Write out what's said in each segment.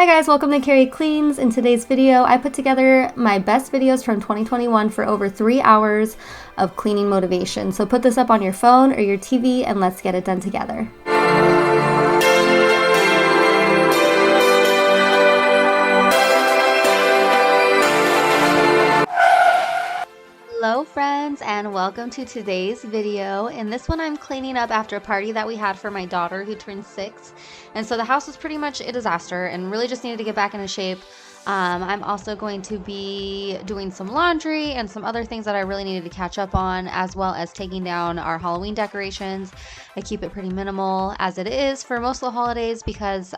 Hi guys, welcome to Carrie Cleans. In today's video, I put together my best videos from 2021 for over 3 hours of cleaning motivation. So put this up on your phone or your TV and let's get it done together. Hello friends, and welcome to today's video. In this one I'm cleaning up after a party that we had for my daughter who turned 6, and so the house was pretty much a disaster and really just needed to get back into shape. I'm also going to be doing some laundry and some other things that I really needed to catch up on, as well as taking down our Halloween decorations. I keep it pretty minimal as it is for most of the holidays because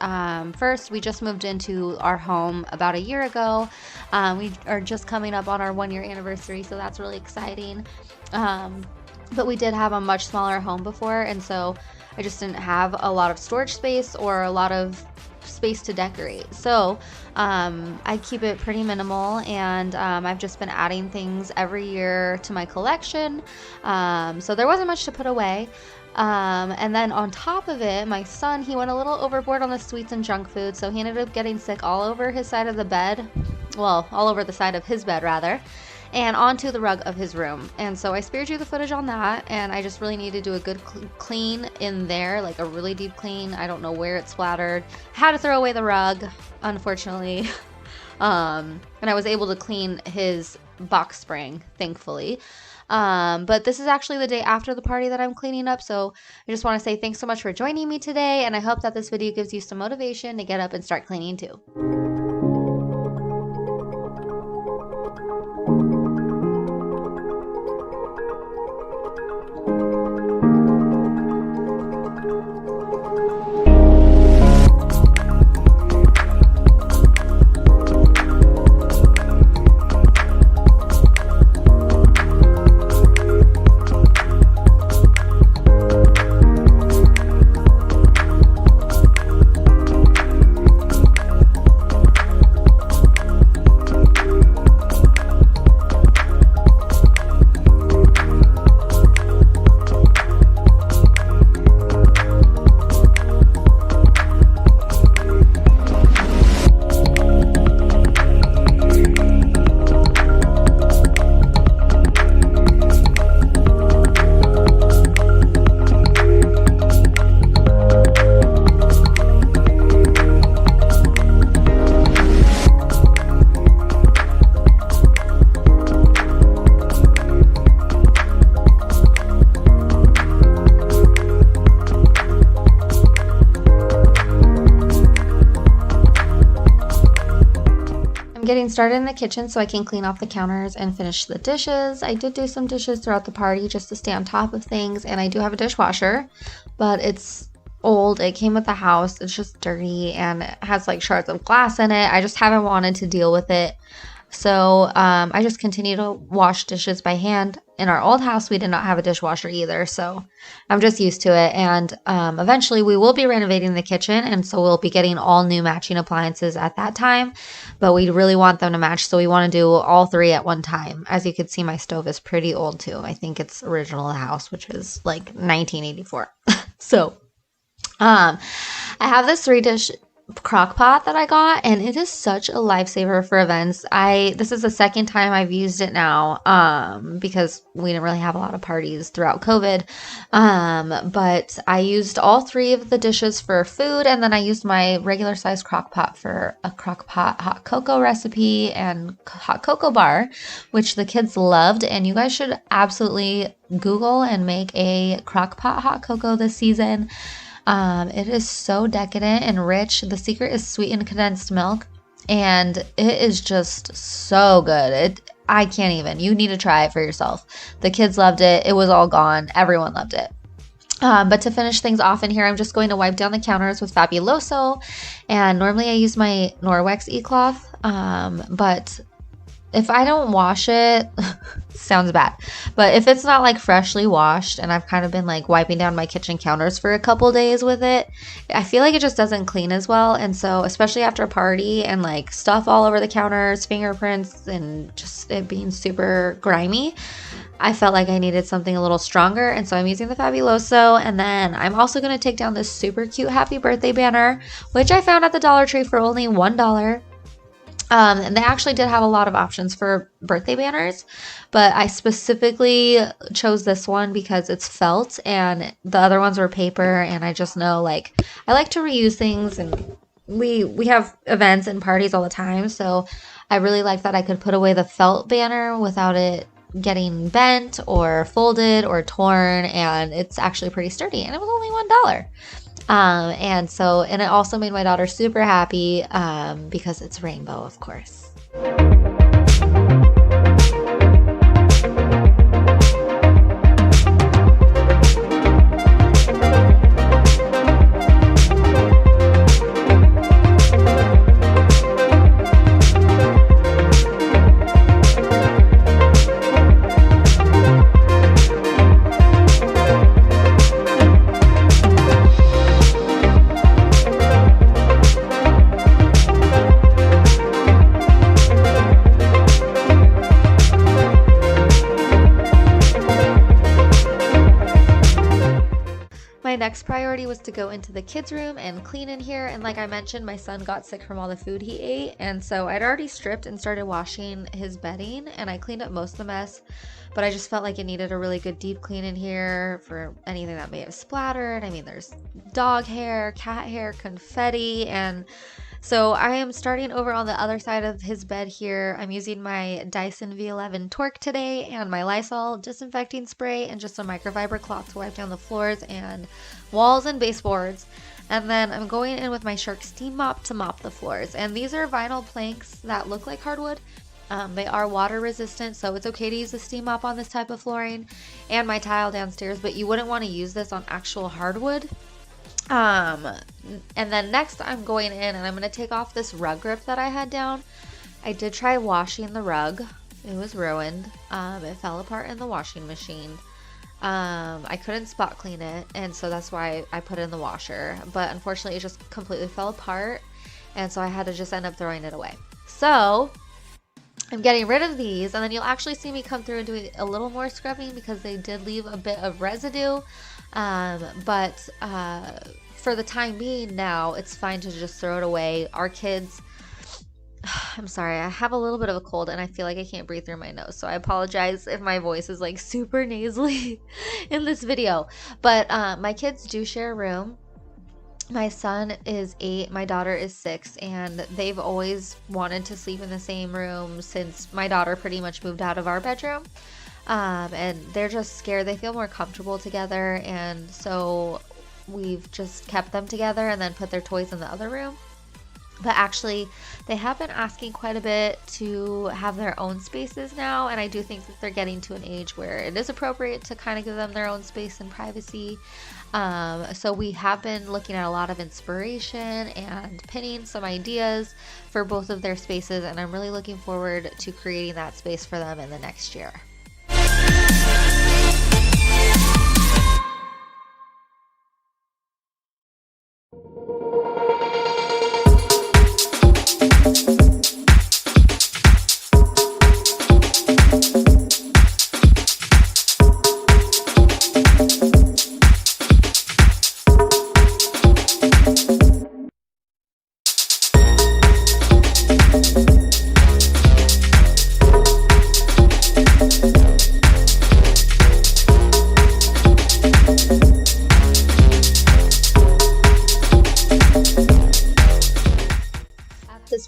first, we just moved into our home about a year ago. We are just coming up on our 1-year anniversary, so that's really exciting. But we did have a much smaller home before, and so I just didn't have a lot of storage space or a lot of space to decorate. So I keep it pretty minimal, and I've just been adding things every year to my collection. So there wasn't much to put away. And then on top of it, my son, he went a little overboard on the sweets and junk food, so he ended up getting sick all over his side of the bed. Well, all over the side of his bed rather, and onto the rug of his room. And so I spared you the footage on that, and I just really need to do a good clean in there, like a really deep clean. I don't know where it splattered. I had to throw away the rug, unfortunately. And I was able to clean his box spring, thankfully. But this is actually the day after the party that I'm cleaning up, so I just want to say thanks so much for joining me today, and I hope that this video gives you some motivation to get up and start cleaning too. Getting started in the kitchen so I can clean off the counters and finish the dishes. I did do some dishes throughout the party just to stay on top of things, and I do have a dishwasher, but it's old. It came with the house. It's just dirty and it has like shards of glass in it. I just haven't wanted to deal with it. So I just continue to wash dishes by hand. In our old house, we did not have a dishwasher either, so I'm just used to it. And eventually we will be renovating the kitchen, and so we'll be getting all new matching appliances at that time, but we really want them to match, so we want to do all 3 at one time. As you can see, my stove is pretty old too. I think it's original to the house, which is like 1984. So I have this 3-dish crock pot that I got, and it is such a lifesaver for events. This is the second time I've used it now because we didn't really have a lot of parties throughout COVID, but I used all 3 of the dishes for food, and then I used my regular size crock pot for a crock pot hot cocoa recipe and hot cocoa bar, which the kids loved. And you guys should absolutely Google and make a crock pot hot cocoa this season. It is so decadent and rich. The secret is sweetened condensed milk, and it is just so good. I can't even. You need to try it for yourself. The kids loved it. It was all gone. Everyone loved it. But to finish things off in here, I'm just going to wipe down the counters with Fabuloso, and normally I use my Norwex e-cloth, but if I don't wash it, sounds bad, but if it's not like freshly washed and I've kind of been like wiping down my kitchen counters for a couple days with it, I feel like it just doesn't clean as well. And so especially after a party and like stuff all over the counters, fingerprints, and just it being super grimy, I felt like I needed something a little stronger, and so I'm using the Fabuloso. And then I'm also going to take down this super cute happy birthday banner, which I found at the Dollar Tree for only $1. And they actually did have a lot of options for birthday banners, but I specifically chose this one because it's felt and the other ones were paper, and I just know like I like to reuse things, and we have events and parties all the time, so I really like that I could put away the felt banner without it getting bent or folded or torn, and it's actually pretty sturdy, and it was only $1. And it also made my daughter super happy because it's rainbow, of course. My next priority was to go into the kids' room and clean in here, and like I mentioned, my son got sick from all the food he ate, and so I'd already stripped and started washing his bedding, and I cleaned up most of the mess, but I just felt like it needed a really good deep clean in here for anything that may have splattered. I mean, there's dog hair, cat hair, confetti, and so I am starting over on the other side of his bed here. I'm using my Dyson V11 Torque today and my Lysol disinfecting spray and just a microfiber cloth to wipe down the floors and walls and baseboards. And then I'm going in with my Shark steam mop to mop the floors. And these are vinyl planks that look like hardwood. They are water resistant, so it's okay to use the steam mop on this type of flooring and my tile downstairs, but you wouldn't want to use this on actual hardwood. And then next I'm going in and I'm going to take off this rug grip that I had down. I did try washing the rug. It was ruined. It fell apart in the washing machine. I couldn't spot clean it, and so that's why I put it in the washer, but unfortunately it just completely fell apart, and so I had to just end up throwing it away. So I'm getting rid of these, and then you'll actually see me come through and do a little more scrubbing because they did leave a bit of residue. But for the time being now, it's fine to just throw it away. Our kids, I'm sorry, I have a little bit of a cold and I feel like I can't breathe through my nose, so I apologize if my voice is like super nasally in this video. But my kids do share a room. My son is 8, my daughter is 6, and they've always wanted to sleep in the same room since my daughter pretty much moved out of our bedroom. And they're just scared. They feel more comfortable together, and so we've just kept them together and then put their toys in the other room. But actually, they have been asking quite a bit to have their own spaces now, and I do think that they're getting to an age where it is appropriate to kind of give them their own space and privacy. So we have been looking at a lot of inspiration and pinning some ideas for both of their spaces, and I'm really looking forward to creating that space for them in the next year.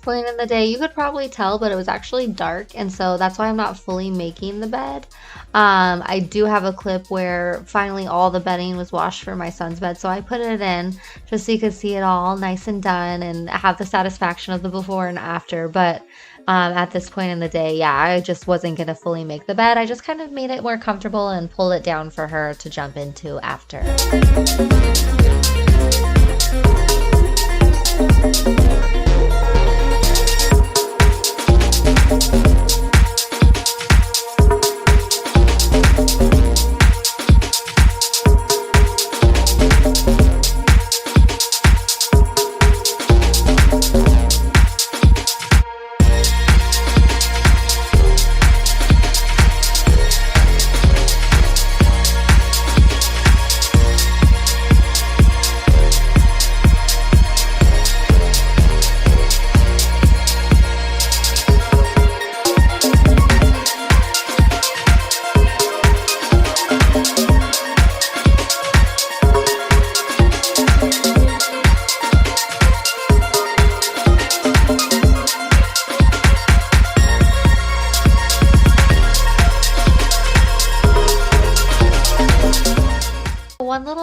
Point in the day, you could probably tell, but it was actually dark, and so that's why I'm not fully making the bed. I do have a clip where finally all the bedding was washed for my son's bed, so I put it in just so you could see it all nice and done and have the satisfaction of the before and after. But at this point in the day, yeah, I just wasn't gonna fully make the bed. I just kind of made it more comfortable and pulled it down for her to jump into after.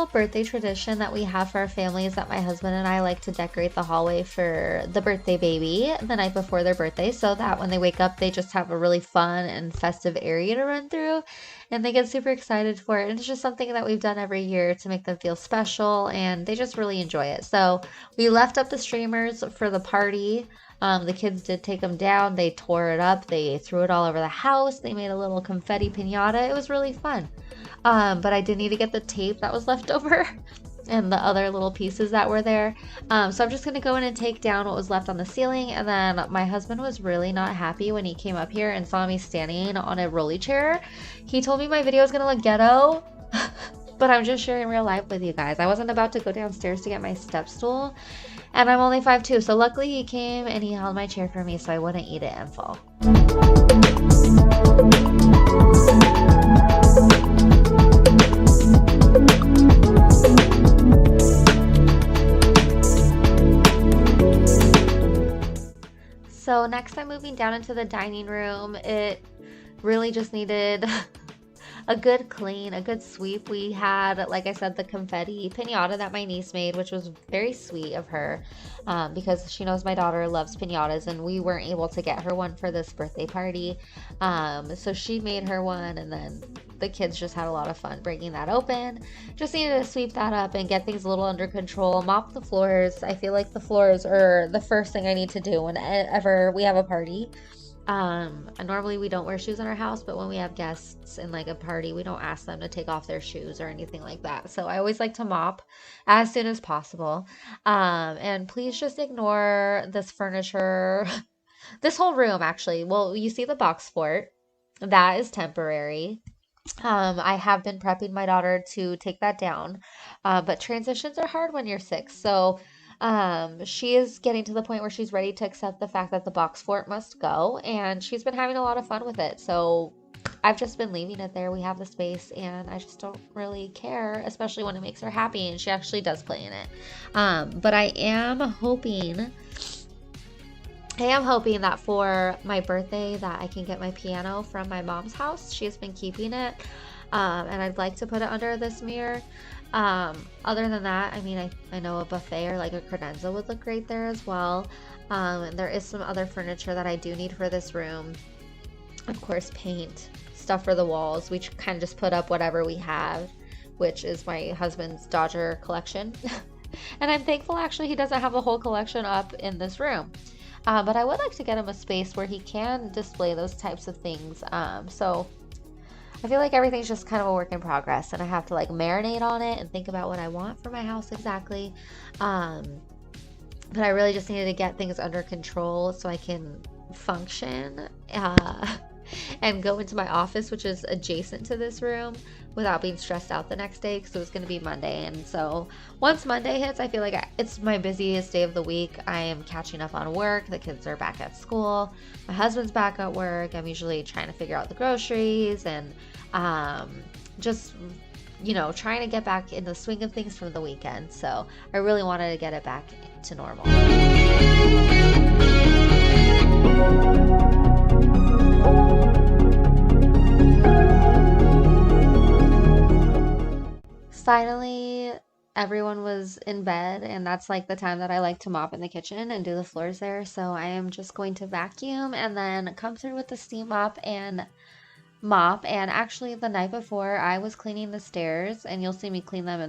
little birthday tradition that we have for our family is that my husband and I like to decorate the hallway for the birthday baby the night before their birthday, so that when they wake up, they just have a really fun and festive area to run through, and they get super excited for it. And it's just something that we've done every year to make them feel special, and they just really enjoy it. So we left up the streamers for the party. The kids did take them down. They tore it up. They threw it all over the house. They made a little confetti piñata. It was really fun. But I did need to get the tape that was left over and the other little pieces that were there. So I'm just going to go in and take down what was left on the ceiling. And then my husband was really not happy when he came up here and saw me standing on a rolly chair. He told me my video was going to look ghetto. But I'm just sharing real life with you guys. I wasn't about to go downstairs to get my step stool. And I'm only 5'2", so luckily he came and he held my chair for me so I wouldn't eat it and fall. So next I'm moving down into the dining room. It really just needed a good clean, a good sweep. We had, like I said, the confetti piñata that my niece made, which was very sweet of her, because she knows my daughter loves piñatas, and we weren't able to get her one for this birthday party. So she made her one, and then the kids just had a lot of fun breaking that open. Just needed to sweep that up and get things a little under control, mop the floors. I feel like the floors are the first thing I need to do whenever we have a party. And normally we don't wear shoes in our house, but when we have guests in like a party, we don't ask them to take off their shoes or anything like that. So I always like to mop as soon as possible. And please just ignore this furniture, this whole room actually. Well, you see the box fort, that is temporary. I have been prepping my daughter to take that down, but transitions are hard when you're 6. So she is getting to the point where she's ready to accept the fact that the box fort must go, and she's been having a lot of fun with it. So I've just been leaving it there. We have the space, and I just don't really care, especially when it makes her happy, and she actually does play in it. But I am hoping that for my birthday that I can get my piano from my mom's house. She has been keeping it, and I'd like to put it under this mirror. Other than that, I mean, I know a buffet or like a credenza would look great there as well. And there is some other furniture that I do need for this room. Of course, paint, stuff for the walls. We kind of just put up whatever we have, which is my husband's Dodger collection. And I'm thankful actually he doesn't have a whole collection up in this room. But I would like to get him a space where he can display those types of things. So I feel like everything's just kind of a work in progress, and I have to like marinate on it and think about what I want for my house exactly. But I really just needed to get things under control so I can function and go into my office, which is adjacent to this room, without being stressed out the next day, because it was going to be Monday. And so once Monday hits, I feel like it's my busiest day of the week. I am catching up on work. The kids are back at school. My husband's back at work. I'm usually trying to figure out the groceries and just, trying to get back in the swing of things from the weekend. So I really wanted to get it back to normal. Finally, everyone was in bed, and that's like the time that I like to mop in the kitchen and do the floors there. So I am just going to vacuum and then come through with the steam mop and mop. And actually the night before I was cleaning the stairs, and you'll see me clean them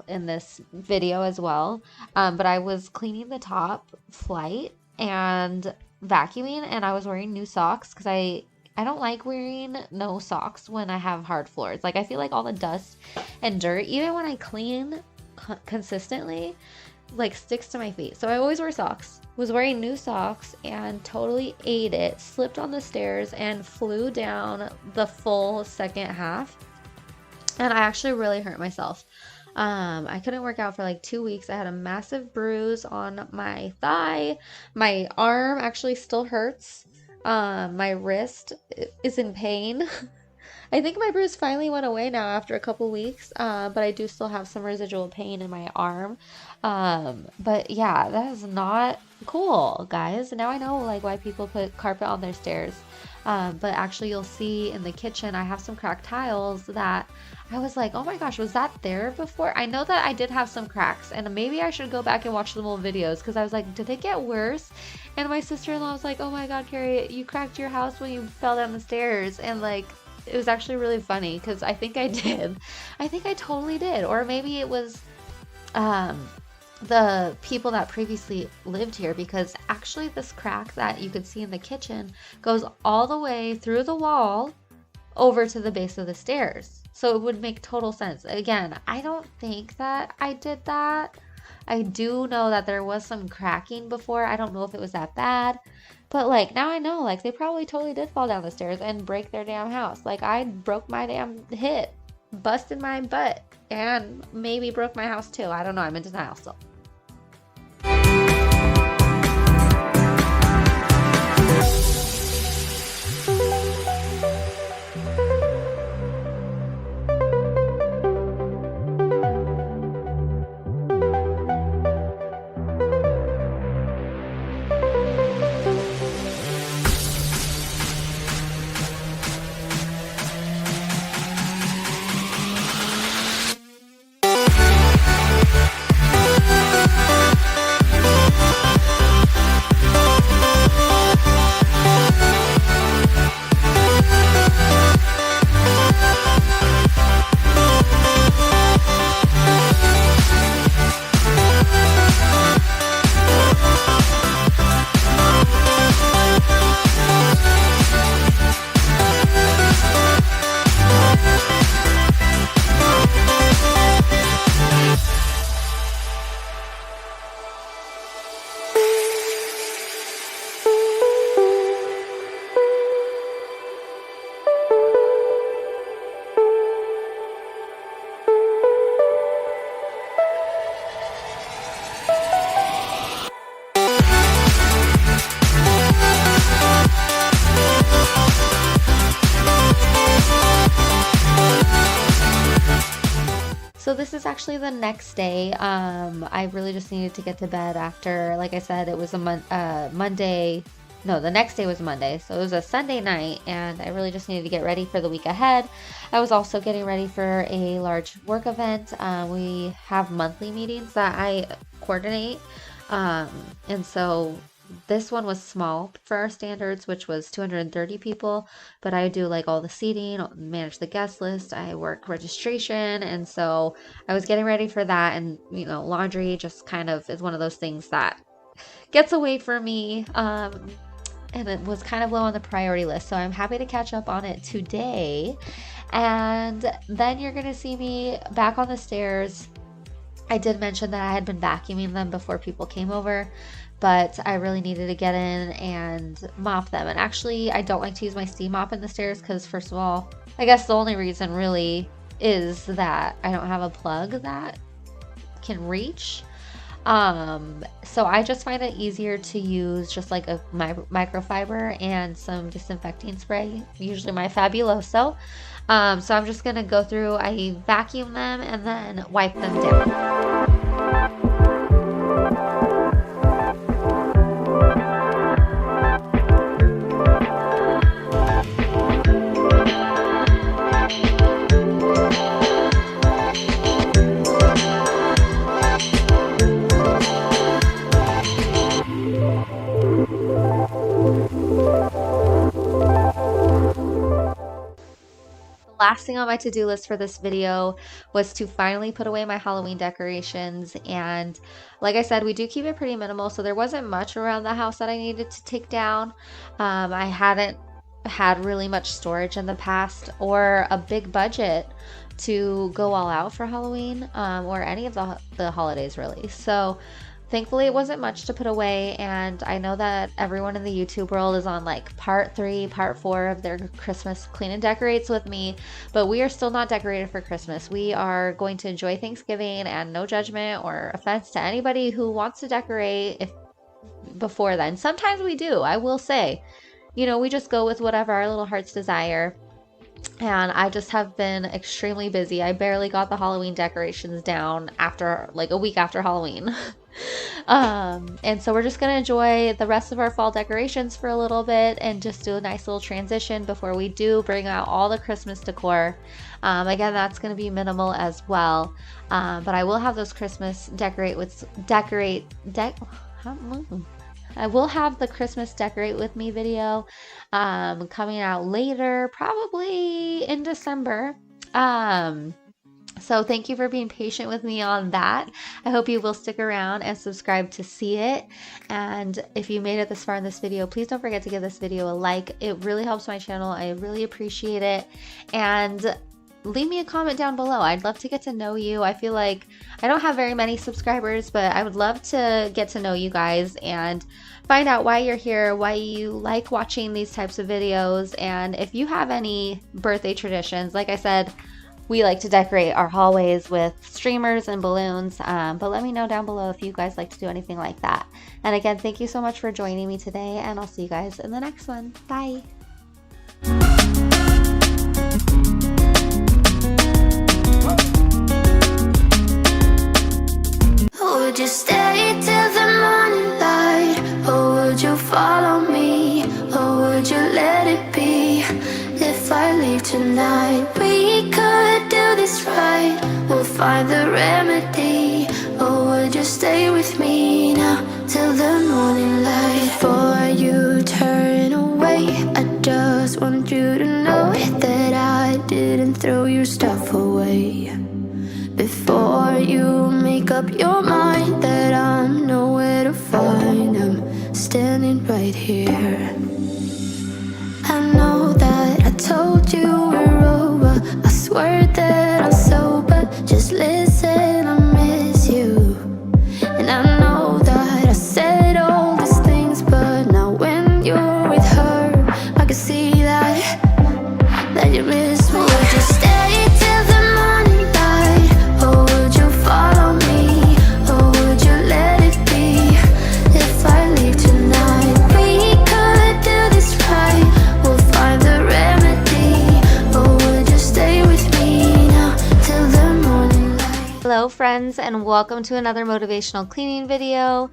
in this video as well. But I was cleaning the top flight and vacuuming, and I was wearing new socks because I don't like wearing no socks when I have hard floors. Like, I feel like all the dust and dirt, even when I clean consistently, like sticks to my feet. So I always wear socks. Was wearing new socks and totally ate it, slipped on the stairs and flew down the full second half. And I actually really hurt myself. I couldn't work out for like 2 weeks. I had a massive bruise on my thigh. My arm actually still hurts. My wrist is in pain. I think my bruise finally went away now after a couple weeks, but I do still have some residual pain in my arm. But yeah, that is not cool, guys. Now I know like why people put carpet on their stairs. But actually, you'll see in the kitchen, I have some cracked tiles that I was like, oh my gosh, was that there before? I know that I did have some cracks, and maybe I should go back and watch some old videos because I was like, did they get worse? And my sister-in-law was like, oh my God, Carrie, you cracked your house when you fell down the stairs. And like, it was actually really funny because I think I did. I think I totally did. Or maybe it was um, the people that previously lived here, because actually this crack that you could see in the kitchen goes all the way through the wall over to the base of the stairs. So it would make total sense. Again, I don't think that I did that. I do know that there was some cracking before. I don't know if it was that bad. But like now I know, like they probably totally did fall down the stairs and break their damn house. Like I broke my damn hip, busted my butt, and maybe broke my house too. I don't know. I'm in denial still. So this is actually the next day. I really just needed to get to bed after, like I said, it was a Monday. No, the next day was Monday. So it was a Sunday night, and I really just needed to get ready for the week ahead. I was also getting ready for a large work event. We have monthly meetings that I coordinate. And so this one was small for our standards, which was 230 people, but I do like all the seating, manage the guest list, I work registration, and so I was getting ready for that. And laundry just kind of is one of those things that gets away from me, and it was kind of low on the priority list, so I'm happy to catch up on it today. And then you're gonna see me back on the stairs. I did mention that I had been vacuuming them before people came over, but I really needed to get in and mop them. And actually, I don't like to use my steam mop in the stairs because, first of all, I guess the only reason really is that I don't have a plug that can reach. So I just find it easier to use just like a microfiber and some disinfecting spray, usually my Fabuloso. So I'm just gonna go through, I vacuum them and then wipe them down. Last thing on my to-do list for this video was to finally put away my Halloween decorations. And like I said, we do keep it pretty minimal, so there wasn't much around the house that I needed to take down. I hadn't had really much storage in the past or a big budget to go all out for Halloween, or any of the holidays really. So thankfully, it wasn't much to put away, and I know that everyone in the YouTube world is on like part 3, part 4 of their Christmas clean and decorates with me, but we are still not decorated for Christmas. We are going to enjoy Thanksgiving, and no judgment or offense to anybody who wants to decorate if before then. Sometimes we do, I will say. We just go with whatever our little hearts desire. and I just have been extremely busy. I barely got the Halloween decorations down after like a week after Halloween. And so we're just gonna enjoy the rest of our fall decorations for a little bit and just do a nice little transition before we do bring out all the Christmas decor. Again, that's gonna be minimal as well, but I will have those Christmas I will have the Christmas decorate with me video coming out later, probably in December. So thank you for being patient with me on that. I hope you will stick around and subscribe to see it. And if you made it this far in this video, please don't forget to give this video a like. It really helps my channel. I really appreciate it. And leave me a comment down below. I'd love to get to know you. I feel like I don't have very many subscribers, but I would love to get to know you guys and find out why you're here, why you like watching these types of videos, and if you have any birthday traditions. Like I said, we like to decorate our hallways with streamers and balloons, but let me know down below if you guys like to do anything like that. And again, thank you so much for joining me today, and I'll see you guys in the next one. Bye! Would you stay till the morning light, or would you follow me, or would you let it be? If I leave tonight, we could do this right. We'll find the remedy. Or would you stay with me now till the morning light? Before you turn away, I just want you to know that I didn't throw your stuff away. Before you make up your mind that I'm nowhere to find, I'm standing right here. I know that I told you we're over, I swear that I'm sober. Just listen, I miss you. And I know that I said all these things, but now when you're with her, I can see that you miss me. Would you stay till the morning light, or would you follow me, or would you let it be? If I leave tonight, we could do this right. We'll find the remedy. Or would you stay with me now till the morning light? Hello friends, and welcome to another motivational cleaning video.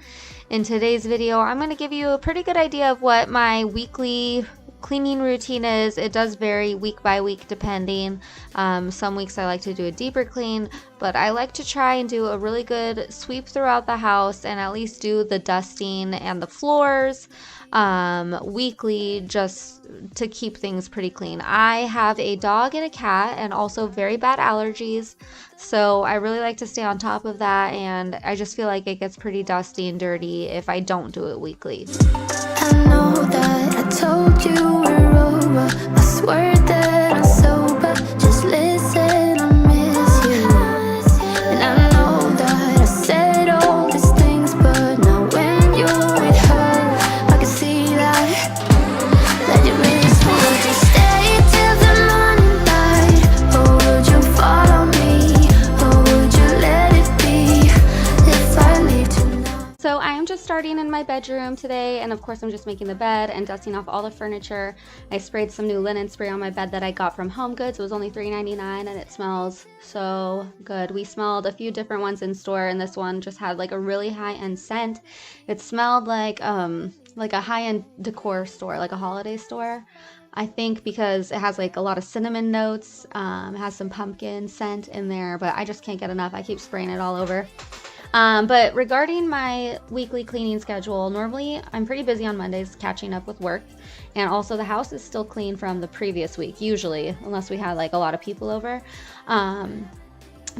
In today's video, I'm going to give you a pretty good idea of what my weekly cleaning routine is. It does vary week by week depending. Some weeks I like to do a deeper clean, but I like to try and do a really good sweep throughout the house and at least do the dusting and the floors weekly, just to keep things pretty clean. I have a dog and a cat and also very bad allergies, so I really like to stay on top of that, and I just feel like it gets pretty dusty and dirty if I don't do it weekly. I know that I told you we're over, I swear that I'm sober. Just listen, I miss you. And I know that I said all these things, but now when you're with her, I can see that you miss me. Would you stay till the morning light, or would you follow me, or would you let it be? If I leave tonight. So I am just starting in my bedroom today, and of course I'm just making the bed and dusting off all the furniture. I sprayed some new linen spray on my bed that I got from Home Goods. It was only $3.99 and it smells so good. We smelled a few different ones in store, and this one just had like a really high-end scent. It smelled like a high-end decor store, like a holiday store. I think because it has like a lot of cinnamon notes, it has some pumpkin scent in there, but I just can't get enough. I keep spraying it all over. But regarding my weekly cleaning schedule, normally I'm pretty busy on Mondays catching up with work, and also the house is still clean from the previous week, usually, unless we had like a lot of people over.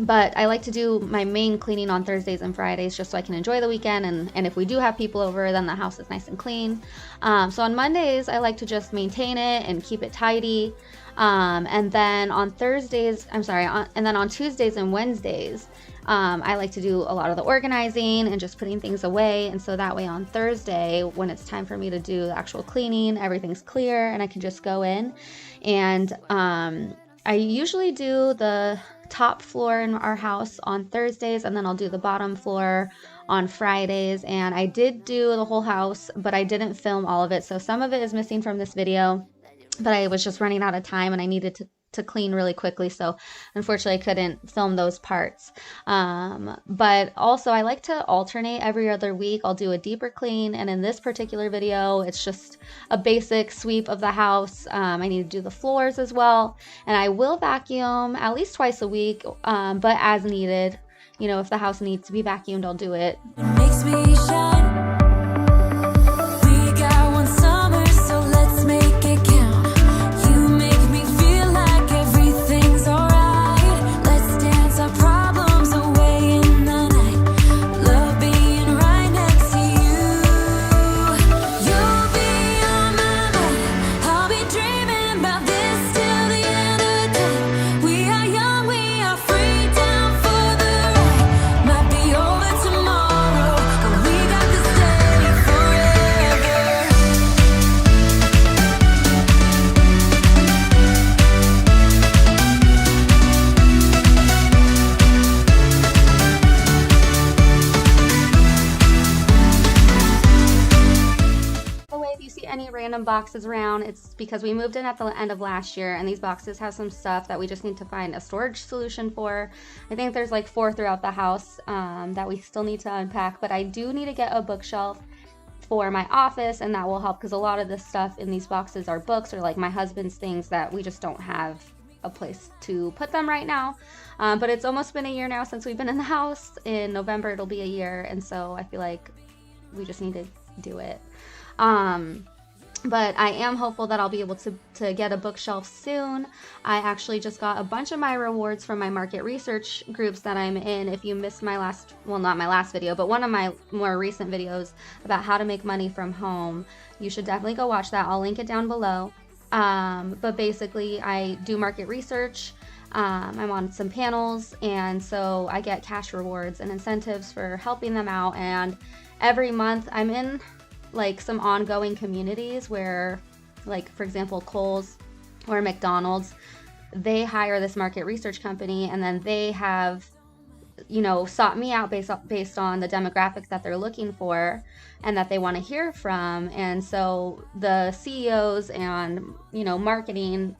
But I like to do my main cleaning on Thursdays and Fridays just so I can enjoy the weekend, and if we do have people over, then the house is nice and clean. So on Mondays, I like to just maintain it and keep it tidy. And then on Tuesdays and Wednesdays, I like to do a lot of the organizing and just putting things away. And so that way on Thursday, when it's time for me to do the actual cleaning, everything's clear and I can just go in. And I usually do the top floor in our house on Thursdays, and then I'll do the bottom floor on Fridays. And I did do the whole house, but I didn't film all of it. So some of it is missing from this video, but I was just running out of time and I needed to to clean really quickly, so unfortunately I couldn't film those parts. But also I like to alternate every other week. I'll do a deeper clean, and in this particular video it's just a basic sweep of the house. I need to do the floors as well, and I will vacuum at least twice a week, but as needed. You know, if the house needs to be vacuumed, I'll do it. It makes me shine. We got one summer, so let's make it count. You make me feel like everything's alright. Let's dance our problems away in the night. Love being right next to you. You'll be on my mind. I'll be dreaming about this till the end of the time. We are young, we are free, down for the ride. Might be over tomorrow, but we got this day forever. By the way, if you see any random boxes around, it's because we moved in at the end of last year, and these boxes have some stuff that we just need to find a storage solution for. I think there's like 4 throughout the house that we still need to unpack, but I do need to get a bookshelf for my office, and that will help because a lot of the stuff in these boxes are books or like my husband's things that we just don't have a place to put them right now. But it's almost been a year now since we've been in the house. In November it'll be a year, and so I feel like we just need to do it. But I am hopeful that I'll be able to get a bookshelf soon. I actually just got a bunch of my rewards from my market research groups that I'm in. If you missed my last, well, not my last video, but one of my more recent videos about how to make money from home, you should definitely go watch that. I'll link it down below. But basically I do market research. I'm on some panels, and so I get cash rewards and incentives for helping them out. And every month I'm in like some ongoing communities where, like, for example, Kohl's or McDonald's, they hire this market research company, and then they have, you know, sought me out based on the demographics that they're looking for and that they want to hear from. And so the CEOs and, you know, marketing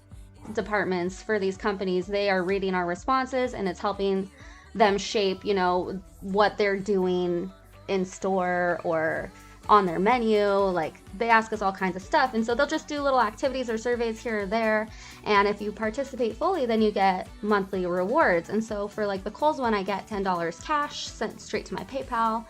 departments for these companies, they are reading our responses, and it's helping them shape, you know, what they're doing in store or on their menu. Like, they ask us all kinds of stuff, and so they'll just do little activities or surveys here or there, and if you participate fully, then you get monthly rewards. And so for like the Kohl's one, I get $10 cash sent straight to my PayPal.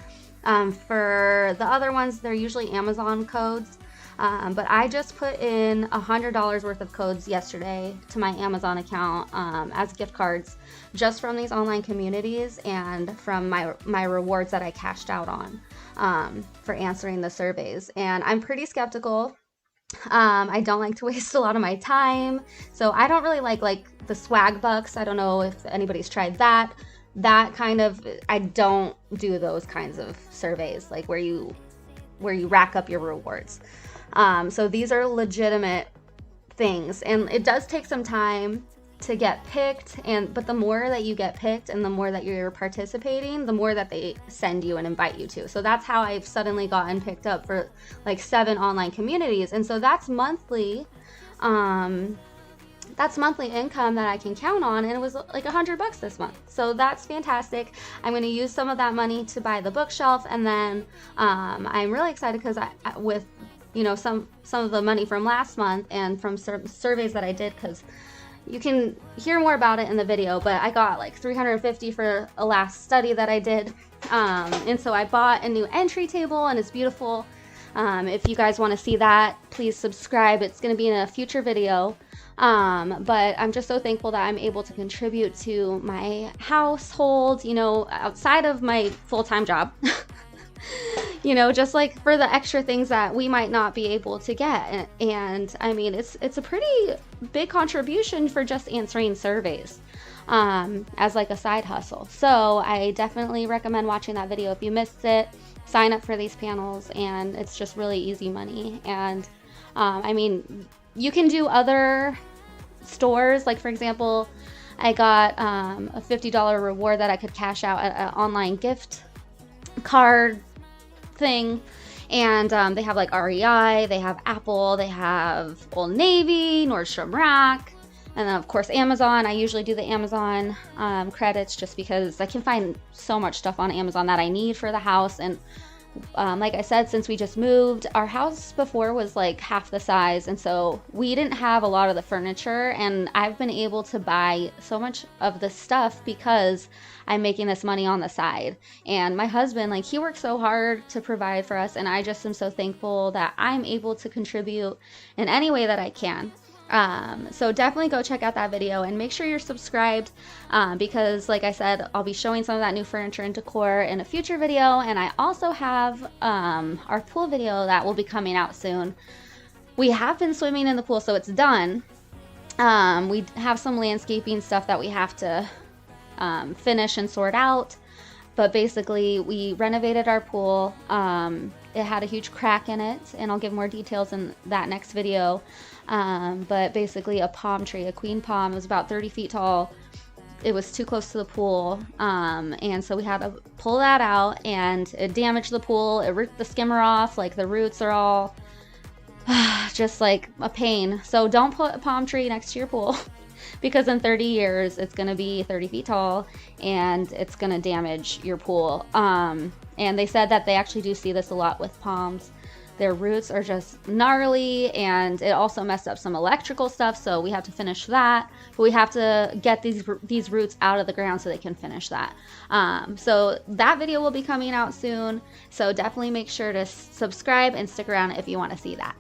For the other ones, they're usually Amazon codes, but I just put in $100 worth of codes yesterday to my Amazon account as gift cards, just from these online communities and from my rewards that I cashed out on for answering the surveys. And I'm pretty skeptical. I don't like to waste a lot of my time, so I don't really like the swag bucks. I don't know if anybody's tried that kind of, I don't do those kinds of surveys, like where you rack up your rewards. So these are legitimate things, and it does take some time to get picked, but the more that you get picked and the more that you're participating, the more that they send you and invite you to. So that's how I've suddenly gotten picked up for like 7 online communities, and so that's monthly income that I can count on, and it was like $100 this month. So that's fantastic. I'm going to use some of that money to buy the bookshelf, and then I'm really excited because with, you know, some of the money from last month and from surveys that I did, because you can hear more about it in the video, but I got like $350 for a last study that I did, and so I bought a new entry table, and it's beautiful. If you guys want to see that, please subscribe. It's going to be in a future video. But I'm just so thankful that I'm able to contribute to my household, you know, outside of my full-time job. You know, just like for the extra things that we might not be able to get. And I mean, it's a pretty big contribution for just answering surveys as like a side hustle. So I definitely recommend watching that video if you missed it. Sign up for these panels, and it's just really easy money. And I mean, you can do other stores, like for example, I got a $50 reward that I could cash out at an online gift card thing, and they have like REI, they have Apple, they have Old Navy, Nordstrom Rack, And then of course Amazon, I usually do the Amazon credits just because I can find so much stuff on Amazon that I need for the house. And like I said, since we just moved, our house before was like half the size, and so we didn't have a lot of the furniture, and I've been able to buy so much of the stuff because I'm making this money on the side. And my husband, like, he works so hard to provide for us, and I just am so thankful that I'm able to contribute in any way that I can. So definitely go check out that video and make sure you're subscribed, because like I said, I'll be showing some of that new furniture and decor in a future video. And I also have our pool video that will be coming out soon. We have been swimming in the pool, so it's done. We have some landscaping stuff that we have to finish and sort out. But basically, we renovated our pool. It had a huge crack in it, and I'll give more details in that next video. But basically, a palm tree, a queen palm, it was about 30 feet tall. It was too close to the pool, and so we had to pull that out, and it damaged the pool. It ripped the skimmer off. Like, the roots are all just like a pain. So don't put a palm tree next to your pool. Because in 30 years, it's going to be 30 feet tall and it's going to damage your pool. And they said that they actually do see this a lot with palms. Their roots are just gnarly, and it also messed up some electrical stuff, so we have to finish that. But we have to get these roots out of the ground so they can finish that. So that video will be coming out soon. So definitely make sure to subscribe and stick around if you want to see that.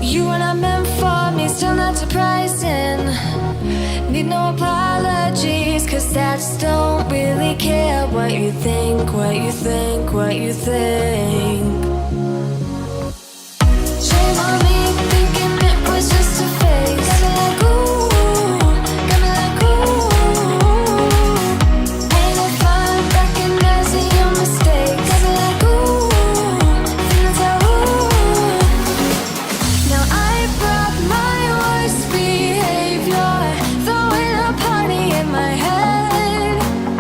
You were not meant for me, still not surprising. Need no apologies, cause I just don't really care what you think, what you think, what you think. Shame on me, thinking it was just a phase. Got me like ooh, got me like ooh. Ain't no fun recognizing your mistakes. Got me like ooh, feeling so ooh. Now I brought my worst behavior, throwing a party in my head.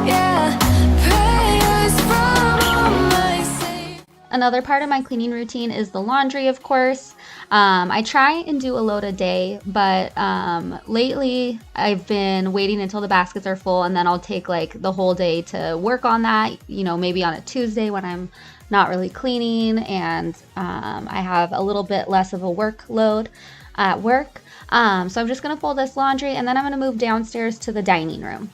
Yeah, prayers from all my saviors. Another part of my cleaning routine is the laundry, of course. I try and do a load a day, but lately I've been waiting until the baskets are full, and then I'll take like the whole day to work on that, you know, maybe on a Tuesday when I'm not really cleaning and I have a little bit less of a workload. at work. So I'm just gonna fold this laundry, and then I'm gonna move downstairs to the dining room.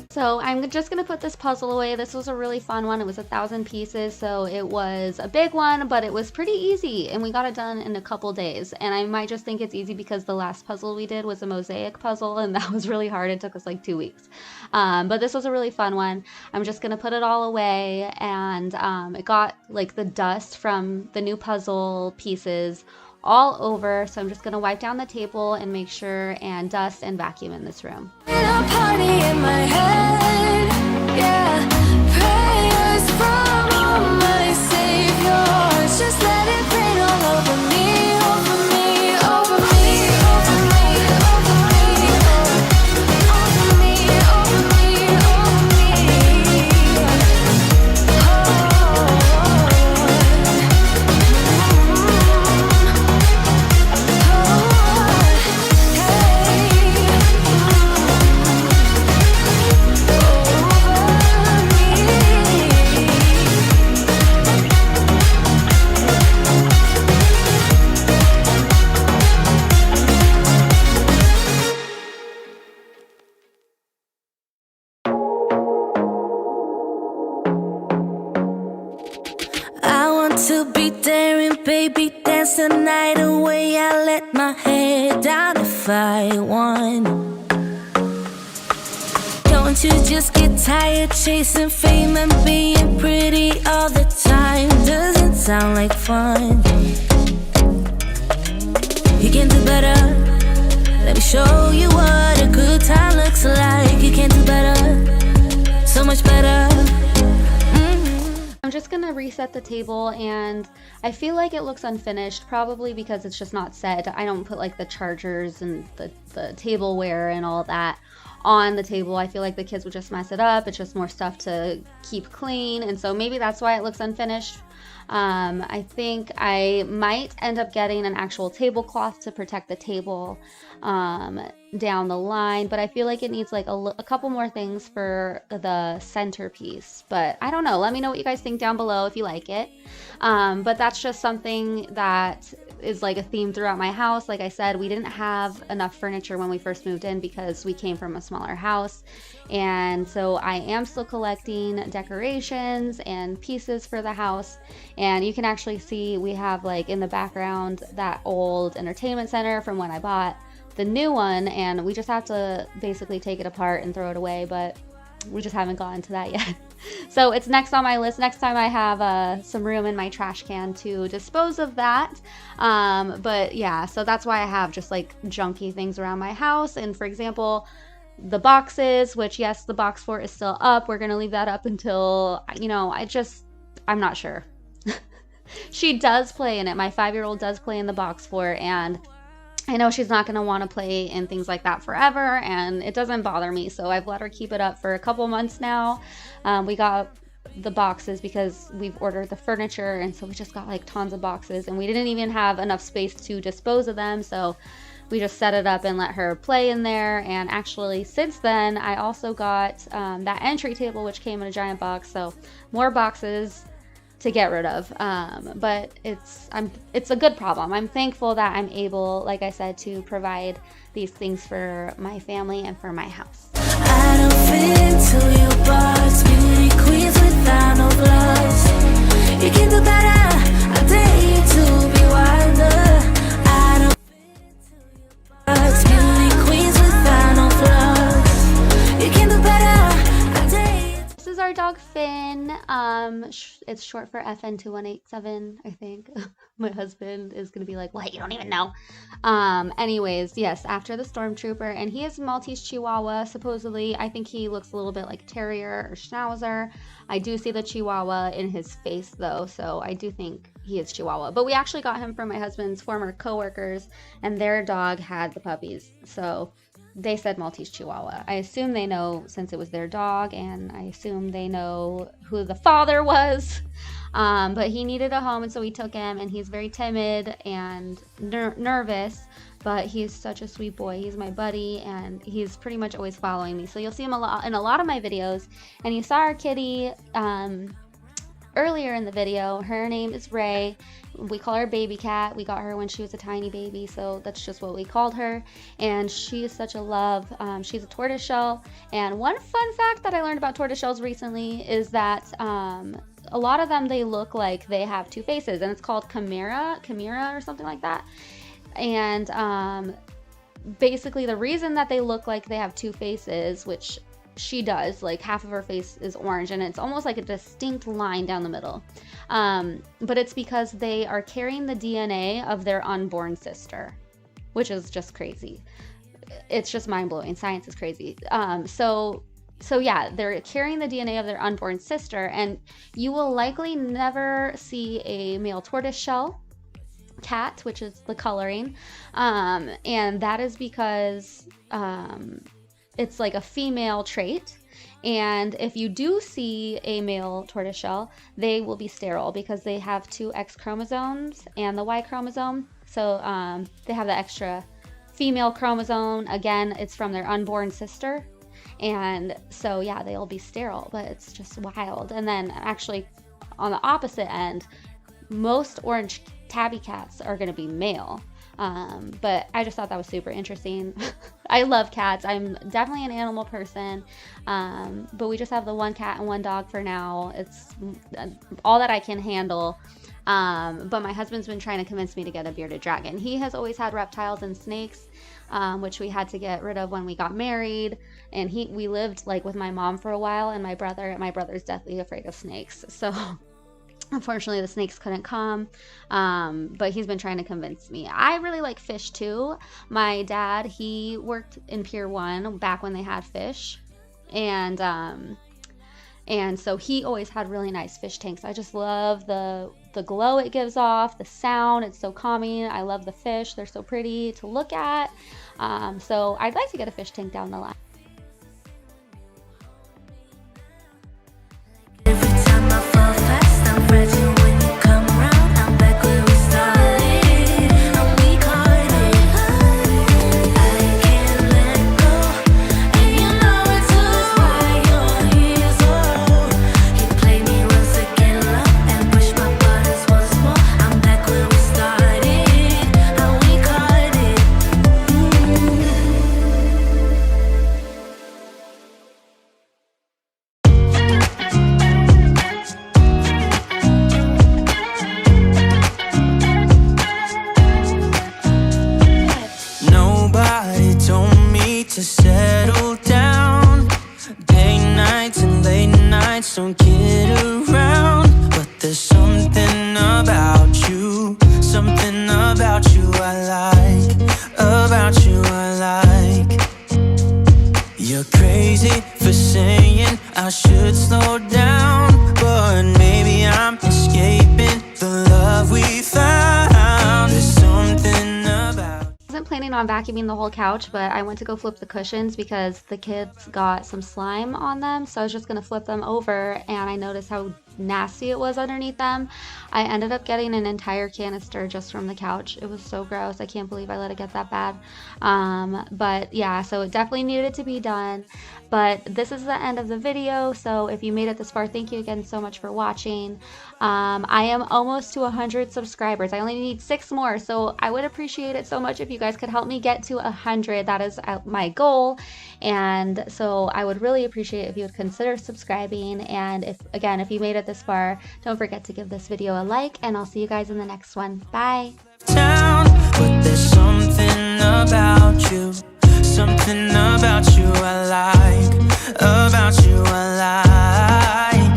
So I'm just gonna put this puzzle away. This was a really fun one. It was 1,000 pieces, so it was a big one, but it was pretty easy, and we got it done in a couple days. And I might just think it's easy because the last puzzle we did was a mosaic puzzle, and that was really hard. It took us like 2 weeks. But this was a really fun one. I'm just gonna put it all away, and it got like the dust from the new puzzle pieces all over, so I'm just gonna wipe down the table and make sure and dust and vacuum in this room. Just let it rain all over me, over me, over me. To be daring, baby, dance the night away. I let my head down if I won. Don't you just get tired chasing fame and being pretty all the time? Doesn't sound like fun. You can do better. Let me show you what a good time looks like. You can do better, so much better. I'm just gonna reset the table, and I feel like it looks unfinished, probably because it's just not set. I don't put like the chargers and the tableware and all that on the table. I feel like the kids would just mess it up. It's just more stuff to keep clean, and so maybe that's why it looks unfinished. I think I might end up getting an actual tablecloth to protect the table down the line, but I feel like it needs like a couple more things for the centerpiece. But I don't know. Let me know what you guys think down below if you like it. But that's just something that is like a theme throughout my house. Like I said, we didn't have enough furniture when we first moved in because we came from a smaller house, and so I am still collecting decorations and pieces for the house. And you can actually see we have like in the background that old entertainment center from when I bought the new one, and we just have to basically take it apart and throw it away, but we just haven't gotten to that yet. So it's next on my list. Next time I have some room in my trash can to dispose of that. But yeah, so that's why I have just like junky things around my house. And for example, the boxes, which yes, the box fort is still up. We're gonna leave that up until, you know, I'm not sure. She does play in it. My 5-year-old does play in the box fort, and I know she's not going to want to play in things like that forever, and it doesn't bother me, so I've let her keep it up for a couple months now. We got the boxes because we've ordered the furniture, and so we just got like tons of boxes, and we didn't even have enough space to dispose of them, so we just set it up and let her play in there. And actually since then I also got that entry table, which came in a giant box, so more boxes to get rid of. But it's a good problem. I'm thankful that I'm able, like I said, to provide these things for my family and for my house. I don't fit into your box, beauty queens without no gloves. You can do better, I dare you to be wilder. I don't fit into your box, beauty queens without no gloves. You can do better, I dare you. This is our dog Finn. It's short for FN2187, I think. My husband is gonna be like, what? You don't even know. Anyways, yes, after the Stormtrooper, and he is Maltese Chihuahua, supposedly. I think he looks a little bit like Terrier or Schnauzer. I do see the Chihuahua in his face though, so I do think he is Chihuahua. But we actually got him from my husband's former co-workers, and their dog had the puppies, so they said Maltese Chihuahua. I assume they know since it was their dog, and I assume they know who the father was. But he needed a home, and so we took him, and he's very timid and nervous, but he's such a sweet boy. He's my buddy, and he's pretty much always following me. So you'll see him a lot in a lot of my videos. And you saw our kitty earlier in the video. Her name is Ray. We call her Baby Cat. We got her when she was a tiny baby, so that's just what we called her. And she is such a love. She's a tortoiseshell. And one fun fact that I learned about tortoiseshells recently is that a lot of them, they look like they have two faces, and it's called chimera or something like that. And basically the reason that they look like they have two faces, which she does, like half of her face is orange and it's almost like a distinct line down the middle, but it's because they are carrying the DNA of their unborn sister, which is just crazy. It's just mind-blowing. Science is crazy. So yeah, they're carrying the DNA of their unborn sister, and you will likely never see a male tortoiseshell cat, which is the coloring, and that is because it's like a female trait. And if you do see a male tortoiseshell, they will be sterile because they have two X chromosomes and the Y chromosome. So they have the extra female chromosome. Again, it's from their unborn sister. And so yeah, they'll be sterile, but it's just wild. And then actually on the opposite end, most orange tabby cats are going to be male. But I just thought that was super interesting. I love cats. I'm definitely an animal person. But we just have the one cat and one dog for now. It's all that I can handle. But my husband's been trying to convince me to get a bearded dragon. He has always had reptiles and snakes, which we had to get rid of when we got married. And we lived like with my mom for a while, and my brother's deathly afraid of snakes. So unfortunately, the snakes couldn't come, but he's been trying to convince me. I really like fish too. My dad, he worked in Pier 1 back when they had fish, and so he always had really nice fish tanks. I just love the glow it gives off, the sound. It's so calming. I love the fish. They're so pretty to look at. So I'd like to get a fish tank down the line. To settle down, day nights and late nights don't get around. But there's something about you I like, about you I like. You're crazy for saying I should slow down, but maybe I'm escaping the love we found. There's something about. I wasn't planning on vacuuming the whole couch, but I went to go flip the cushions because the kids got some slime on them, so I was just gonna flip them over, and I noticed how nasty it was underneath them. I ended up getting an entire canister just from the couch. It was so gross. I can't believe I let it get that bad. But yeah, so it definitely needed to be done. But this is the end of the video, so if you made it this far, thank you again so much for watching. I am almost to 100 subscribers. I only need 6 more, so I would appreciate it so much if you guys could help me get to 100. That is my goal, and so I would really appreciate it if you would consider subscribing. And if you made it this far, don't forget to give this video a like, and I'll see you guys in the next one. Bye. But there's something about you I like, about you I like.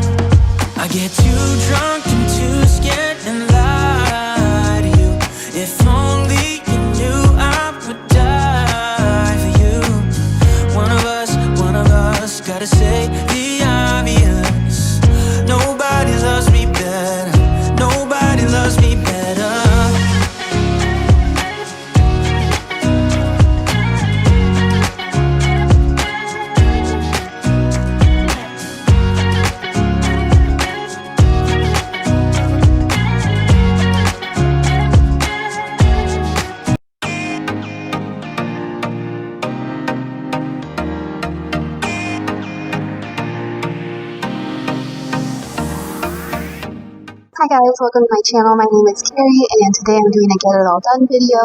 I get too drunk and too scared and lie to you. If only you knew I would die for you. One of us gotta say the obvious. Nobody loves me better. Nobody loves me better. guys, welcome to my channel. My name is Carrie and today I'm doing a get it all done video.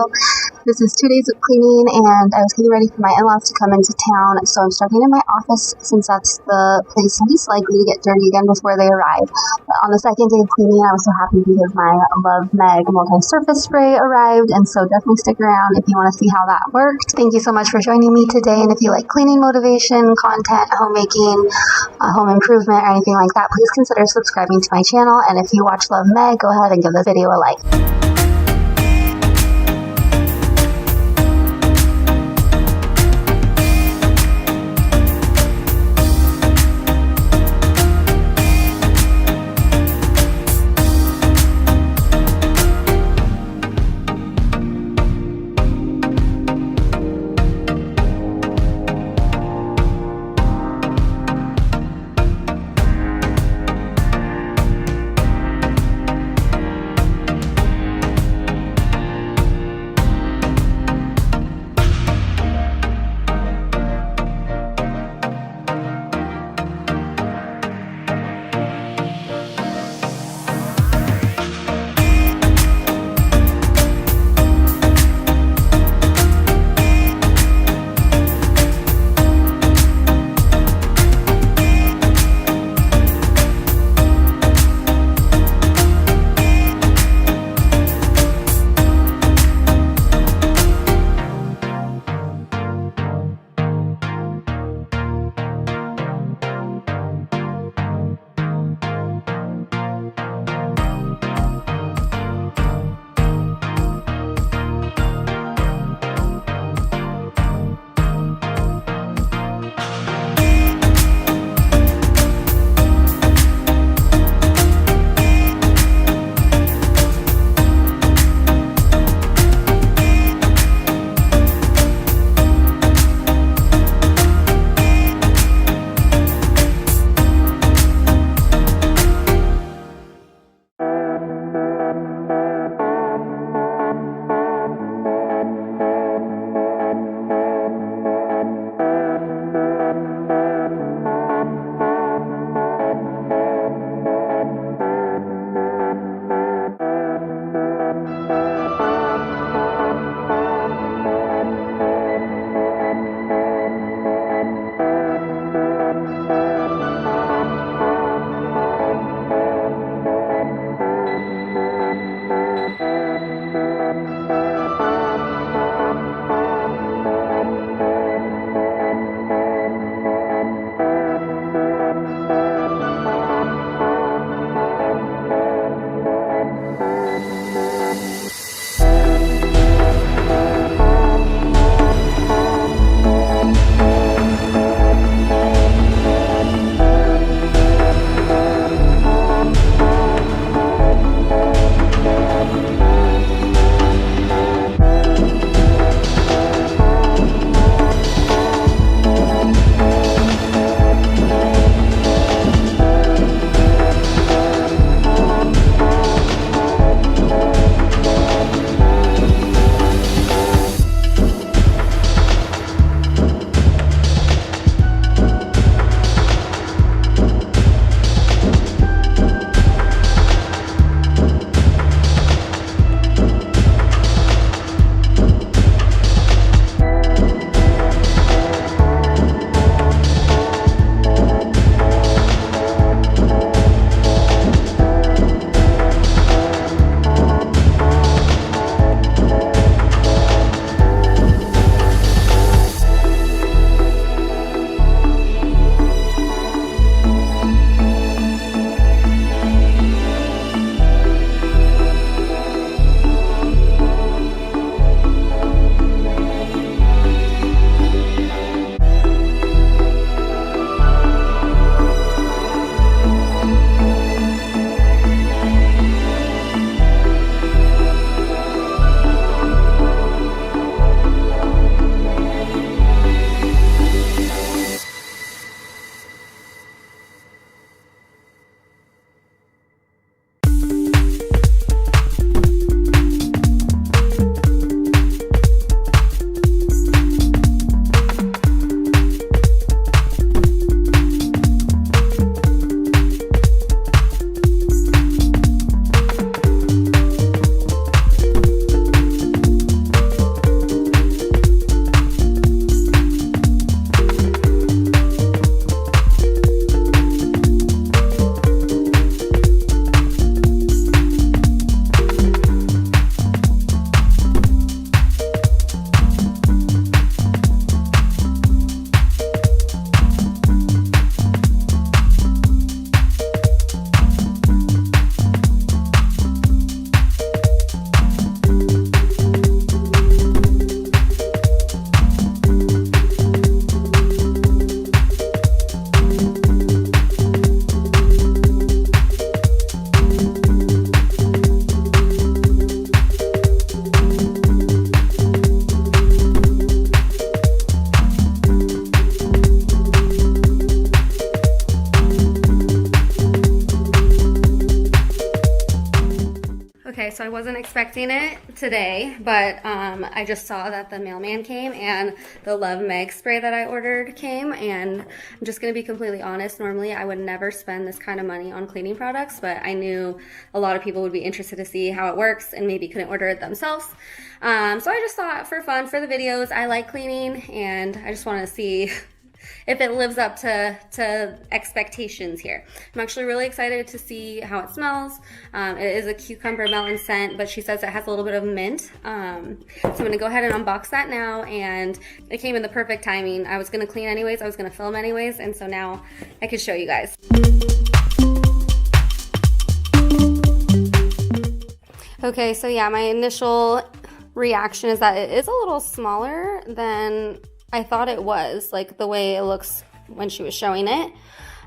This is 2 days of cleaning and I was getting ready for my in-laws to come into town, so I'm starting in my office since that's the place least likely to get dirty again before they arrive. But on the second day of cleaning I was so happy because my Love Meg multi-surface spray arrived, and so definitely stick around if you want to see how that worked. Thank you so much for joining me today, and if you like cleaning motivation, content, homemaking, home improvement, or anything like that, please consider subscribing to my channel. And if you watch Love Meg, go ahead and give the video a like. expecting it today, but I just saw that the mailman came and the Love Meg spray that I ordered came, and I'm just going to be completely honest. Normally, I would never spend this kind of money on cleaning products, but I knew a lot of people would be interested to see how it works and maybe couldn't order it themselves. So I just thought for fun, for the videos, I like cleaning, and I just want to see if it lives up to expectations here. I'm actually really excited to see how it smells. It is a cucumber melon scent, but she says it has a little bit of mint. So I'm gonna go ahead and unbox that now, and it came in the perfect timing. I was gonna clean anyways, I was gonna film anyways, and so now I can show you guys. Okay, so yeah, my initial reaction is that it is a little smaller than I thought it was, like the way it looks when she was showing it.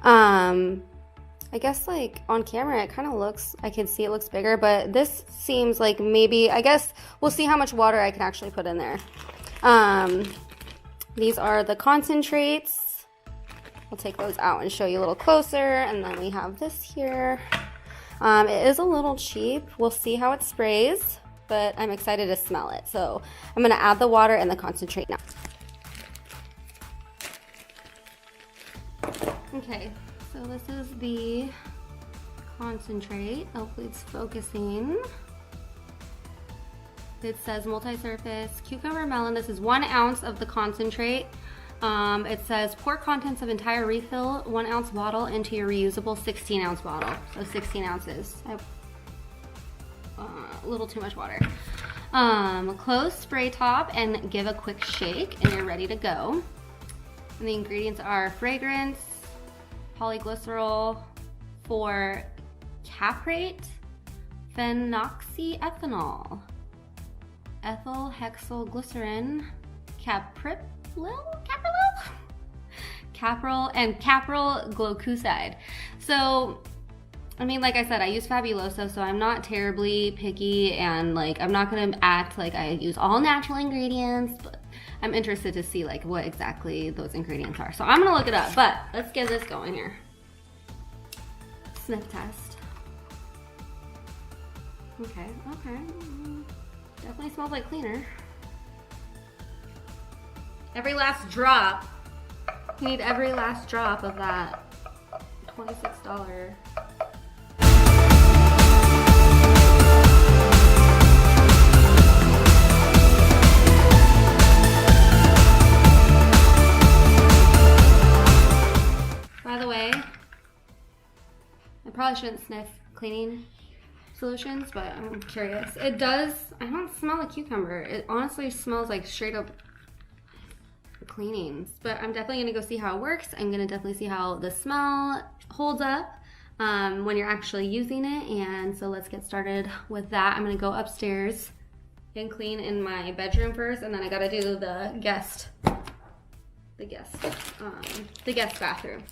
I guess like on camera it kind of looks, I can see it looks bigger, but this seems like maybe, I guess we'll see how much water I can actually put in there. These are the concentrates. I'll take those out and show you a little closer, and then we have this here. It is a little cheap. We'll see how it sprays, but I'm excited to smell it. So I'm gonna add the water and the concentrate now. Okay, so this is the concentrate. Hopefully it's focusing. It says multi-surface cucumber melon. This is 1 ounce of the concentrate. It says pour contents of entire refill 1 ounce bottle into your reusable 16 ounce bottle. So 16 ounces. A little too much water. Close spray top and give a quick shake, and you're ready to go. And the ingredients are fragrance, polyglycerol for caprate, phenoxyethanol, ethyl hexyl glycerin, capril, and capril glucoside. So, I mean, like I said, I use Fabuloso, so I'm not terribly picky, and like I'm not gonna act like I use all natural ingredients, but I'm interested to see like what exactly those ingredients are. So I'm gonna look it up, but let's get this going here. Sniff test. Okay. Definitely smells like cleaner. Every last drop. You need every last drop of that $26. By the way, I probably shouldn't sniff cleaning solutions, but I'm curious. It does, I don't smell a cucumber. It honestly smells like straight up cleanings, but I'm definitely gonna go see how it works. I'm gonna definitely see how the smell holds up when you're actually using it. And so let's get started with that. I'm gonna go upstairs and clean in my bedroom first, and then I gotta do the guest bathroom.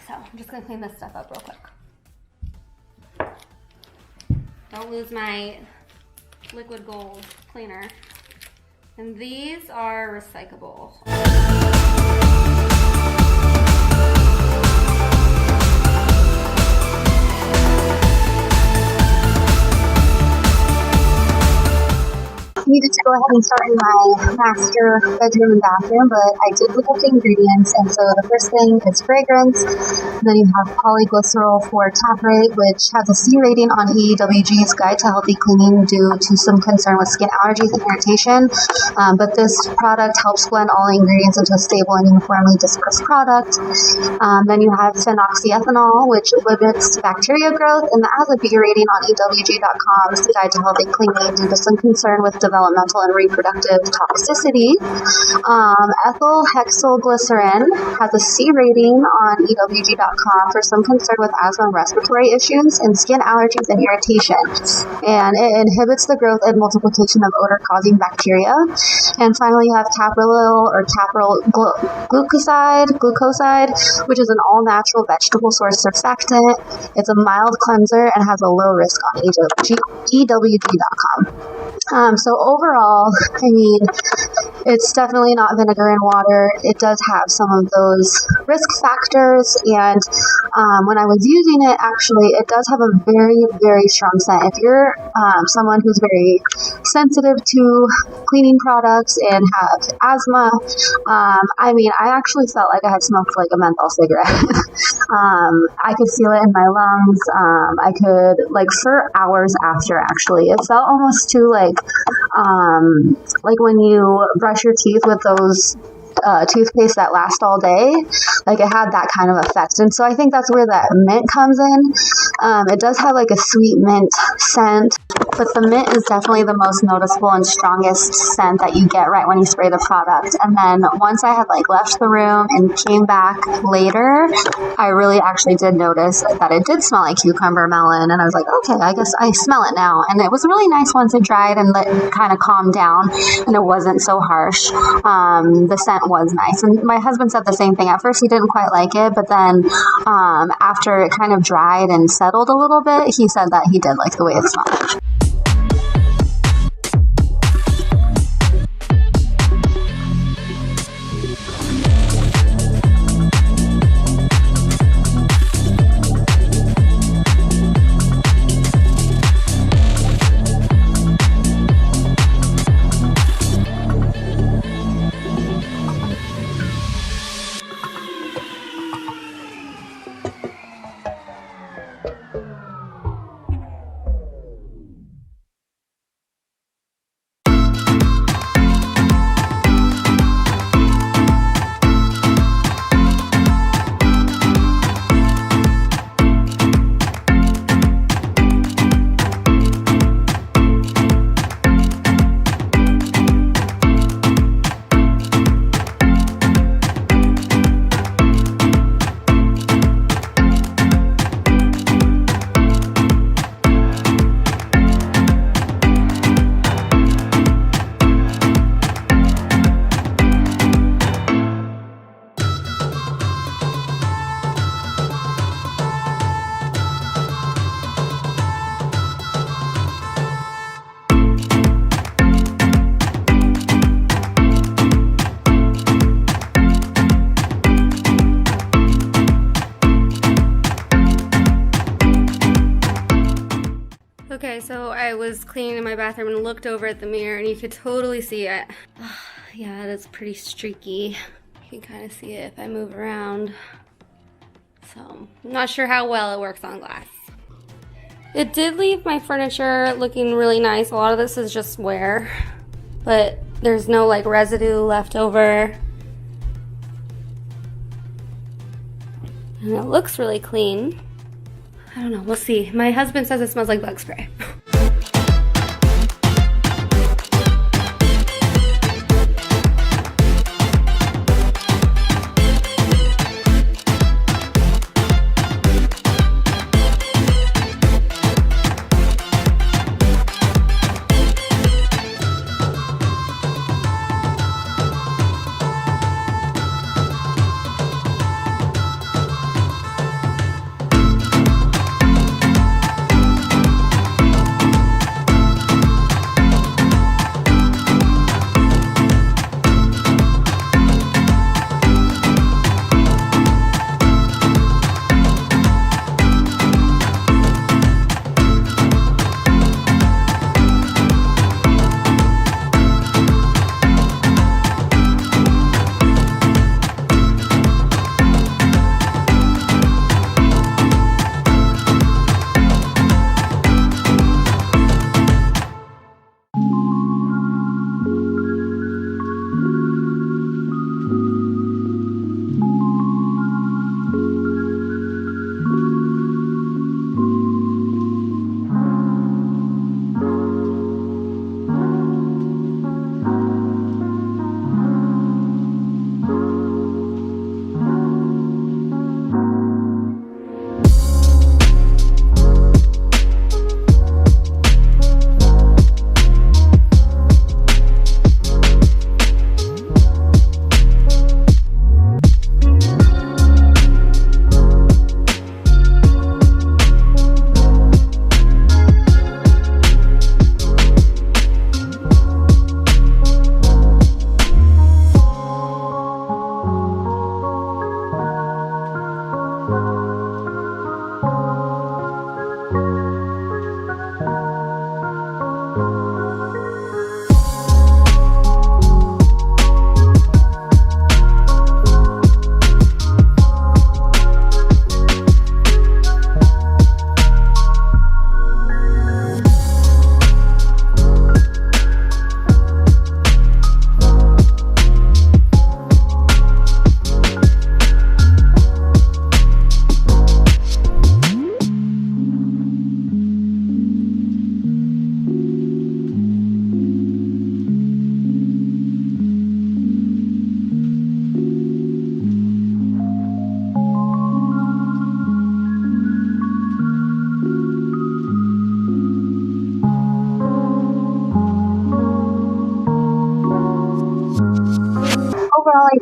So I'm just gonna clean this stuff up real quick. Don't lose my liquid gold cleaner. And these are recyclable. Needed to go ahead and start in my master bedroom and bathroom, but I did look up the ingredients, and so the first thing is fragrance. Then you have polyglycerol for taprate, which has a C rating on EWG's Guide to Healthy Cleaning due to some concern with skin allergies and irritation. But this product helps blend all ingredients into a stable and uniformly dispersed product. Then you have phenoxyethanol, which limits bacteria growth, and that has a B rating on EWG.com's Guide to Healthy Cleaning due to some concern with developmental and reproductive toxicity. Ethyl hexyl glycerin has a C rating on EWG.com for some concern with asthma and respiratory issues and skin allergies and irritation. And it inhibits the growth and multiplication of odor-causing bacteria. And finally, you have capril glucoside, which is an all-natural vegetable source surfactant. It's a mild cleanser and has a low risk on EWG.com. So overall, I mean, It's definitely not vinegar and water. It does have some of those risk factors, and when I was using it, actually, it does have a very, very strong scent. If you're someone who's very sensitive to cleaning products and have asthma, I mean, I actually felt like I had smoked like a menthol cigarette. I could feel it in my lungs. I could, like, for hours after, actually. It felt almost too like when you brush your teeth with those toothpaste that last all day. Like, it had that kind of effect. And so I think that's where that mint comes in. It does have like a sweet mint scent, but the mint is definitely the most noticeable and strongest scent that you get right when you spray the product. And then once I had like left the room and came back later, I really actually did notice that it did smell like cucumber melon. And I was like, okay, I guess I smell it now. And it was really nice once it dried and kind of calmed down and it wasn't so harsh. The scent was nice. And my husband said the same thing. At first he didn't quite like it, but then after it kind of dried and settled a little bit, he said that he did like the way it smelled. Okay, so I was cleaning in my bathroom and looked over at the mirror and you could totally see it. Yeah, it is pretty streaky. You can kind of see it if I move around. So, I'm not sure how well it works on glass. It did leave my furniture looking really nice. A lot of this is just wear, but there's no like residue left over. And it looks really clean. I don't know, we'll see. My husband says it smells like bug spray.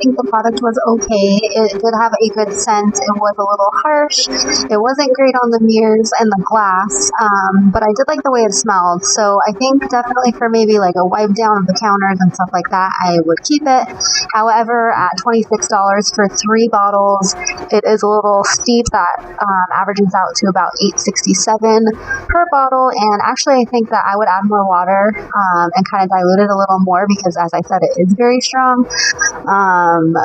think the product was okay. It did have a good scent. It was a little harsh. It wasn't great on the mirrors and the glass, but I did like the way it smelled. So I think definitely for maybe like a wipe down of the counters and stuff like that, I would keep it. However, at $26 for 3 bottles, it is a little steep. That averages out to about $8.67 per bottle. And actually, I think that I would add more water and kind of dilute it a little more because, as I said, it is very strong.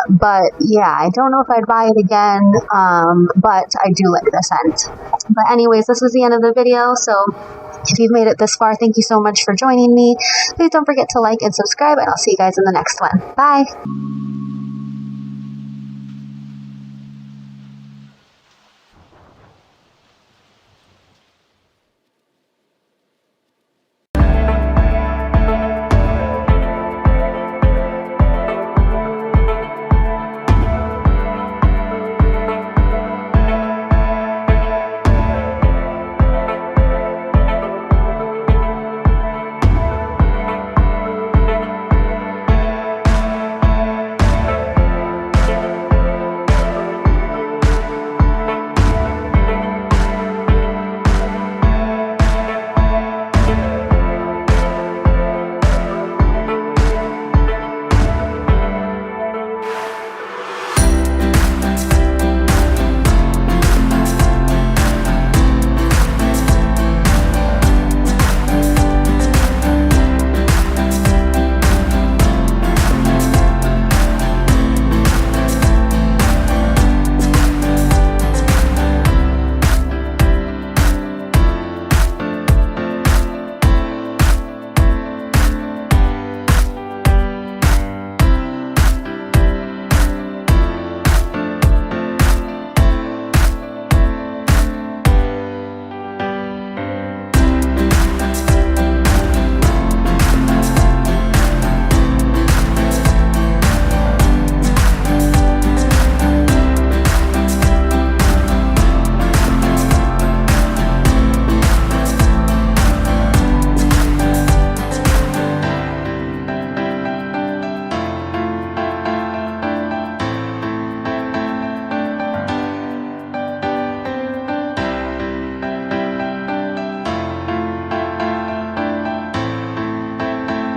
But yeah, I don't know if I'd buy it again, but I do like the scent. But anyways, this is the end of the video. So if you've made it this far, thank you so much for joining me. Please don't forget to like and subscribe, and I'll see you guys in the next one. Bye.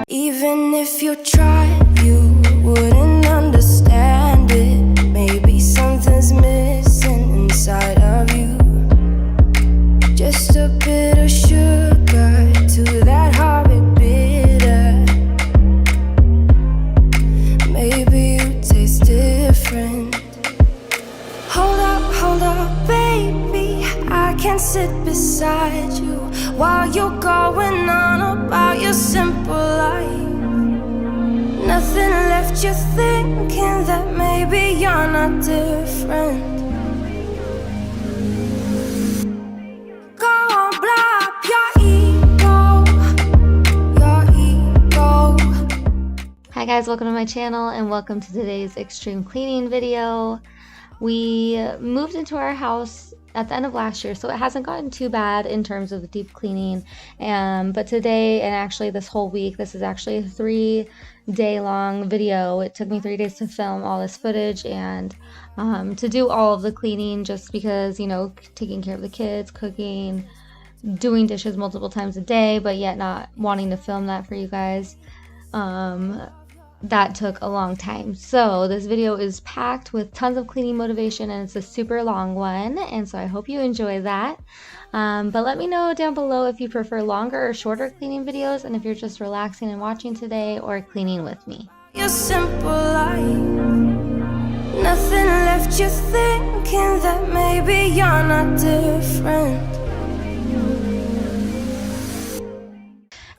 Even if you tried, you wouldn't understand it. Maybe something's missing inside of you. Just a bit of sugar to that horrid bitter. Maybe you taste different. Hold up, baby. I can sit beside you while you're going on about your simple life. Nothing left you thinking that maybe you're not different. Go on, blow up your ego. Hi guys, welcome to my channel and welcome to today's extreme cleaning video. We moved into our house at the end of last year, so it hasn't gotten too bad in terms of the deep cleaning, but today and actually this whole week, this is actually a 3-day long video. It took me 3 days to film all this footage and to do all of the cleaning, just because, you know, taking care of the kids, cooking, doing dishes multiple times a day, but yet not wanting to film that for you guys. That took a long time. So this video is packed with tons of cleaning motivation and it's a super long one, and so I hope you enjoy that. But let me know down below if you prefer longer or shorter cleaning videos, and if you're just relaxing and watching today or cleaning with me. Your simple life. Nothing left you thinking that maybe you're not different.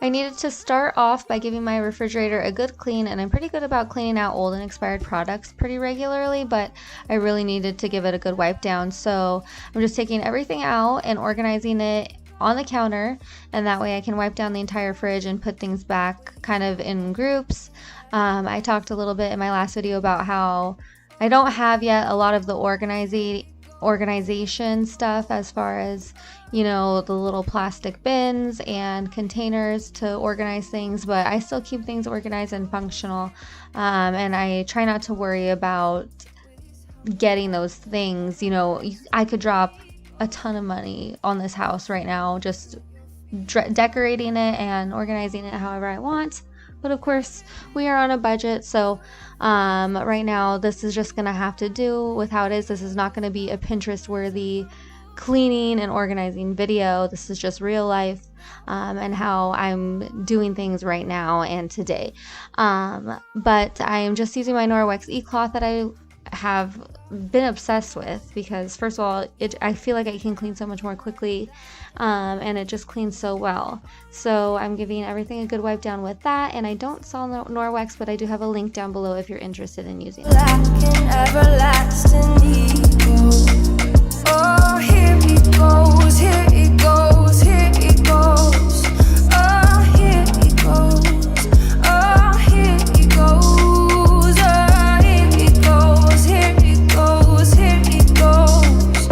I needed to start off by giving my refrigerator a good clean, and I'm pretty good about cleaning out old and expired products pretty regularly, but I really needed to give it a good wipe down. So I'm just taking everything out and organizing it on the counter, and that way I can wipe down the entire fridge and put things back kind of in groups. I talked a little bit in my last video about how I don't have yet a lot of the organizing organization stuff as far as, you know, the little plastic bins and containers to organize things, but I still keep things organized and functional. And I try not to worry about getting those things. You know, I could drop a ton of money on this house right now, just decorating it and organizing it however I want. But of course, we are on a budget, so right now this is just gonna have to do with how it is. This is not gonna be a Pinterest worthy cleaning and organizing video. This is just real life and how I'm doing things right now and today. But I am just using my Norwex e-cloth that I have been obsessed with, because first of all, I feel like I can clean so much more quickly, and it just cleans so well. So I'm giving everything a good wipe down with that, and I don't sell Norwex, but I do have a link down below if you're interested in using it. Oh, here it goes, here it goes, here it goes. Oh, here it goes, oh, here it goes, oh, here it goes, here it goes, here it goes.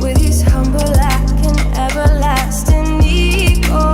With his humble lack and everlasting ego.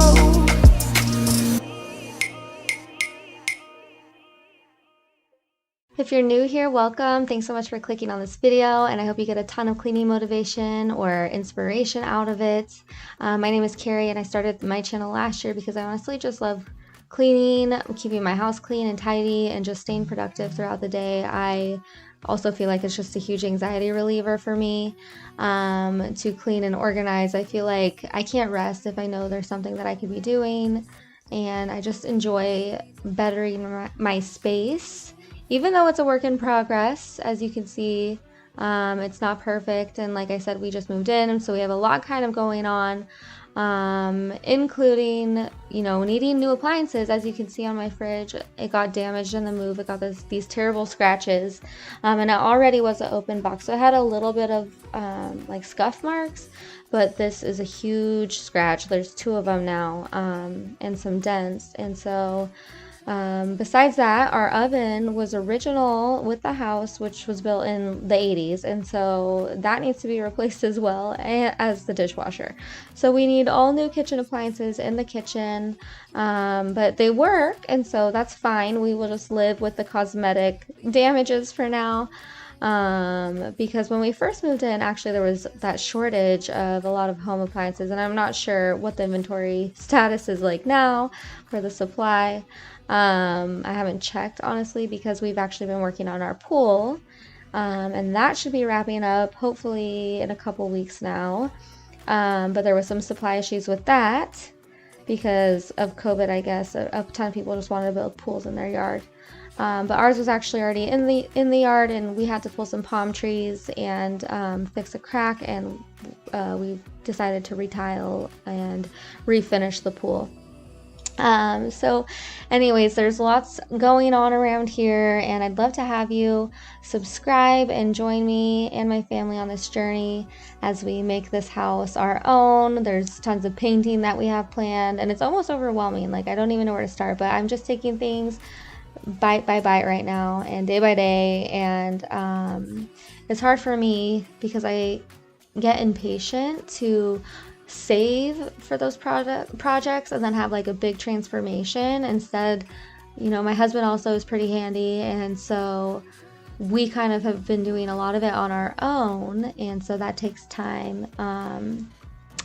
If you're new here, welcome. Thanks so much for clicking on this video, and I hope you get a ton of cleaning motivation or inspiration out of it. My name is Carrie, and I started my channel last year because I honestly just love cleaning, keeping my house clean and tidy, and just staying productive throughout the day. I also feel like it's just a huge anxiety reliever for me to clean and organize. I feel like I can't rest if I know there's something that I could be doing, and I just enjoy bettering my space. Even though it's a work in progress, as you can see, it's not perfect. And like I said, we just moved in, so we have a lot kind of going on, including, you know, needing new appliances. As you can see on my fridge, it got damaged in the move. It got these terrible scratches, and it already was an open box, so it had a little bit of like scuff marks, but this is a huge scratch. There's 2 of them now, and some dents. And so besides that, our oven was original with the house, which was built in the 80s, and so that needs to be replaced as well as the dishwasher. So we need all new kitchen appliances in the kitchen, but they work, and so that's fine. We will just live with the cosmetic damages for now. Because when we first moved in, actually there was that shortage of a lot of home appliances, and I'm not sure what the inventory status is like now for the supply. I haven't checked, honestly, because we've actually been working on our pool, and that should be wrapping up hopefully in a couple weeks now. But there was some supply issues with that because of COVID, I guess. A ton of people just wanted to build pools in their yard. But ours was actually already in the yard, and we had to pull some palm trees and fix a crack, and we decided to retile and refinish the pool. So anyways, there's lots going on around here, and I'd love to have you subscribe and join me and my family on this journey as we make this house our own. There's tons of painting that we have planned, and it's almost overwhelming. Like, I don't even know where to start, but I'm just taking things bite by bite right now and day by day, and it's hard for me because I get impatient to save for those projects and then have like a big transformation. Instead, you know, my husband also is pretty handy, and so we kind of have been doing a lot of it on our own, and so that takes time.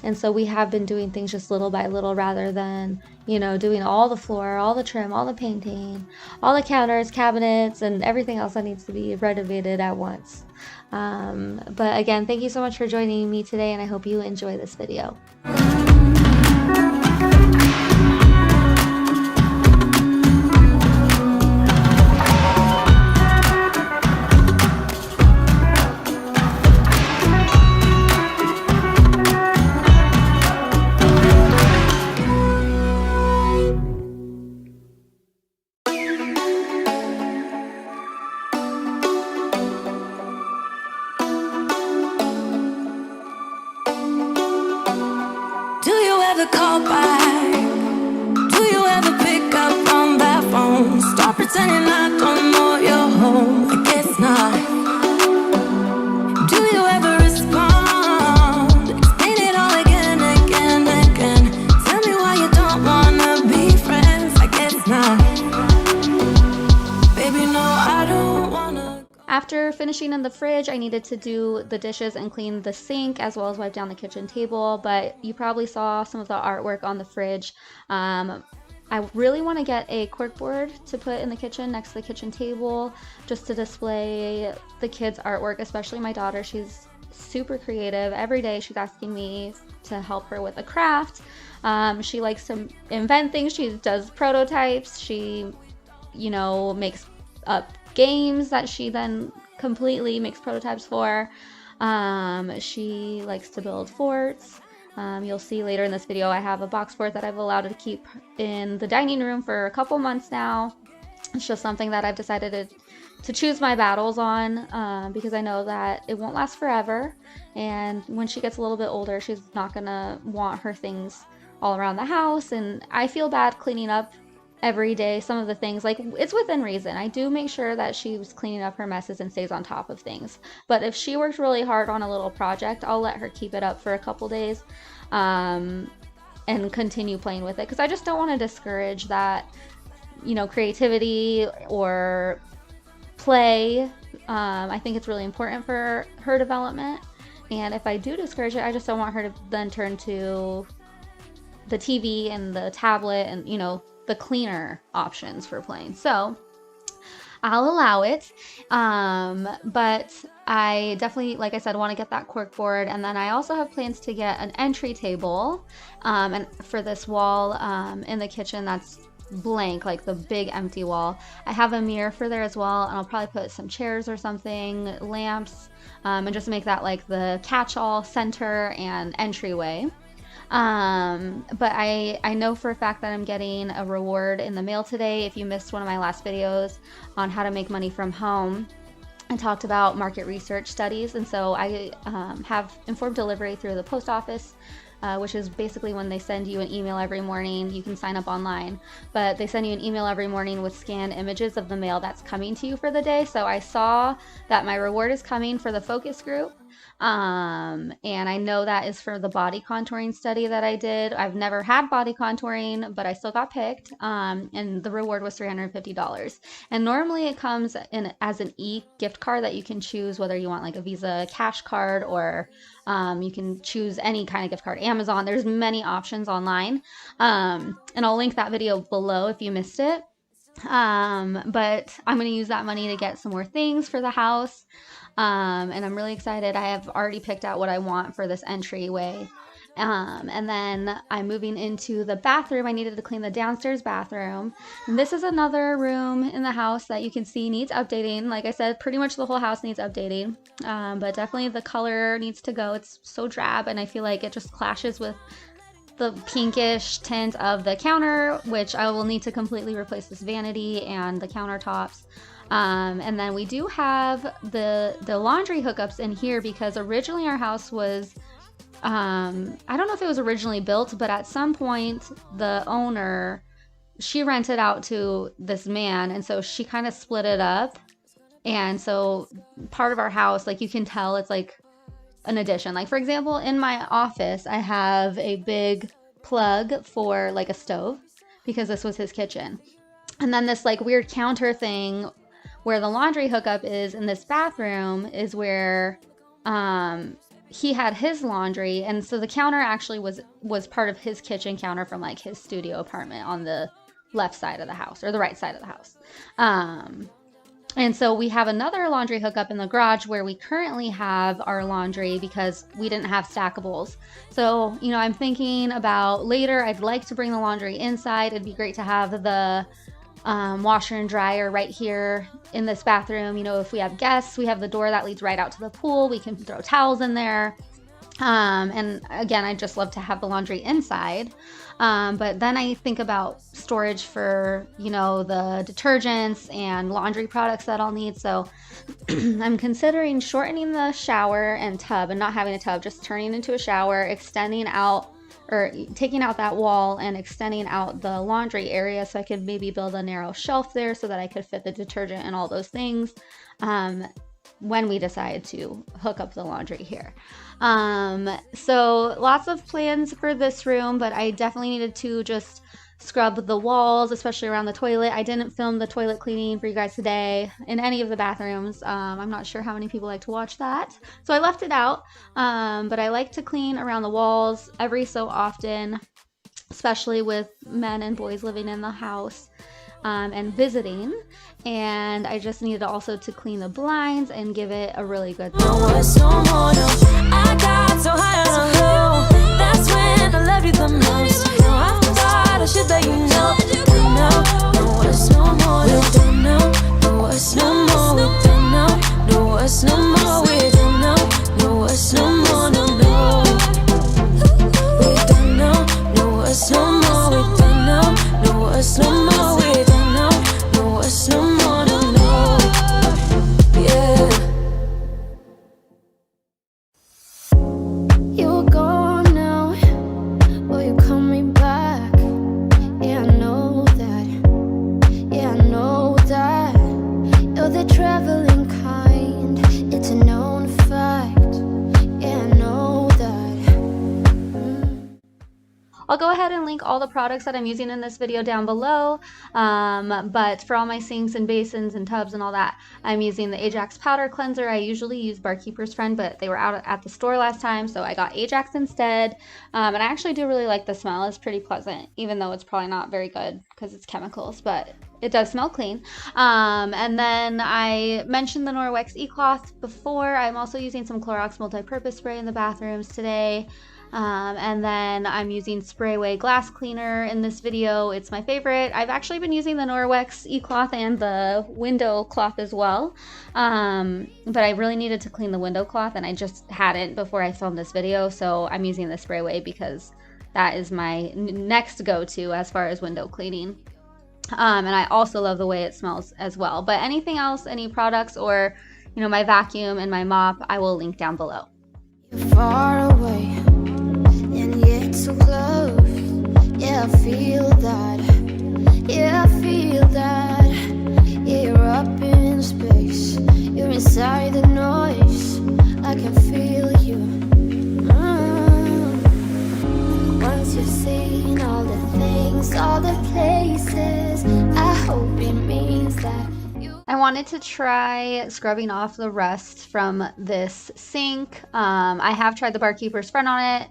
And so we have been doing things just little by little rather than, you know, doing all the floor, all the trim, all the painting, all the counters, cabinets, and everything else that needs to be renovated at once. But again, thank you so much for joining me today, and I hope you enjoy this video. Baby, no, I don't wanna. After finishing in the fridge, I needed to do the dishes and clean the sink as well as wipe down the kitchen table, but you probably saw some of the artwork on the fridge. I really want to get a corkboard to put in the kitchen next to the kitchen table just to display the kids' artwork, especially my daughter. She's super creative. Every day she's asking me to help her with a craft. She likes to invent things. She does prototypes. She, makes up games that she then completely makes prototypes for. She likes to build forts. You'll see later in this video I have a box fort that I've allowed her to keep in the dining room for a couple months now. It's just something that I've decided to choose my battles on, because I know that it won't last forever, and when she gets a little bit older she's not gonna want her things all around the house, and I feel bad cleaning up every day some of the things. Like, it's within reason. I do make sure that she's cleaning up her messes and stays on top of things, but if she works really hard on a little project, I'll let her keep it up for a couple days and continue playing with it, because I just don't want to discourage that creativity or play. I think it's really important for her development, and if I do discourage it, I just don't want her to then turn to the TV and the tablet and the cleaner options for playing. So I'll allow it, but I definitely, like I said, want to get that cork board, and then I also have plans to get an entry table, and for this wall in the kitchen that's blank, like the big empty wall. I have a mirror for there as well, and I'll probably put some chairs or something, lamps, and just make that like the catch-all center and entryway. But I know for a fact that I'm getting a reward in the mail today. If you missed one of my last videos on how to make money from home, I talked about market research studies, and so I have informed delivery through the post office, which is basically when they send you an email every morning. You can sign up online, but they send you an email every morning with scanned images of the mail that's coming to you for the day. So I saw that my reward is coming for the focus group. And I know that is for the body contouring study that I did. I've never had body contouring, but I still got picked. And the reward was $350. And normally it comes in as an e-gift card that you can choose whether you want like a Visa cash card or you can choose any kind of gift card. Amazon, there's many options online. And I'll link that video below if you missed it. But I'm going to use that money to get some more things for the house. And I'm really excited. I have already picked out what I want for this entryway. And then I'm moving into the bathroom. I needed to clean the downstairs bathroom. And this is another room in the house that you can see needs updating. Like I said, pretty much the whole house needs updating. But definitely the color needs to go. It's so drab, and I feel like it just clashes with the pinkish tint of the counter, which I will need to completely replace this vanity and the countertops. And then we do have the laundry hookups in here because originally our house was, I don't know if it was originally built, but at some point the owner, she rented out to this man, and so she kind of split it up. And so part of our house, like you can tell it's like an addition. Like for example, in my office, I have a big plug for like a stove because this was his kitchen. And then this like weird counter thing where the laundry hookup is in this bathroom is where he had his laundry, and so the counter actually was part of his kitchen counter from like his studio apartment on the left side of the house or the right side of the house. And so we have another laundry hookup in the garage where we currently have our laundry because we didn't have stackables. So, I'm thinking about later, I'd like to bring the laundry inside. It'd be great to have the washer and dryer right here in this bathroom. If we have guests, we have the door that leads right out to the pool. We can throw towels in there. And again, I just love to have the laundry inside. But then I think about storage for, the detergents and laundry products that I'll need. So I'm considering shortening the shower and tub and not having a tub, just turning into a shower, extending out or taking out that wall and extending out the laundry area so I could maybe build a narrow shelf there so that I could fit the detergent and all those things when we decide to hook up the laundry here. So lots of plans for this room, but I definitely needed to just scrub the walls, especially around the toilet. I didn't film the toilet cleaning for you guys today in any of the bathrooms. I'm not sure how many people like to watch that, so I left it out. But I like to clean around the walls every so often, especially with men and boys living in the house and visiting. And I just needed also to clean the blinds and give it a really good I got so high on a hill. That's when I love you the most. Now I thought I should let you know. No, what's no more. We don't know. No, what's no more. We don't know. No, what's no more. We don't know. No, what's no more. No, no. We don't know. No, what's no more. We don't know. No, what's no more. We don't know. No, what's no more. No, no. Yeah. You're gone now, or you're coming back. Yeah, I know that. Yeah, I know that. You're the traveling kind. It's a known fact. Yeah, I know that. I'll go ahead and link all the products that I'm using in this video down below, but for all my sinks and basins and tubs and all that, I'm using the Ajax powder cleanser. I usually use Barkeeper's Friend, but they were out at the store last time, so I got Ajax instead. And I actually do really like the smell. It's pretty pleasant, even though it's probably not very good because it's chemicals, but it does smell clean. And then I mentioned the Norwex e-cloth before. I'm also using some Clorox multi-purpose spray in the bathrooms today. And then I'm using Sprayway glass cleaner in this video. It's my favorite. I've actually been using the Norwex e-cloth and the window cloth as well. But I really needed to clean the window cloth and I just hadn't before I filmed this video. So I'm using the Sprayway because that is my next go-to as far as window cleaning. And I also love the way it smells as well. But anything else, any products, or my vacuum and my mop, I will link down below. You're far away, and yet so close. Yeah, I feel that. Yeah, I feel that. Yeah, you're up in space. You're inside the noise. I can feel you. Once you've seen all the things, all the places, I hope it means that I wanted to try scrubbing off the rust from this sink. I have tried the Barkeeper's Friend on it.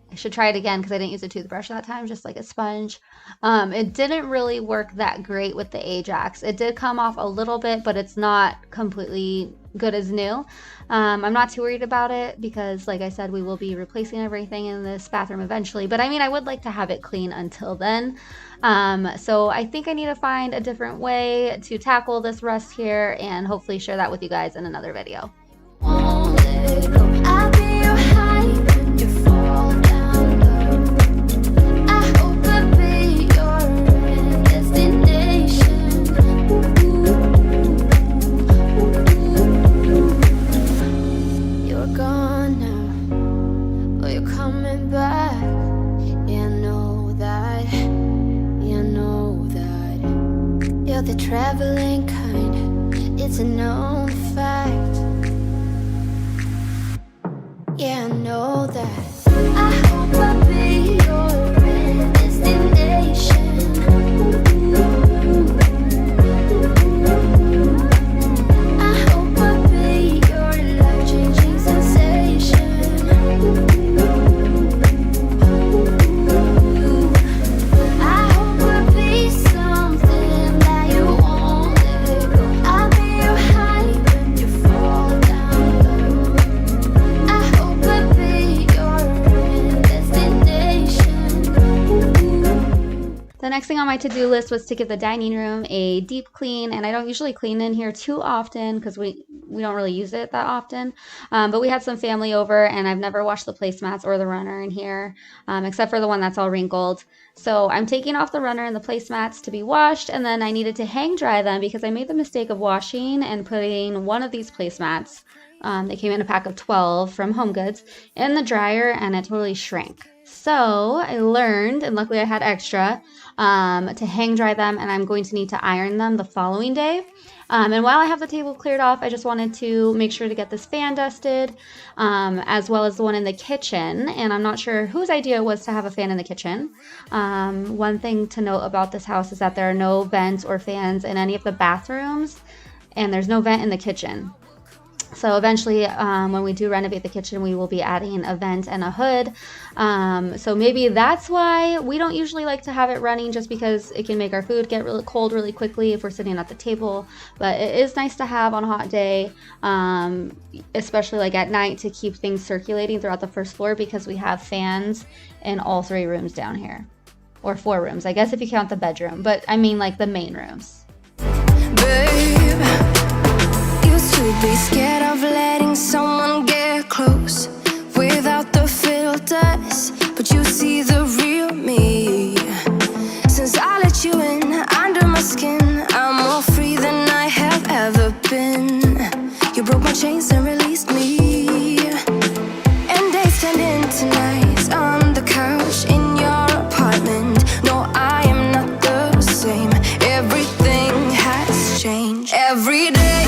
I should try it again because I didn't use a toothbrush that time, just like a sponge. It didn't really work that great with the Ajax. It did come off a little bit, but it's not completely good as new. I'm not too worried about it because, like I said, we will be replacing everything in this bathroom eventually. But I mean, I would like to have it clean until then. So I think I need to find a different way to tackle this rust here and hopefully share that with you guys in another video. I'll be your high when you fall down low. I hope I'll be your destination. You're gone now, but you're coming back. Yeah, I know that. Yeah, I know that. You're the traveling kind. It's a known fact. Yeah, I know that. I hope I'll be your destination. I hope I'll be your life-changing sensation. I hope I'll be something that you won't let go. I'll be your high when you fall down low. I hope I'll be your destination. The next thing on my to-do list was to give the dining room a deep clean, and I don't usually clean in here too often because we don't really use it that often. But we had some family over, and I've never washed the placemats or the runner in here, except for the one that's all wrinkled. So I'm taking off the runner and the placemats to be washed, and then I needed to hang dry them because I made the mistake of washing and putting one of these placemats, they came in a pack of 12 from Home Goods, in the dryer, and it totally shrank. So I learned, and luckily I had extra, to hang dry them, and I'm going to need to iron them the following day. And while I have the table cleared off, I just wanted to make sure to get this fan dusted, as well as the one in the kitchen. And I'm not sure whose idea it was to have a fan in the kitchen. One thing to note about this house is that there are no vents or fans in any of the bathrooms, and there's no vent in the kitchen. So eventually, when we do renovate the kitchen, we will be adding a vent and a hood. So maybe that's why we don't usually like to have it running, just because it can make our food get really cold really quickly if we're sitting at the table. But it is nice to have on a hot day, especially like at night, to keep things circulating throughout the first floor, because we have fans in all 3 rooms down here. Or 4 rooms, I guess, if you count the bedroom. But I mean like the main rooms. Babe, used to be scared of letting someone get close without the filters, but you see the real me. Since I let you in under my skin, I'm more free than I have ever been. You broke my chains and released me, and days turned into nights on the couch in your apartment. No, I am not the same. Everything has changed every day,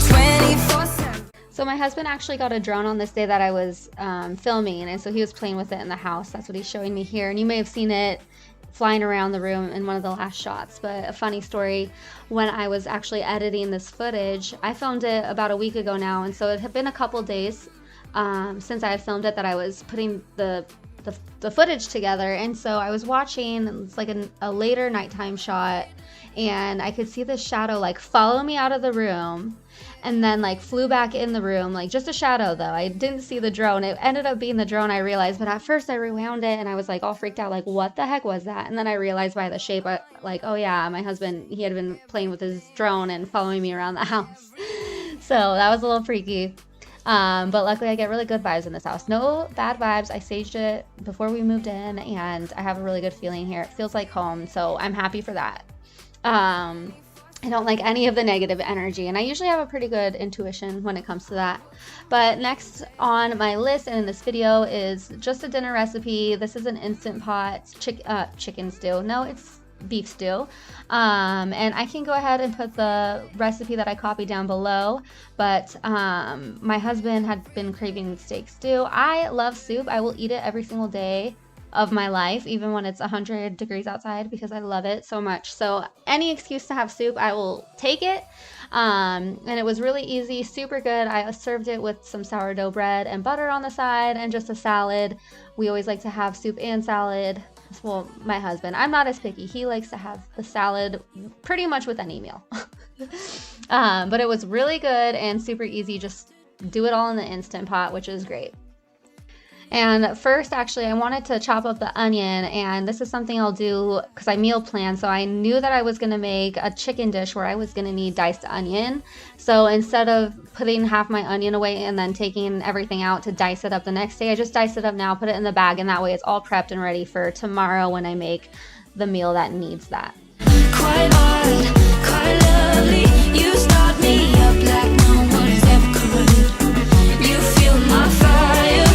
24/7. So my husband actually got a drone on this day that I was filming, and so he was playing with it in the house. That's what he's showing me here, and you may have seen it flying around the room in one of the last shots. But a funny story, when I was actually editing this footage, I filmed it about a week ago now, and so it had been a couple days since I had filmed it that I was putting the footage together. And so I was watching, it's like a later nighttime shot, and I could see this shadow like follow me out of the room and then like flew back in the room, like just a shadow though. I didn't see the drone. It ended up being the drone, I realized, but at first I rewound it and I was like all freaked out, like what the heck was that? And then I realized by the shape, like, oh yeah, my husband, he had been playing with his drone and following me around the house. So that was a little freaky. But luckily I get really good vibes in this house. No bad vibes. I staged it before we moved in, and I have a really good feeling here. It feels like home, so I'm happy for that. I don't like any of the negative energy, and I usually have a pretty good intuition when it comes to that. But next on my list and in this video is just a dinner recipe. This is an Instant Pot chicken stew. No, it's beef stew. And I can go ahead and put the recipe that I copied down below, but my husband had been craving steak stew. I love soup. I will eat it every single day of my life, even when it's 100 degrees outside, because I love it so much. So any excuse to have soup, I will take it. And it was really easy, super good. I served it with some sourdough bread and butter on the side and just a salad. We always like to have soup and salad. Well, my husband, I'm not as picky. He likes to have the salad pretty much with any meal. But it was really good and super easy. Just do it all in the Instant Pot, which is great. And first, actually, I wanted to chop up the onion, and this is something I'll do because I meal plan. So I knew that I was going to make a chicken dish where I was going to need diced onion. So instead of putting half my onion away and then taking everything out to dice it up the next day, I just dice it up now, put it in the bag, and that way it's all prepped and ready for tomorrow when I make the meal that needs that. Quite odd, quite lovely. You start me up like no one has ever could. You feel my fire.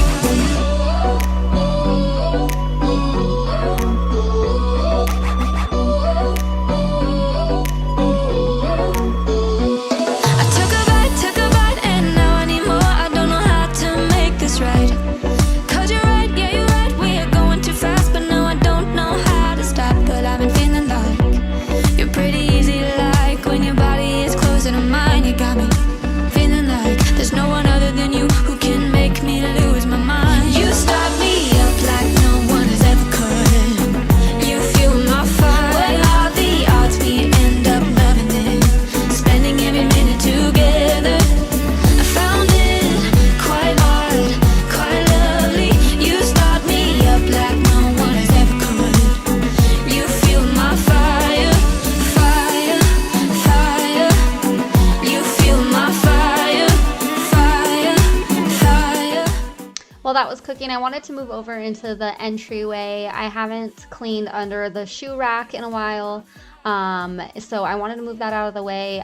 While that was cooking, I wanted to move over into the entryway. I haven't cleaned under the shoe rack in a while, so I wanted to move that out of the way.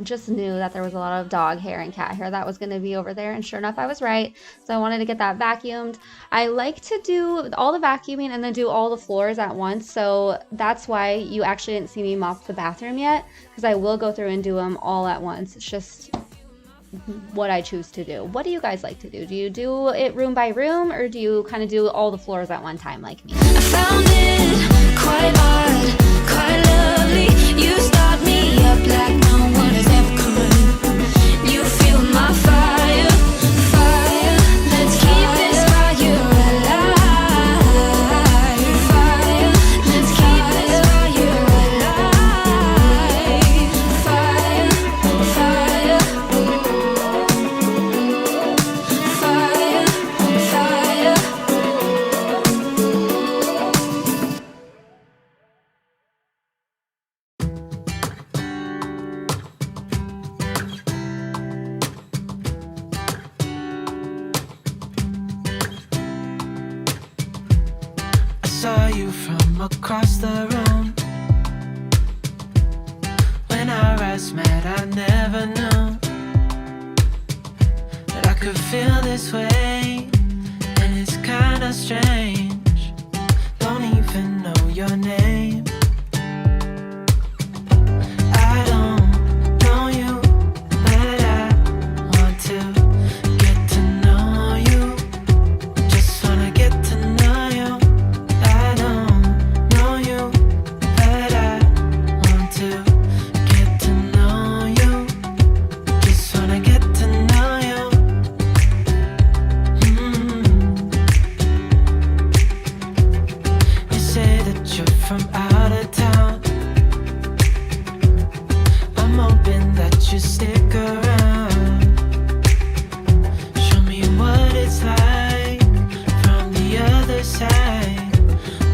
just knew that there was a lot of dog hair and cat hair that was going to be over there, and sure enough I was right. So I wanted to get that vacuumed. I like to do all the vacuuming and then do all the floors at once, so that's why you actually didn't see me mop the bathroom yet, because I will go through and do them all at once. It's just what I choose to do. What do you guys like to do? Do you do it room by room, or do you kind of do all the floors at one time like me? I found it quite odd, quite lovely. You start me up like no one has ever could. You feel my fire, fire. Let's keep this fire alive. Fire, let's keep this fire alive. Fire, fire, fire, fire. I saw you from across the room. When our eyes met, I never knew that I could feel this way, and it's kinda strange. Don't even know your name. I don't know you, but I want to get to know you. Just wanna get to know you. I don't know you, but I want to get to know you. Just wanna get to know you. You say that you're from out of town. I'm hoping that you stick around. Show me what it's like from the other side.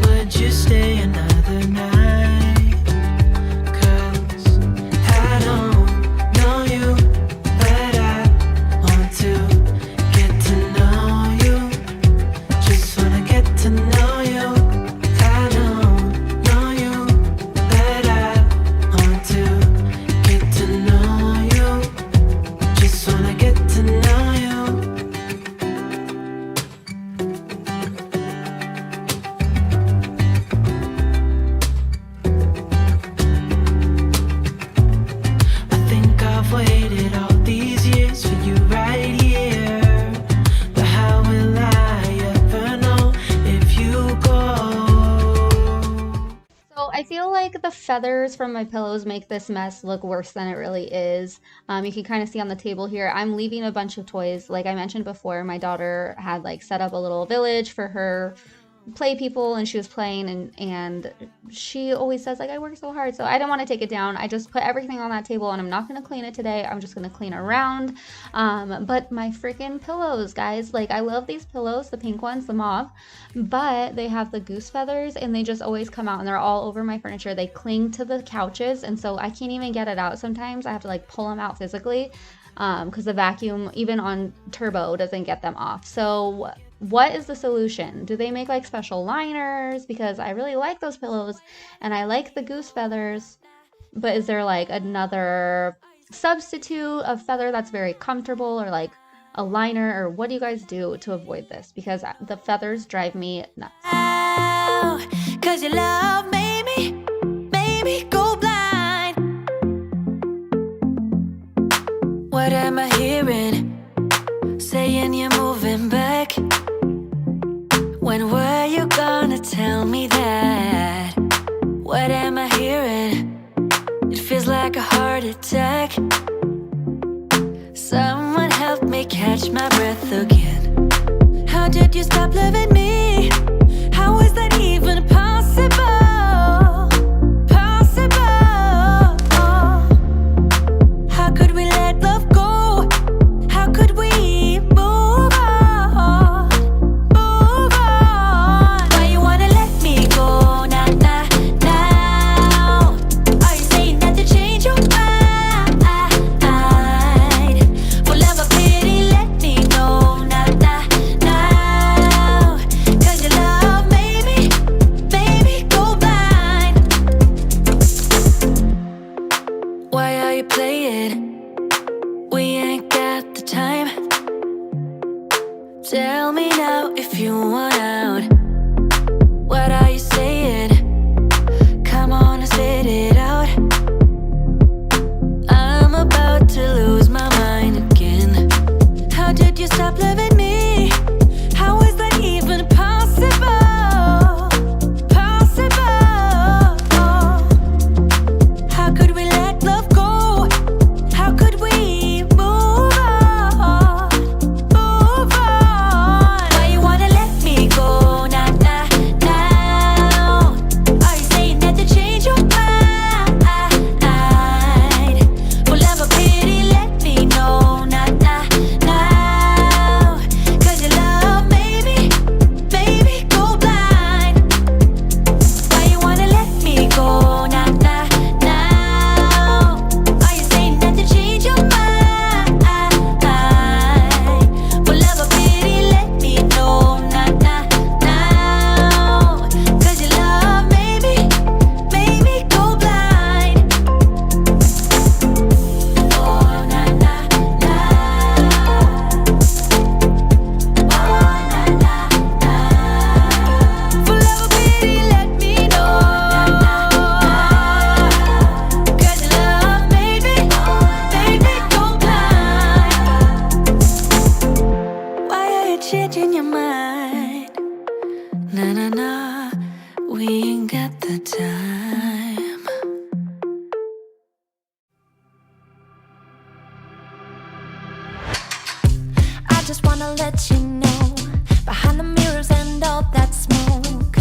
Would you stay another night? 'Cause I don't know you, but I want to get to know you. Just wanna get to know you. I don't know you, but I want to get to know you. Just wanna get to know you. I think I've waited all these years for you right here. But how will I ever know if you go? So I feel like the feathers from my pillows make this mess look worse than it really is. You can kind of see on the table here, I'm leaving a bunch of toys. Like I mentioned before, my daughter had like set up a little village for her play people, and she was playing, and she always says like, I work so hard, so I didn't want to take it down. I just put everything on that table, and I'm not going to clean it today. I'm just going to clean around. But my freaking pillows, guys, like I love these pillows, the pink ones, the mauve, but they have the goose feathers, and they just always come out, and they're all over my furniture. They cling to the couches, and so I can't even get it out. Sometimes I have to like pull them out physically, because the vacuum, even on turbo, doesn't get them off. So what is the solution? Do they make like special liners? Because I really like those pillows and I like the goose feathers, but is there like another substitute of feather that's very comfortable, or like a liner, or what do you guys do to avoid this? Because the feathers drive me nuts. Ow, 'cause your love made me go blind. What am I hearing? Saying you're moving back. When were you gonna tell me that? What am I hearing? It feels like a heart attack. Someone help me catch my breath again. How did you stop loving me? How is that even possible? Possible. How could we let love go? How could we move on? Move on. Why you wanna let me go? Nah, nah, now. Are you saying that to change your mind? For love or pity, let me know. Nah, nah, now. 'Cause your love let you know, behind the mirrors and all that smoke,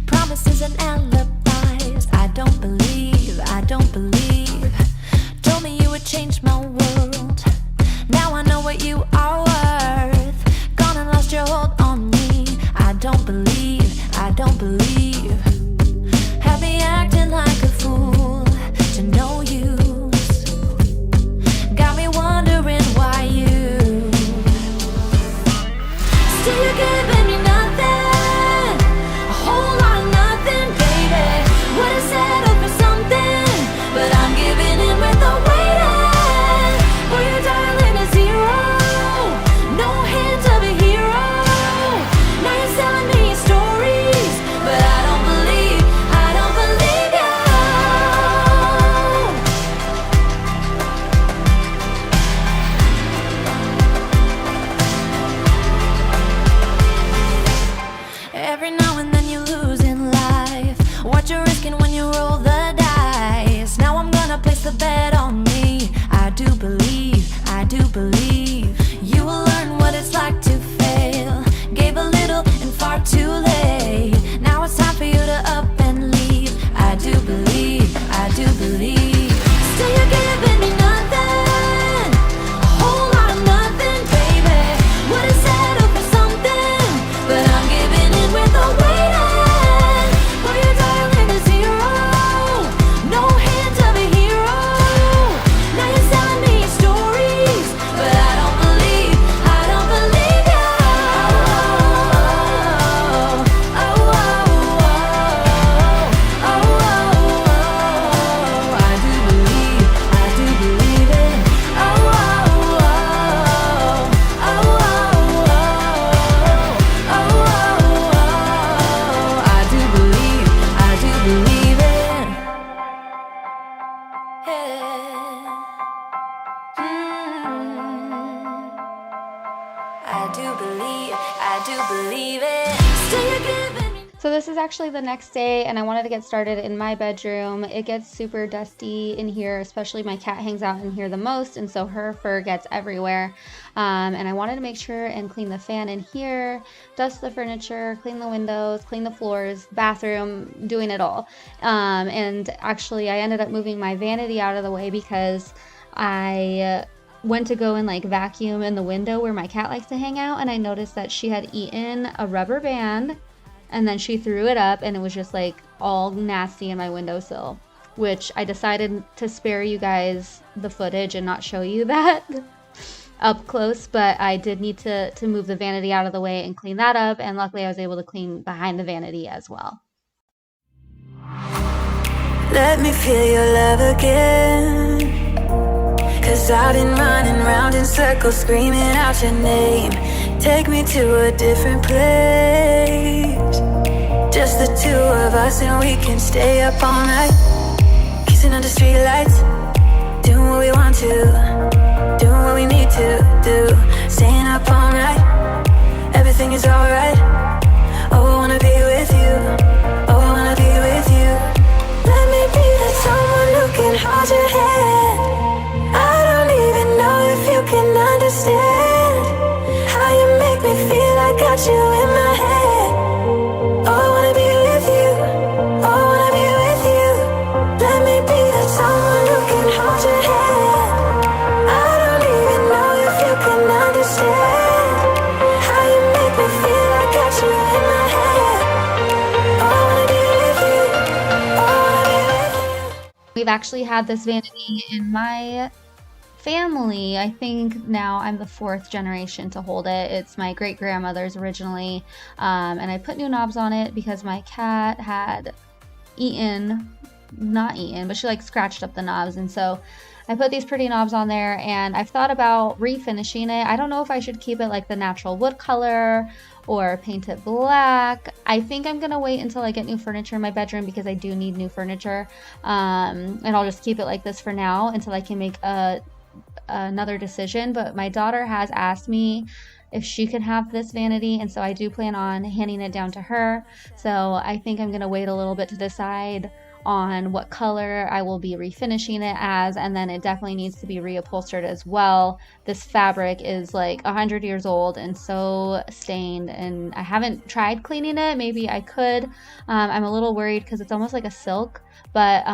promises and alibis, I don't believe, I don't believe. Told me you would change my world, now I know what you are worth. Gone and lost your hold on me, I don't believe, I don't believe. Have me acting like a fool, to no use. Got me wondering why you still you're giving me nothing, a whole lot of nothing, baby. Would've settled for something, but I'm giving in with the waiting. For your darling a zero, no hint of a hero. Now you're selling me your stories, but I don't believe you. Every now and then you lose in life, what you're risking when you roll the dice. Now I'm gonna place the bet on me. I do believe, I do believe. You will learn what it's like to fail. Gave a little and far too late. Now it's time for you to up and leave. I do believe, I do believe. Still you're giving me nothing, a whole lot of nothing, baby. Would've settled for something, but I'm giving in with the waiting. For your darling a zero, no hint of a hero. Now you're selling me your stories, but I don't believe you. I do believe it. I do believe it. I do believe it. Still you're giving me. So this is actually the next day, and I wanted to get started in my bedroom. It gets super dusty in here, especially my cat hangs out in here the most, and so her fur gets everywhere. And I wanted to make sure and clean the fan in here, dust the furniture, clean the windows, clean the floors, bathroom, doing it all. And actually I ended up moving my vanity out of the way because I went to go and like vacuum in the window where my cat likes to hang out, and I noticed that she had eaten a rubber band and then she threw it up, and it was just like all nasty in my windowsill, which I decided to spare you guys the footage and not show you that up close, but I did need to move the vanity out of the way and clean that up, and luckily I was able to clean behind the vanity as well. Let me feel your love again, 'cause I've been running round in circles screaming out your name. Take me to a different place, just the two of us, and we can stay up all night, kissing under streetlights, doing what we want to, doing what we need to do, staying up all night, everything is alright. Oh, I wanna be with you, oh, I wanna be with you. Let me be that someone who can hold your hand. I don't even know if you can understand how you make me feel. I got you in my head. Oh, I wanna be with you, oh, I wanna be with you. Let me be that someone who can hold your hand. I don't even know if you can understand how you make me feel. I got you in my head. Oh, I wanna be with you, oh, I wanna be with you. We've actually had this vanity in my family. I think now I'm the 4th generation to hold it. It's my great grandmother's originally, and I put new knobs on it because my cat had not eaten, but she like scratched up the knobs, and so I put these pretty knobs on there, and I've thought about refinishing it. I don't know if I should keep it like the natural wood color or paint it black. I think I'm gonna wait until I get new furniture in my bedroom because I do need new furniture, and I'll just keep it like this for now until I can make another decision. But my daughter has asked me if she can have this vanity, and so I do plan on handing it down to her. So I think I'm gonna wait a little bit to decide on what color I will be refinishing it as, and then it definitely needs to be reupholstered as well. This fabric is like 100 years old and so stained, and I haven't tried cleaning it. Maybe I could. I'm a little worried because it's almost like a silk, but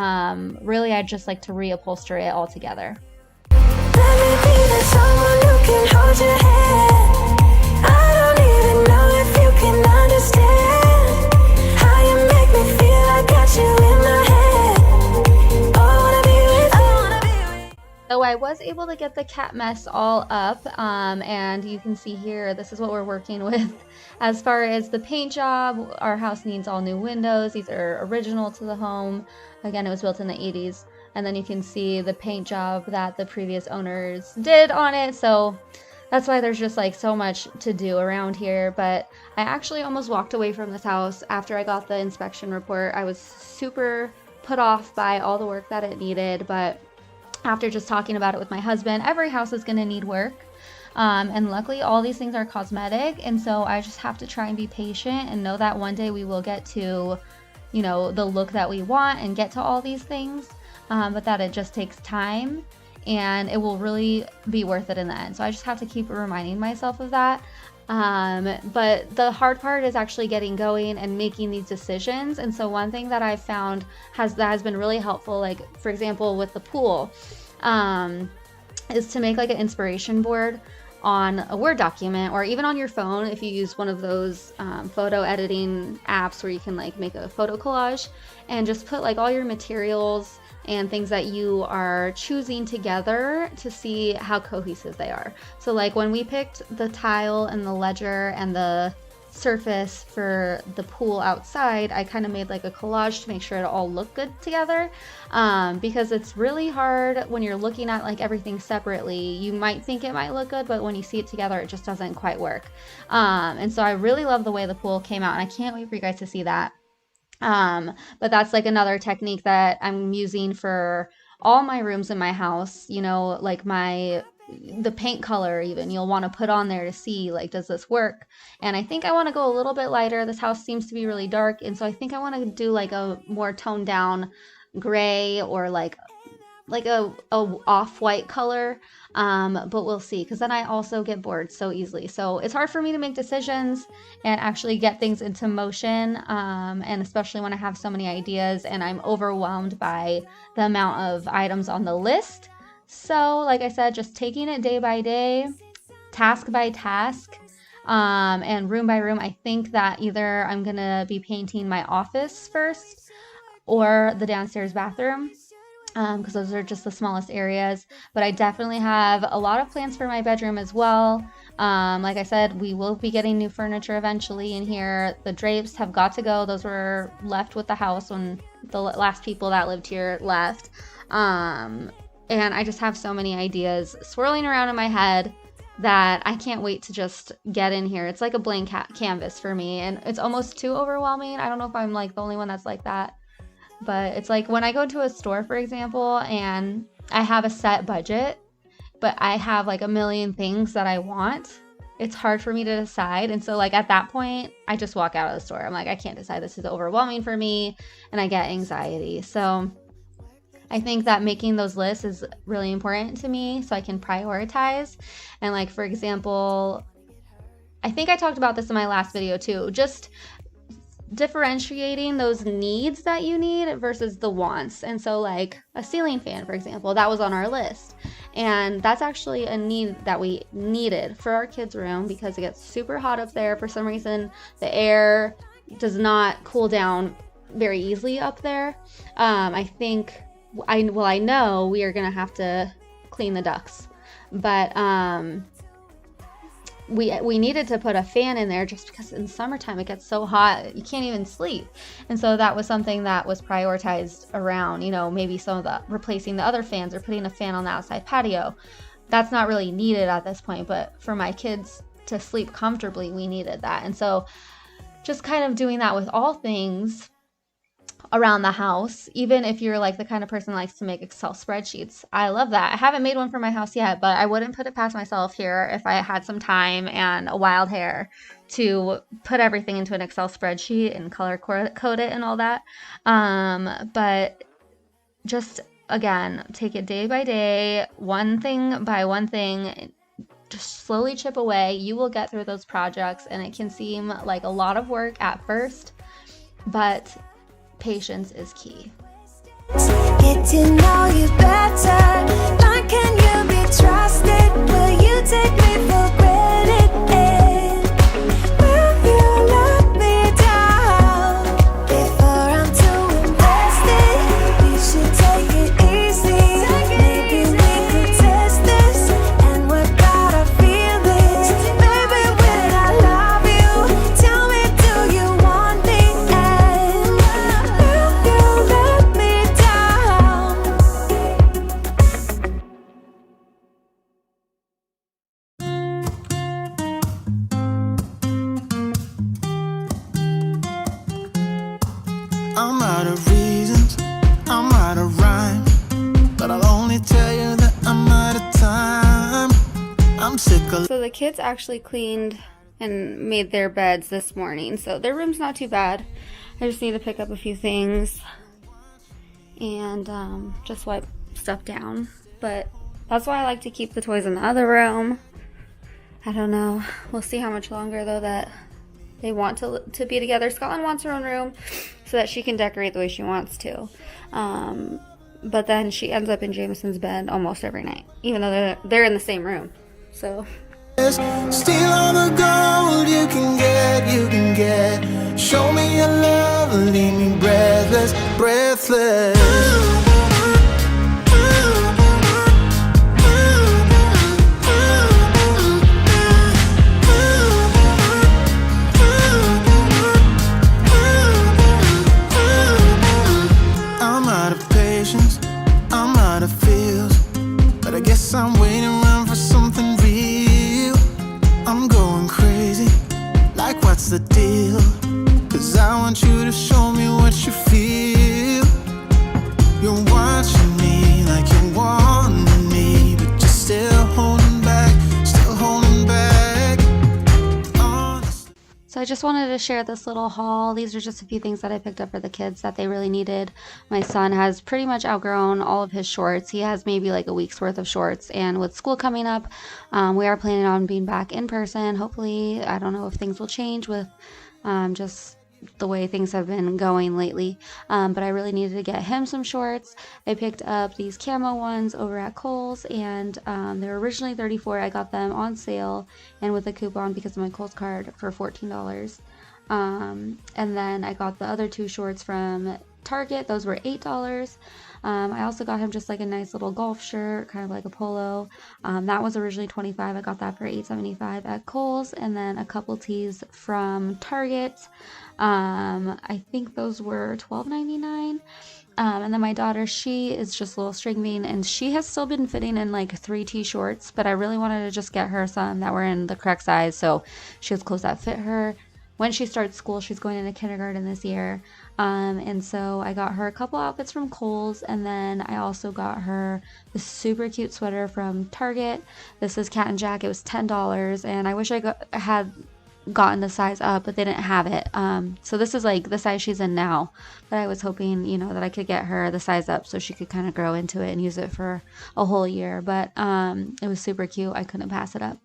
really I'd just like to reupholster it all together. Let me be the someone who can hold your hand. I don't even know if you can understand how you make me feel. I got you in my head. Oh, I wanna be with you. So I was able to get the cat mess all up, and you can see here, this is what we're working with. As far as the paint job, our house needs all new windows. These are original to the home. Again, it was built in the 80s. And then you can see the paint job that the previous owners did on it. So that's why there's just like so much to do around here. But I actually almost walked away from this house after I got the inspection report. I was super put off by all the work that it needed. But after just talking about it with my husband, every house is going to need work. And luckily all these things are cosmetic. And so I just have to try and be patient and know that one day we will get to, you know, the look that we want and get to all these things. But that it just takes time and it will really be worth it in the end. So I just have to keep reminding myself of that. But the hard part is actually getting going and making these decisions. And so one thing that I've found that has been really helpful, like for example with the pool, is to make like an inspiration board on a Word document, or even on your phone if you use one of those photo editing apps where you can like make a photo collage, and just put like all your materials and things that you are choosing together to see how cohesive they are. So like when we picked the tile and the ledger and the surface for the pool outside, I kind of made like a collage to make sure it all looked good together, because it's really hard when you're looking at like everything separately. You might think it might look good, but when you see it together it just doesn't quite work. And so I really love the way the pool came out, and I can't wait for you guys to see that. But that's like another technique that I'm using for all my rooms in my house, you know, like the paint color even, you'll want to put on there to see like, does this work? And I think I want to go a little bit lighter. This house seems to be really dark, and so I think I want to do like a more toned down gray, or like a off-white color, but we'll see, because then I also get bored so easily. So it's hard for me to make decisions and actually get things into motion, and especially when I have so many ideas and I'm overwhelmed by the amount of items on the list. So like I said, just taking it day by day, task by task, and room by room. I think that either I'm gonna be painting my office first or the downstairs bathroom, because those are just the smallest areas. But I definitely have a lot of plans for my bedroom as well. Like I said, we will be getting new furniture eventually in here. The drapes have got to go. Those were left with the house when the last people that lived here left. And I just have so many ideas swirling around in my head that I can't wait to just get in here. It's like a blank canvas for me, and it's almost too overwhelming. I don't know if I'm like the only one that's like that. But it's like when I go to a store, for example, and I have a set budget, but I have like a million things that I want, it's hard for me to decide. And so like at that point, I just walk out of the store. I'm like, I can't decide. This is overwhelming for me, and I get anxiety. So I think that making those lists is really important to me so I can prioritize. And like, for example, I think I talked about this in my last video too, just differentiating those needs that you need versus the wants. And so like a ceiling fan, for example, that was on our list, and that's actually a need that we needed for our kids' room because it gets super hot up there. For some reason the air does not cool down very easily up there. I know we are gonna have to clean the ducts, but we needed to put a fan in there just because in summertime it gets so hot you can't even sleep. And so that was something that was prioritized around, you know, maybe some of the replacing the other fans or putting a fan on the outside patio. That's not really needed at this point, but for my kids to sleep comfortably, we needed that. And so just kind of doing that with all things, around the house, even if you're like the kind of person who likes to make Excel spreadsheets. I love that. I haven't made one for my house yet, but I wouldn't put it past myself here if I had some time and a wild hair to put everything into an Excel spreadsheet and color code it and all that. But just again, take it day by day, one thing by one thing. Just slowly chip away. You will get through those projects, and it can seem like a lot of work at first, but patience is key. Get to know you better. How can you be trusted? Will you take me for granted? Will you let me down before I'm too invested? We should take it easy. Maybe we could test this and work out our feelings. Baby, when I love you, tell me, do you want me? And will you let me down? I'm out of reasons, I'm out of rhyme, but I'll only tell you that I'm out of time. I'm sick of So the kids actually cleaned and made their beds this morning, so their room's not too bad. I just need to pick up a few things and just wipe stuff down. But that's why I like to keep the toys in the other room. I don't know. We'll see how much longer though that they want to be together. Scotland wants her own room so that she can decorate the way she wants to. But then she ends up in Jameson's bed almost every night, even though they're in the same room. So steal all the gold you can get, you can get. Show me your love, leave me breathless, breathless. I'm out of patience, I'm out of feels, but I guess I'm waiting around for something real. I'm going crazy, like what's the deal? 'Cause I want you to show me what you feel. You're watching me like you want me, but you're still holding back, still holding back. Honest. So I just wanted to share this little haul. These are just a few things that I picked up for the kids that they really needed. My son has pretty much outgrown all of his shorts. He has maybe like a week's worth of shorts, and with school coming up, we are planning on being back in person. Hopefully, I don't know if things will change with just the way things have been going lately, but I really needed to get him some shorts. I picked up these camo ones over at Kohl's, and they were originally $34. I got them on sale and with a coupon because of my Kohl's card for $14. And then I got the other two shorts from Target. Those were $8. I also got him just like a nice little golf shirt, kind of like a polo. That was originally $25. I got that for $8.75 at Kohl's, and then a couple tees from Target. I think those were $12.99. And then my daughter, she is just a little string bean, and she has still been fitting in like 3 t-shirts, but I really wanted to just get her some that were in the correct size, so she has clothes that fit her. When she starts school, she's going into kindergarten this year, and so I got her a couple outfits from Kohl's, and then I also got her this super cute sweater from Target. This is Cat and Jack. It was $10, and I wish I had gotten the size up, but they didn't have it. So this is like the size she's in now, but I was hoping, you know, that I could get her the size up so she could kind of grow into it and use it for a whole year. But it was super cute. I couldn't pass it up.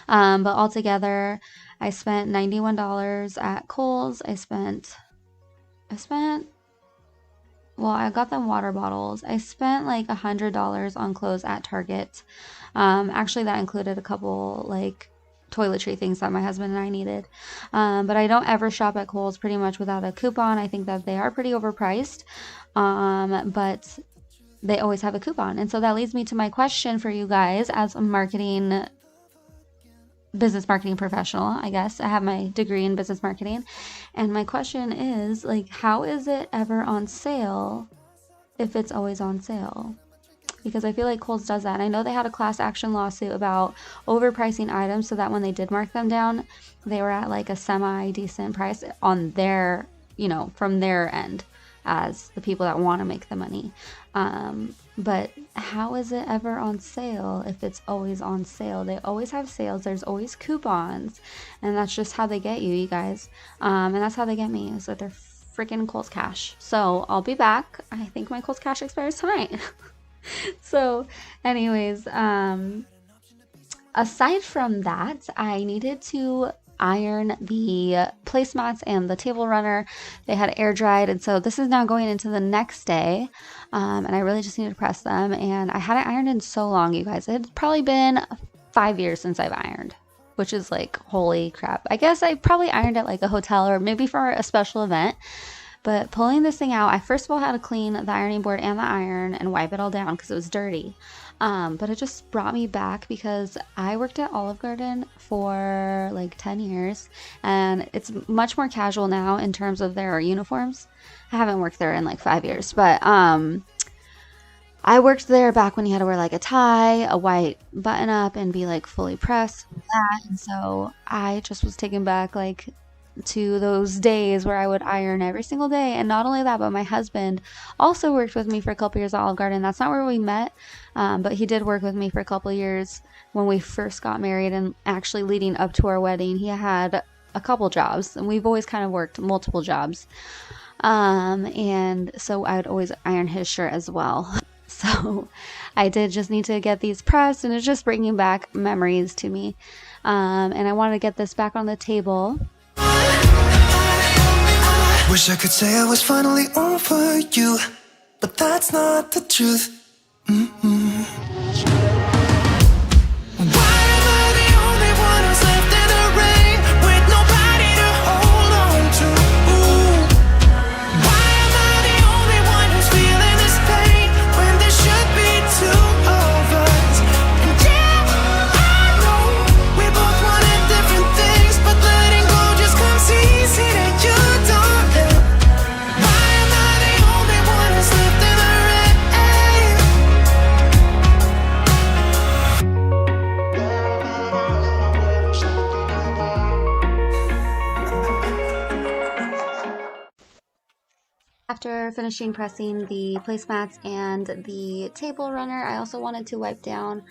But altogether, I spent $91 at Kohl's. Well, I got them water bottles. I spent like $100 on clothes at Target. Actually, that included a couple like toiletry things that my husband and I needed. But I don't ever shop at Kohl's pretty much without a coupon. I think that they are pretty overpriced. But they always have a coupon. And so that leads me to my question for you guys as a business marketing professional, I guess. I have my degree in business marketing. And my question is, like, how is it ever on sale if it's always on sale? Because I feel like Kohl's does that. And I know they had a class action lawsuit about overpricing items so that when they did mark them down, they were at like a semi-decent price on their you know, from their end as the people that want to make the money. But how is it ever on sale if it's always on sale? They always have sales. There's always coupons, and that's just how they get you guys. And that's how they get me, is with their freaking Kohl's Cash. So I'll be back. I think my Kohl's Cash expires tonight. So anyways, aside from that, I needed to iron the placemats and the table runner. They had air dried, and so this is now going into the next day, and I really just need to press them. And I hadn't ironed in so long, you guys. It had probably been 5 years since I've ironed, which is like, holy crap. I guess I probably ironed at like a hotel or maybe for a special event. But pulling this thing out, I first of all had to clean the ironing board and the iron and wipe it all down because it was dirty. But it just brought me back because I worked at Olive Garden for like 10 years, and it's much more casual now in terms of their uniforms. I haven't worked there in like 5 years, but I worked there back when you had to wear like a tie, a white button up, and be like fully pressed. And so I just was taken back like to those days where I would iron every single day. And not only that, but my husband also worked with me for a couple years at Olive Garden. That's not where we met, but he did work with me for a couple years when we first got married, and actually leading up to our wedding. He had a couple jobs, and we've always kind of worked multiple jobs. And so I would always iron his shirt as well. So I did just need to get these pressed, and it's just bringing back memories to me. And I wanted to get this back on the table. Wish I could say I was finally over you, but that's not the truth. Why am I the only one who's left in the rain with nobody to hold on to? Why am I the only one who's feeling this pain when there should be two of us? And yeah, I know we both wanted different things, but letting go just comes easy to you. After finishing pressing the placemats and the table runner, I also wanted to wipe down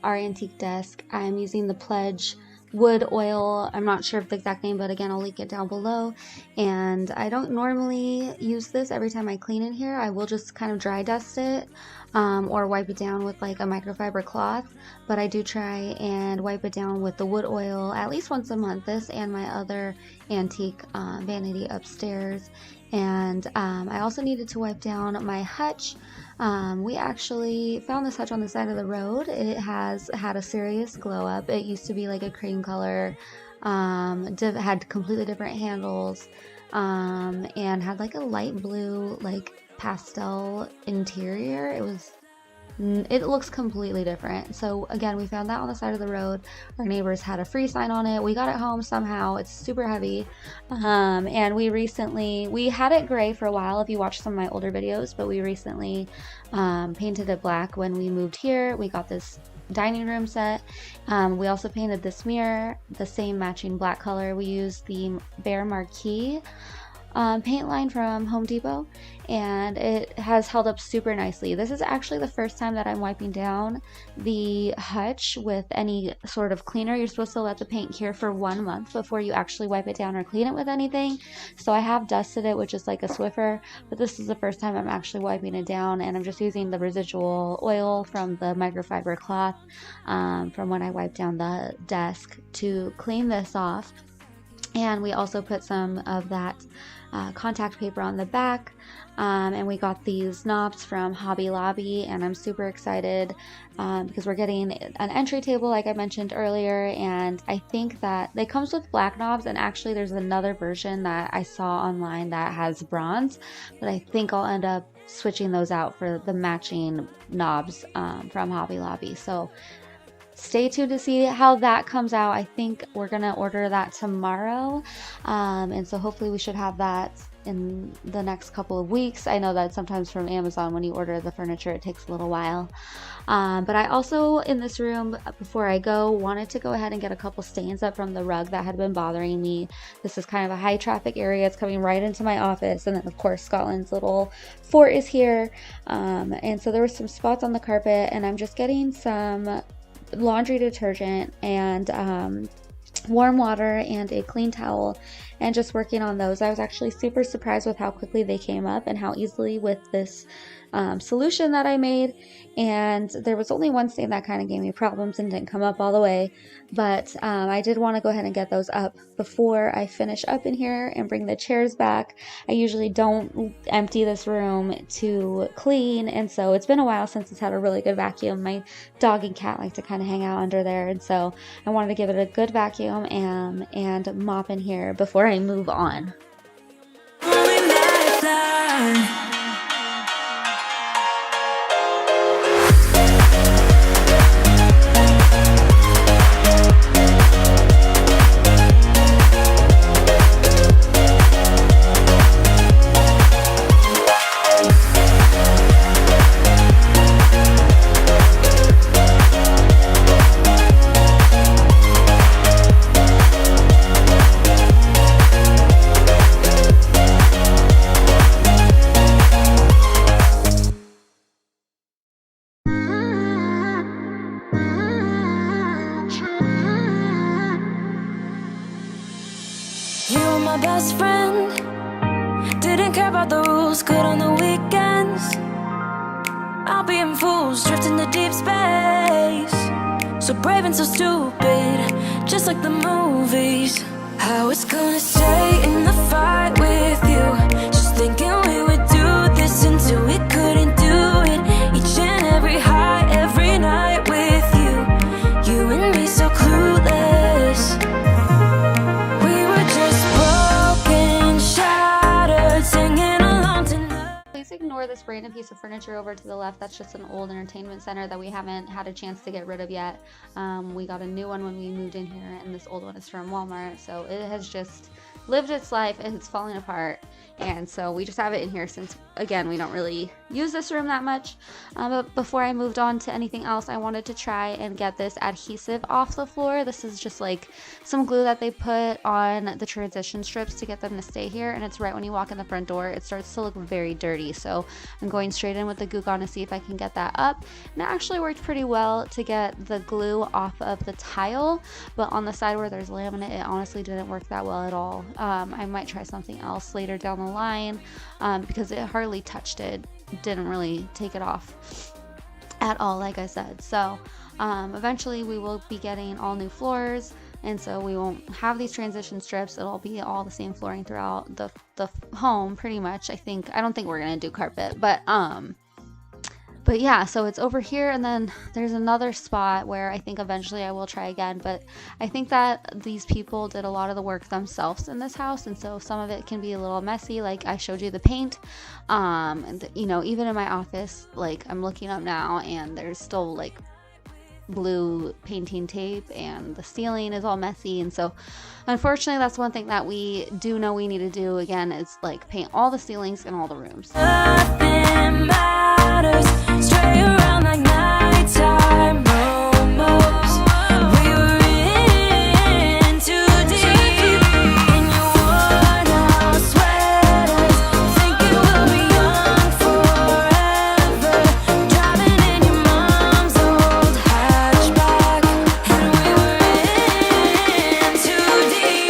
our antique desk. I'm using the Pledge wood oil. I'm not sure of the exact name, but again, I'll link it down below. And I don't normally use this every time I clean in here. I will just kind of dry dust it or wipe it down with like a microfiber cloth. But I do try and wipe it down with the wood oil at least once a month. This and my other antique vanity upstairs. And I also needed to wipe down my hutch. We actually found this hutch on the side of the road. It has had a serious glow up. It used to be like a cream color, had completely different handles, and had like a light blue, like pastel interior. It looks completely different. So again, we found that on the side of the road. Our neighbors had a free sign on it. We got it home somehow. It's super heavy. And we had it gray for a while if you watch some of my older videos, but we recently painted it black when we moved here. We got this dining room set. We also painted this mirror the same matching black color. We used the Bear Marquee paint line from Home Depot, and it has held up super nicely. This is actually the first time that I'm wiping down the hutch with any sort of cleaner. You're supposed to let the paint cure for 1 month before you actually wipe it down or clean it with anything. So I have dusted it with just like a Swiffer, but this is the first time I'm actually wiping it down, and I'm just using the residual oil from the microfiber cloth from when I wiped down the desk to clean this off. And we also put some of that contact paper on the back, and we got these knobs from Hobby Lobby, and I'm super excited because we're getting an entry table like I mentioned earlier, and I think that it comes with black knobs, and actually there's another version that I saw online that has bronze, but I think I'll end up switching those out for the matching knobs from Hobby Lobby. So stay tuned to see how that comes out. I think we're gonna order that tomorrow, and so hopefully we should have that in the next couple of weeks. I know that sometimes from Amazon when you order the furniture it takes a little while. But I also, in this room, before I go, wanted to go ahead and get a couple stains up from the rug that had been bothering me. This is kind of a high traffic area. It's coming right into my office, and then of course Scotland's little fort is here. And so there were some spots on the carpet, and I'm just getting some laundry detergent and warm water and a clean towel and just working on those. I was actually super surprised with how quickly they came up and how easily with this solution that I made. And there was only one stain that kind of gave me problems and didn't come up all the way, but I did want to go ahead and get those up before I finish up in here and bring the chairs back. I usually don't empty this room to clean, and so it's been a while since it's had a really good vacuum. My dog and cat like to kind of hang out under there, and so I wanted to give it a good vacuum and mop in here before I move on. My best friend didn't care about the rules, good on the weekends. I'll be in fools, drifting to deep space. So brave and so stupid, just like the movies. I was gonna stay in the fight with you, just thinking we would do this until we couldn't do it. Each and every high, every night with you, you and me so clueless. Please ignore this random piece of furniture over to the left. That's just an old entertainment center that we haven't had a chance to get rid of yet. We got a new one when we moved in here, and this old one is from Walmart, so it has just lived its life and it's falling apart, and so we just have it in here since, again, we don't really use this room that much. But before I moved on to anything else, I wanted to try and get this adhesive off the floor. This is just like some glue that they put on the transition strips to get them to stay here, and it's right when you walk in the front door. It starts to look very dirty, so I'm going straight in with the Goo Gone to see if I can get that up, and it actually worked pretty well to get the glue off of the tile, but on the side where there's laminate, it honestly didn't work that well at all. I might try something else later down the line because it hardly touched it, didn't really take it off at all, like I said. So eventually we will be getting all new floors, and so we won't have these transition strips. It'll be all the same flooring throughout the home pretty much. I don't think we're gonna do carpet, but yeah, so it's over here, and then there's another spot where I think eventually I will try again, but I think that these people did a lot of the work themselves in this house, and so some of it can be a little messy, like I showed you the paint, and you know, even in my office, like I'm looking up now and there's still like blue painting tape and the ceiling is all messy, and so unfortunately that's one thing that we do know we need to do again, is like paint all the ceilings in all the rooms. Nothing matters, stray around like nighttime almost. We were in too deep in your worn out sweaters, thinking we'll be young forever, driving in your mom's old hatchback, and we were in too deep.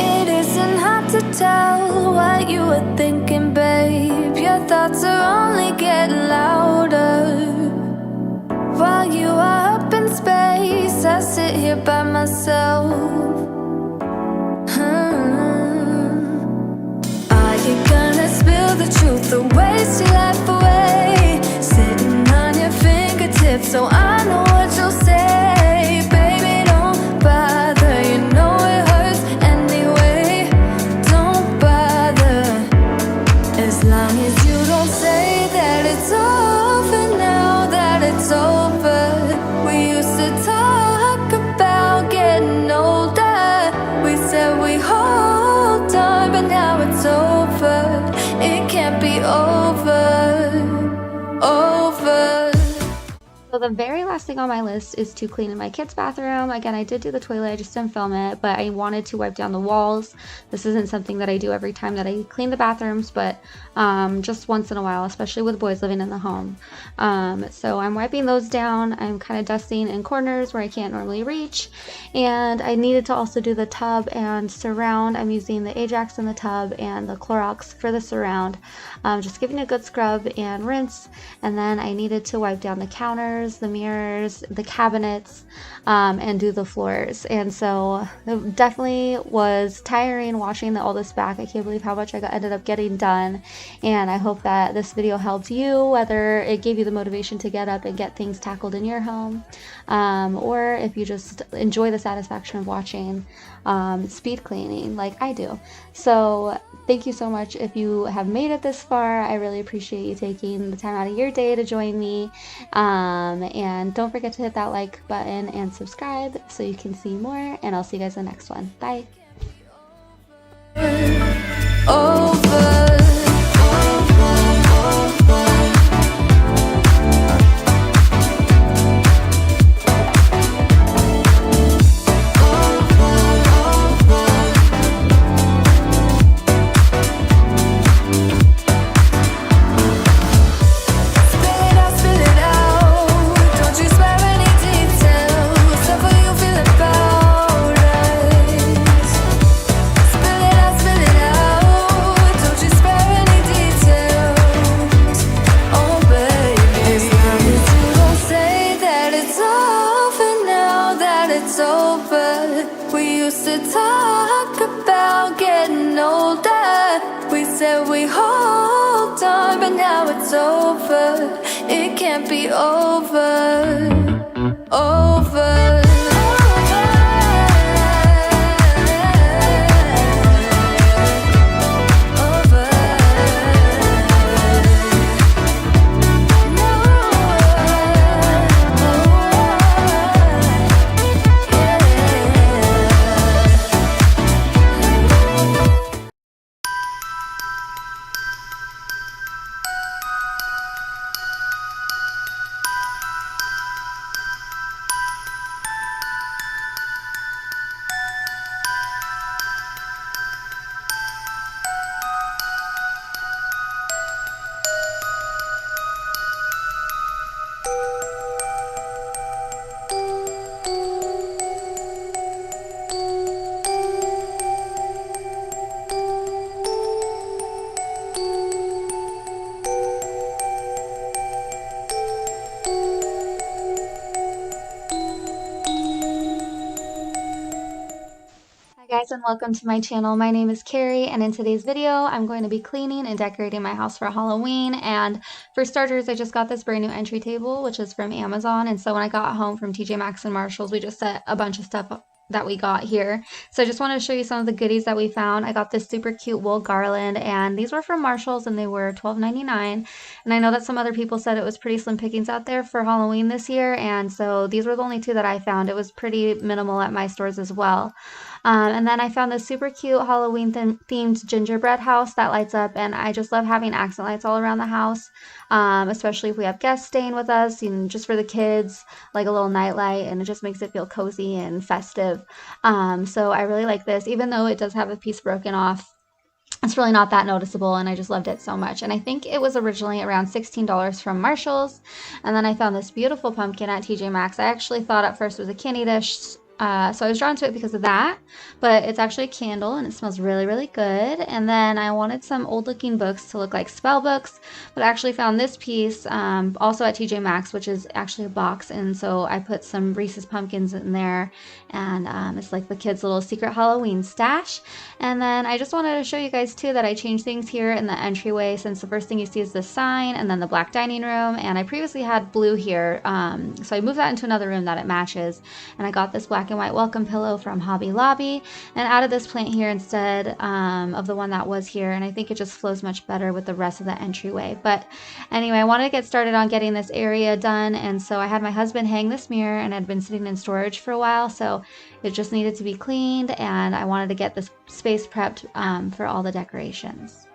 It isn't hard to tell what you were thinking, babe. Your thoughts are only getting louder. While you are up in space, I sit here by myself. You're gonna spill the truth, the waste your life away. Sitting on your fingertips, so I know what you'll say. Baby, don't bother, you know it hurts anyway. Don't bother, as long as you don't say that it's over now, that it's over. We used to talk about getting older. We said we hold on, but now it's over. It can't be over, over. So the very last thing on my list is to clean in my kids' bathroom. Again, I did do the toilet, I just didn't film it, but I wanted to wipe down the walls. This isn't something that I do every time that I clean the bathrooms, but just once in a while, especially with boys living in the home. So I'm wiping those down. I'm kind of dusting in corners where I can't normally reach. And I needed to also do the tub and surround. I'm using the Ajax in the tub and the Clorox for the surround. Just giving a good scrub and rinse. And then I needed to wipe down the counters, the mirrors, the cabinets, and do the floors. And so it definitely was tiring washing all this back. I can't believe how much I ended up getting done. And I hope that this video helped you, whether it gave you the motivation to get up and get things tackled in your home, or if you just enjoy the satisfaction of watching speed cleaning like I do. So thank you so much if you have made it this far. I really appreciate you taking the time out of your day to join me. And don't forget to hit that like button and subscribe so you can see more, and I'll see you guys in the next one. Bye. Over. Talk about getting older. We said we hold on, but now it's over. It can't be over, over. Guys, and welcome to my channel. My name is Carrie, and in today's video I'm going to be cleaning and decorating my house for Halloween. And for starters, I just got this brand new entry table, which is from Amazon. And so when I got home from TJ Maxx and Marshalls, we just set a bunch of stuff up that we got here. So I just wanted to show you some of the goodies that we found. I got this super cute wool garland, and these were from Marshalls and they were $12.99. And I know that some other people said it was pretty slim pickings out there for Halloween this year, and so these were the only two that I found. It was pretty minimal at my stores as well. And then I found this super cute Halloween themed gingerbread house that lights up, and I just love having accent lights all around the house, especially if we have guests staying with us, and just for the kids, like a little night light, and it just makes it feel cozy and festive. So I really like this, even though it does have a piece broken off. It's really not that noticeable, and I just loved it so much. And I think it was originally around $16 from Marshalls. And then I found this beautiful pumpkin at TJ Maxx. I actually thought at first it was a candy dish, So I was drawn to it because of that, but it's actually a candle and it smells really, really good. And then I wanted some old looking books to look like spell books, but I actually found this piece also at TJ Maxx, which is actually a box. And so I put some Reese's Pumpkins in there, and it's like the kids' little secret Halloween stash. And then I just wanted to show you guys too that I changed things here in the entryway, since the first thing you see is the sign and then the black dining room. And I previously had blue here, so I moved that into another room that it matches. And I got this black and white welcome pillow from Hobby Lobby and added this plant here instead of the one that was here, and I think it just flows much better with the rest of the entryway. But anyway, I wanted to get started on getting this area done, and so I had my husband hang this mirror, and it had been sitting in storage for a while, so it just needed to be cleaned, and I wanted to get this space prepped for all the decorations.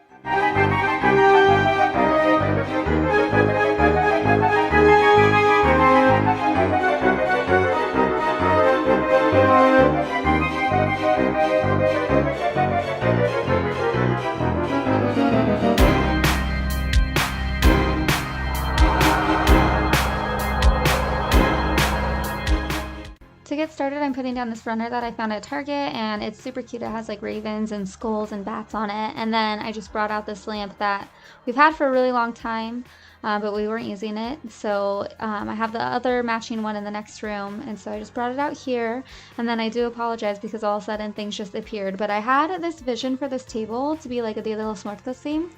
To get started, I'm putting down this runner that I found at Target, and it's super cute. It has like ravens and skulls and bats on it. And then I just brought out this lamp that we've had for a really long time, but we weren't using it. So I have the other matching one in the next room, and so I just brought it out here. And then I do apologize because all of a sudden things just appeared. But I had this vision for this table to be like a Dia de los Muertos theme,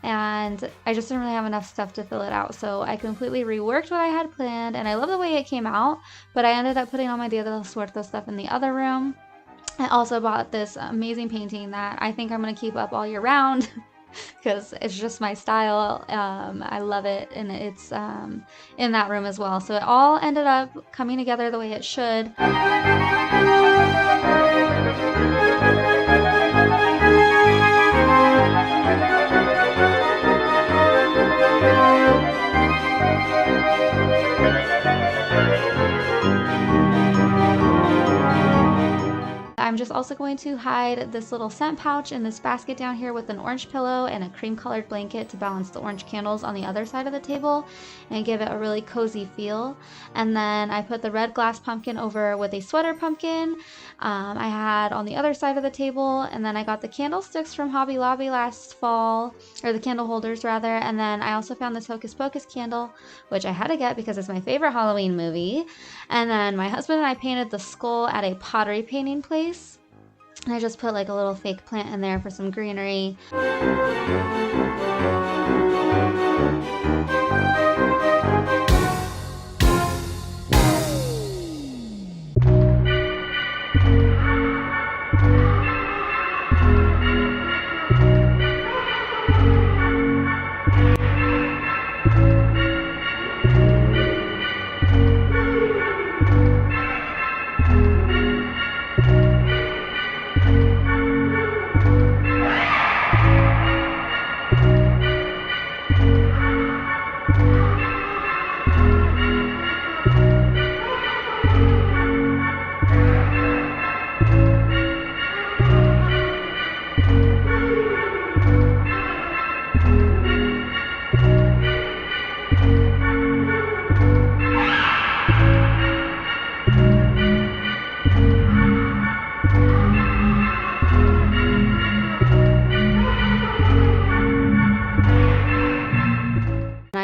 and I just didn't really have enough stuff to fill it out, so I completely reworked what I had planned, and I love the way it came out, but I ended up putting all my Dia de los Muertos stuff in the other room. I also bought this amazing painting that I think I'm going to keep up all year round because it's just my style. I love it, and it's in that room as well, so it all ended up coming together the way it should. I'm just also going to hide this little scent pouch in this basket down here with an orange pillow and a cream colored blanket to balance the orange candles on the other side of the table and give it a really cozy feel. And then I put the red glass pumpkin over with a sweater pumpkin I had on the other side of the table. And then I got the candlesticks from Hobby Lobby last fall, or the candle holders rather. And then I also found this Hocus Pocus candle, which I had to get because it's my favorite Halloween movie. And then my husband and I painted the skull at a pottery painting place. And I just put like a little fake plant in there for some greenery.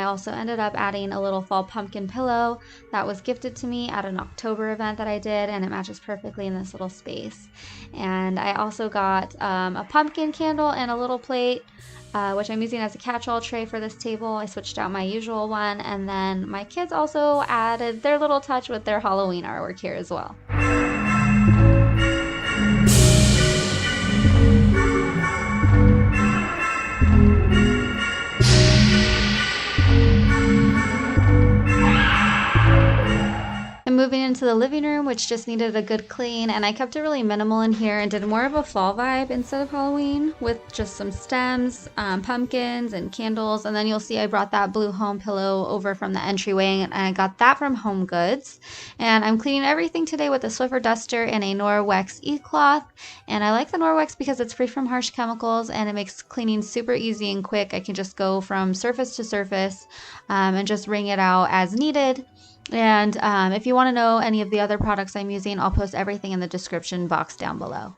Also ended up adding a little fall pumpkin pillow that was gifted to me at an October event that I did, and it matches perfectly in this little space. And I also got a pumpkin candle and a little plate, which I'm using as a catch-all tray for this table. I switched out my usual one, and then my kids also added their little touch with their Halloween artwork here as well. Moving into the living room, which just needed a good clean, and I kept it really minimal in here and did more of a fall vibe instead of Halloween with just some stems, pumpkins, and candles. And then you'll see I brought that blue home pillow over from the entryway, and I got that from Home Goods. And I'm cleaning everything today with a Swiffer duster and a Norwex e-cloth. And I like the Norwex because it's free from harsh chemicals and it makes cleaning super easy and quick. I can just go from surface to surface and just wring it out as needed. And if you want to know any of the other products I'm using, I'll post everything in the description box down below.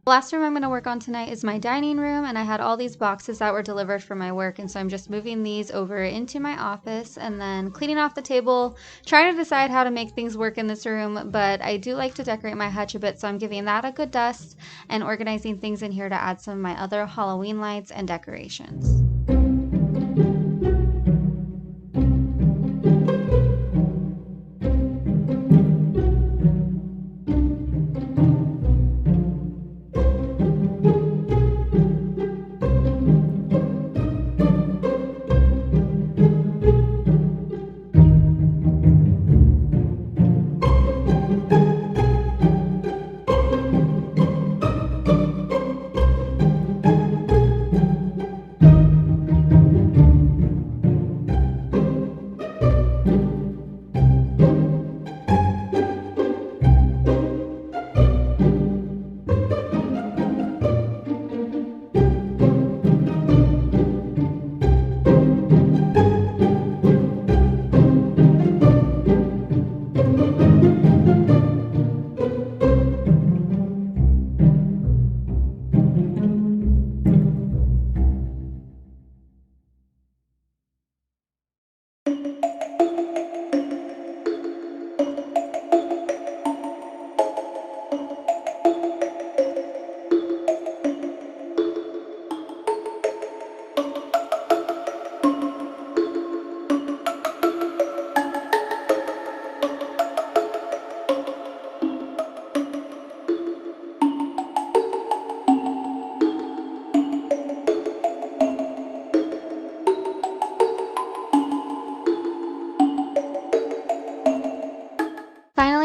The last room I'm going to work on tonight is my dining room, and I had all these boxes that were delivered from my work, and so I'm just moving these over into my office and then cleaning off the table, trying to decide how to make things work in this room, but I do like to decorate my hutch a bit, so I'm giving that a good dust and organizing things in here to add some of my other Halloween lights and decorations.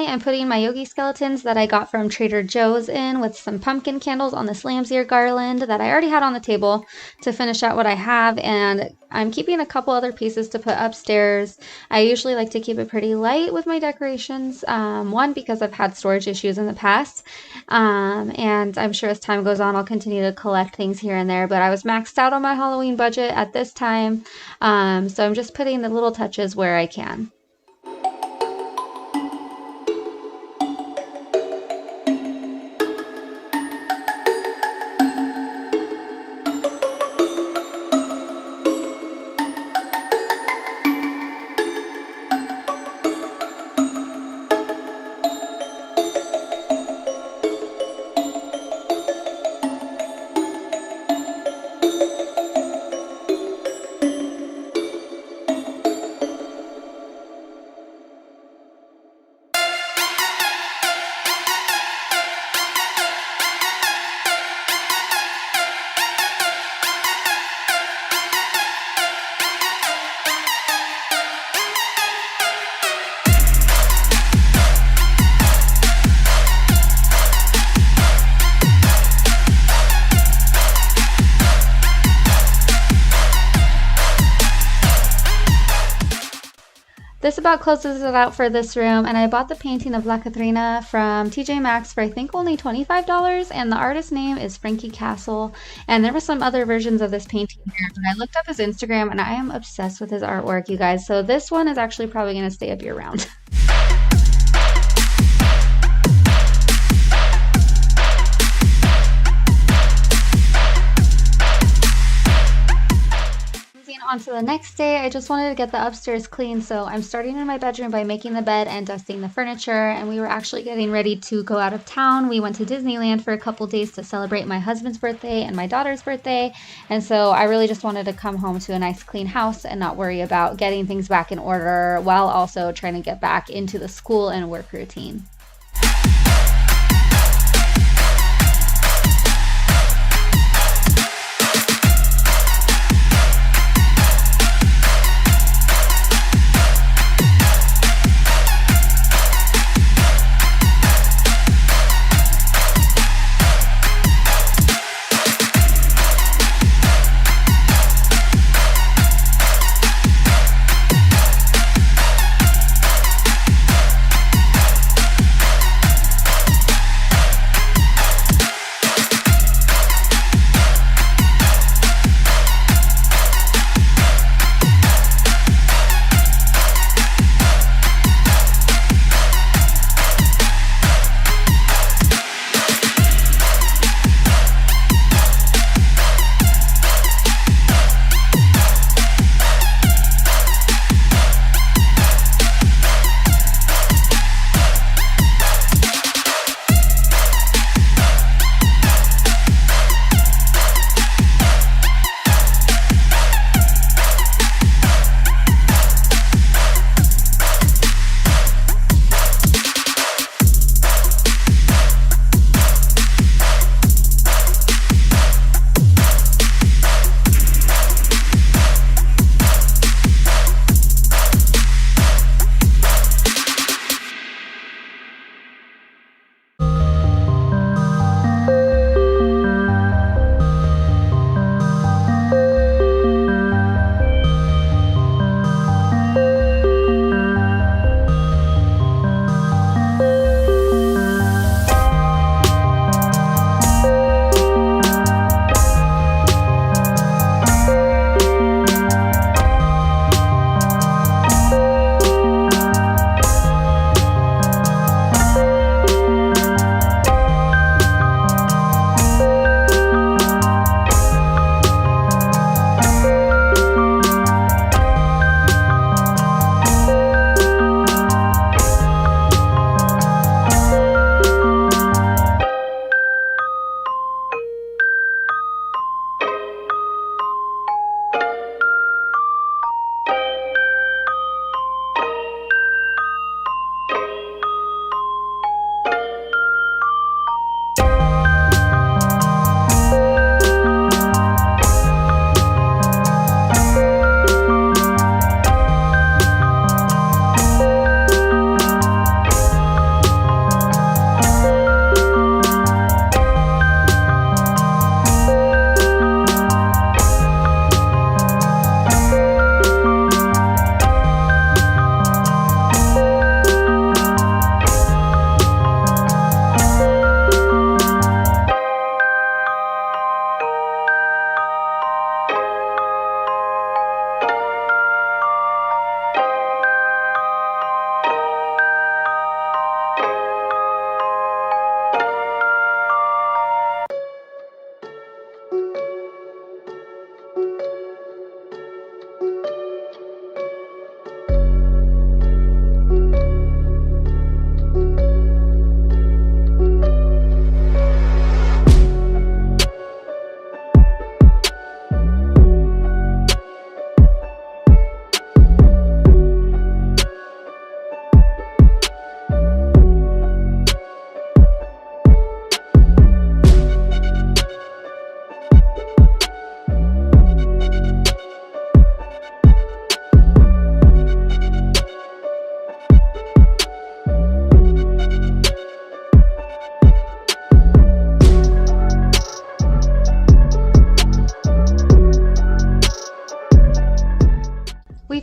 finally, I'm putting my yogi skeletons that I got from Trader Joe's in with some pumpkin candles on this lamb's ear garland that I already had on the table to finish out what I have, and I'm keeping a couple other pieces to put upstairs. I usually like to keep it pretty light with my decorations, one, because I've had storage issues in the past, and I'm sure as time goes on I'll continue to collect things here and there, but I was maxed out on my Halloween budget at this time, so I'm just putting the little touches where I can. This about closes it out for this room, and I bought the painting of La Catrina from TJ Maxx for I think only $25, and the artist's name is Frankie Castle, and there were some other versions of this painting here, but I looked up his Instagram and I am obsessed with his artwork, you guys, so this one is actually probably going to stay up year round. On to the next day, I just wanted to get the upstairs clean, so I'm starting in my bedroom by making the bed and dusting the furniture, and we were actually getting ready to go out of town. We went to Disneyland for a couple days to celebrate my husband's birthday and my daughter's birthday, and so I really just wanted to come home to a nice clean house and not worry about getting things back in order while also trying to get back into the school and work routine.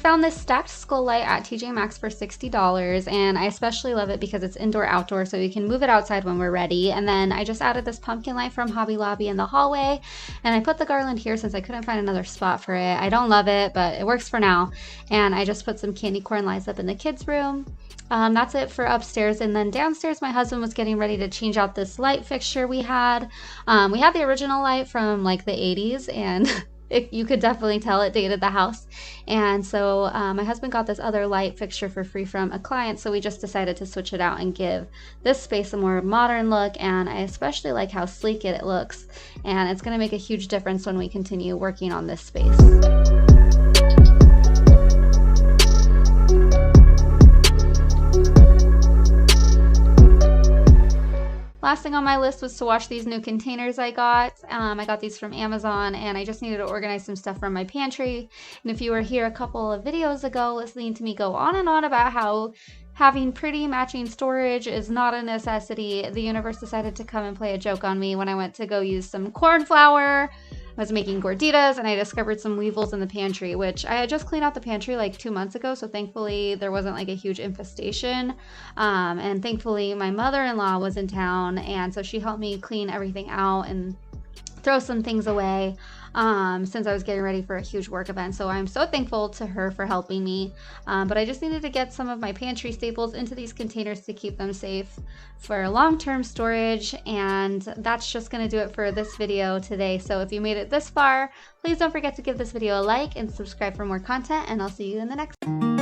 found this stacked skull light at TJ Maxx for $60, and I especially love it because it's indoor-outdoor, so we can move it outside when we're ready. And then I just added this pumpkin light from Hobby Lobby in the hallway, and I put the garland here since I couldn't find another spot for it. I don't love it, but it works for now. And I just put some candy corn lights up in the kids' room. That's it for upstairs. And then downstairs, my husband was getting ready to change out this light fixture we had. We had the original light from like the 80s, and you could definitely tell it dated the house. And so my husband got this other light fixture for free from a client, so we just decided to switch it out and give this space a more modern look. And I especially like how sleek it looks, and it's going to make a huge difference when we continue working on this space. Last thing on my list was to wash these new containers I got. I got these from Amazon, and I just needed to organize some stuff from my pantry. And if you were here a couple of videos ago listening to me go on and on about how having pretty matching storage is not a necessity, the universe decided to come and play a joke on me when I went to go use some corn flour. I was making gorditas, and I discovered some weevils in the pantry, which I had just cleaned out the pantry like 2 months ago, so thankfully there wasn't like a huge infestation. And thankfully my mother-in-law was in town, and so she helped me clean everything out and throw some things away since I was getting ready for a huge work event. So I'm so thankful to her for helping me. But I just needed to get some of my pantry staples into these containers to keep them safe for long-term storage. And that's just going to do it for this video today. So if you made it this far, please don't forget to give this video a like and subscribe for more content, and I'll see you in the next one.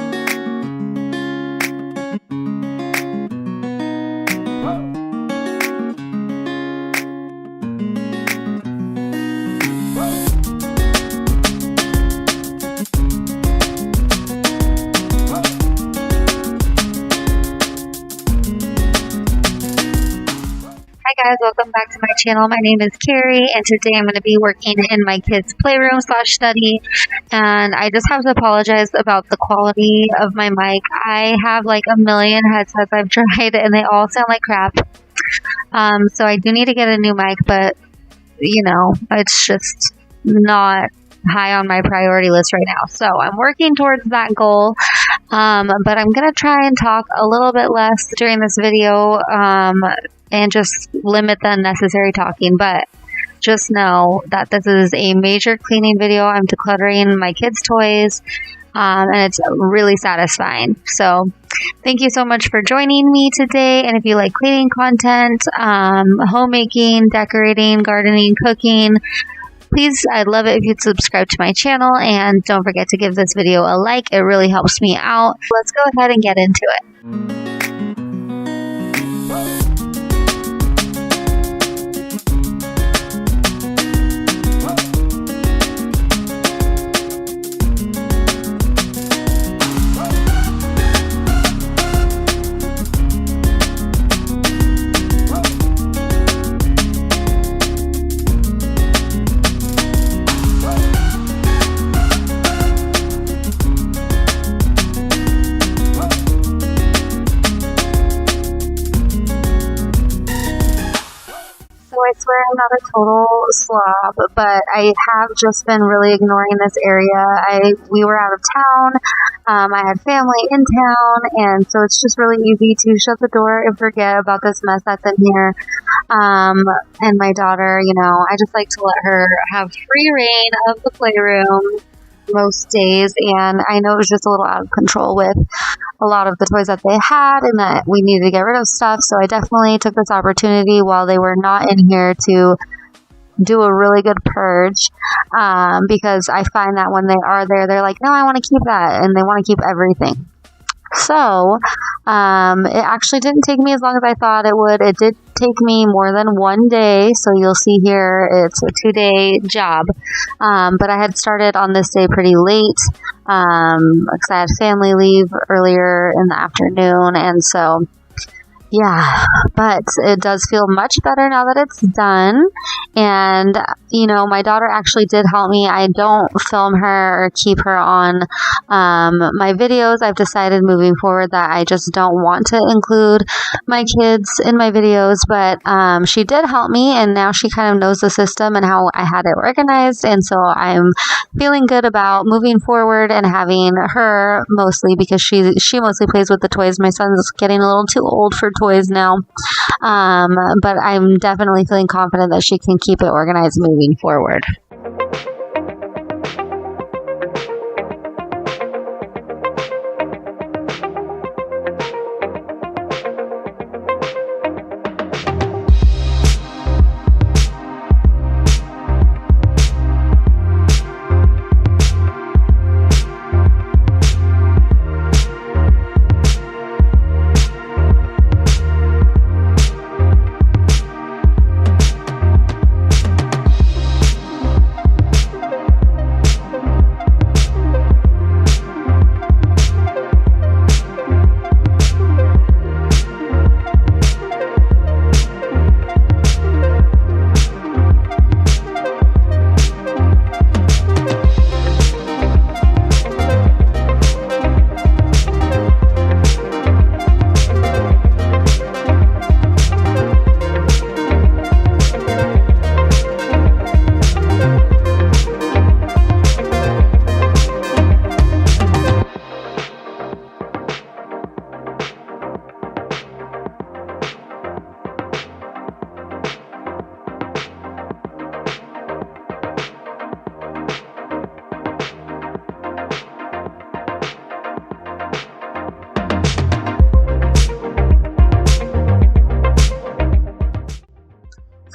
Hi guys, welcome back to my channel. My name is Carrie, and today I'm going to be working in my kids' playroom / study. And I just have to apologize about the quality of my mic. I have like a million headsets I've tried, and they all sound like crap. So I do need to get a new mic, but you know, it's just not high on my priority list right now. So I'm working towards that goal. But I'm going to try and talk a little bit less during this video, and just limit the unnecessary talking. But just know that this is a major cleaning video. I'm decluttering my kids' toys, and it's really satisfying. So thank you so much for joining me today. And if you like cleaning content, homemaking, decorating, gardening, cooking, please, I'd love it if you'd subscribe to my channel, and don't forget to give this video a like. It really helps me out. Let's go ahead and get into it. I swear I'm not a total slob, but I have just been really ignoring this area. We were out of town. I had family in town, and so it's just really easy to shut the door and forget about this mess that's in here. And my daughter, you know, I just like to let her have free reign of the playroom most days, and I know it was just a little out of control with a lot of the toys that they had, and that we needed to get rid of stuff. So I definitely took this opportunity while they were not in here to do a really good purge, because I find that when they are there, they're like, no, I want to keep that, and they want to keep everything. So it actually didn't take me as long as I thought it would. It did take me more than 1 day, so you'll see here it's a 2-day job, but I had started on this day pretty late because I had family leave earlier in the afternoon, and so yeah, but it does feel much better now that it's done. And, you know, my daughter actually did help me. I don't film her or keep her on my videos. I've decided moving forward that I just don't want to include my kids in my videos, but she did help me, and now she kind of knows the system and how I had it organized. And so I'm feeling good about moving forward and having her mostly, because she mostly plays with the toys. My son's getting a little too old for toys now, but I'm definitely feeling confident that she can keep it organized moving forward.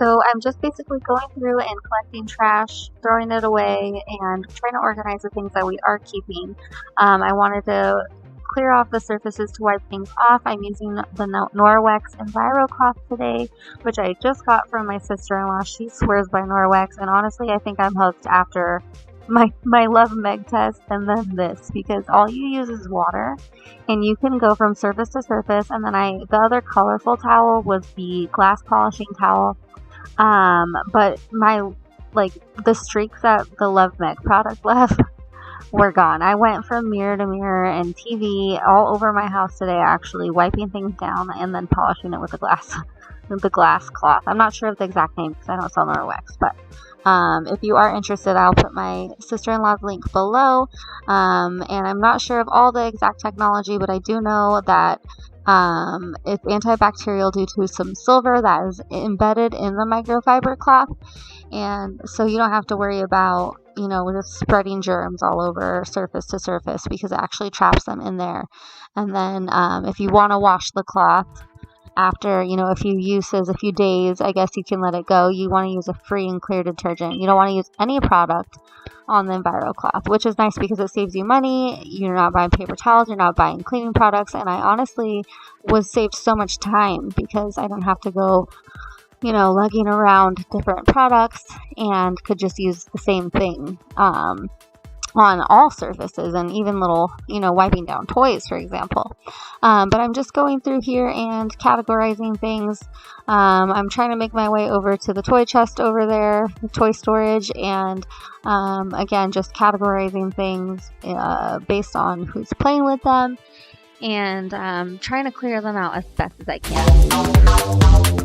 So I'm just basically going through and collecting trash, throwing it away, and trying to organize the things that we are keeping. I wanted to clear off the surfaces to wipe things off. I'm using the Norwex EnviroCloth today, which I just got from my sister-in-law. She swears by Norwex, and honestly I think I'm hooked after my Love Meg test and then this, because all you use is water and you can go from surface to surface. And then the other colorful towel was the glass polishing towel. But the streaks that the Love Meg product left were gone. I went from mirror to mirror and TV all over my house today, actually wiping things down and then polishing it with the glass cloth. I'm not sure of the exact name because I don't sell Norwex, but if you are interested, I'll put my sister-in-law's link below. And I'm not sure of all the exact technology, but I do know that it's antibacterial due to some silver that is embedded in the microfiber cloth, and so you don't have to worry about, you know, just spreading germs all over surface to surface, because it actually traps them in there. And then if you want to wash the cloth after, you know, a few uses, a few days, I guess you can let it go. You want to use a free and clear detergent. You don't want to use any product on the EnviroCloth, which is nice because it saves you money. You're not buying paper towels, you're not buying cleaning products, and I honestly was saved so much time because I don't have to go, you know, lugging around different products, and could just use the same thing on all surfaces, and even little, you know, wiping down toys, for example. But I'm just going through here and categorizing things. I'm trying to make my way over to the toy chest over there, the toy storage, and again, just categorizing things based on who's playing with them, and trying to clear them out as best as I can.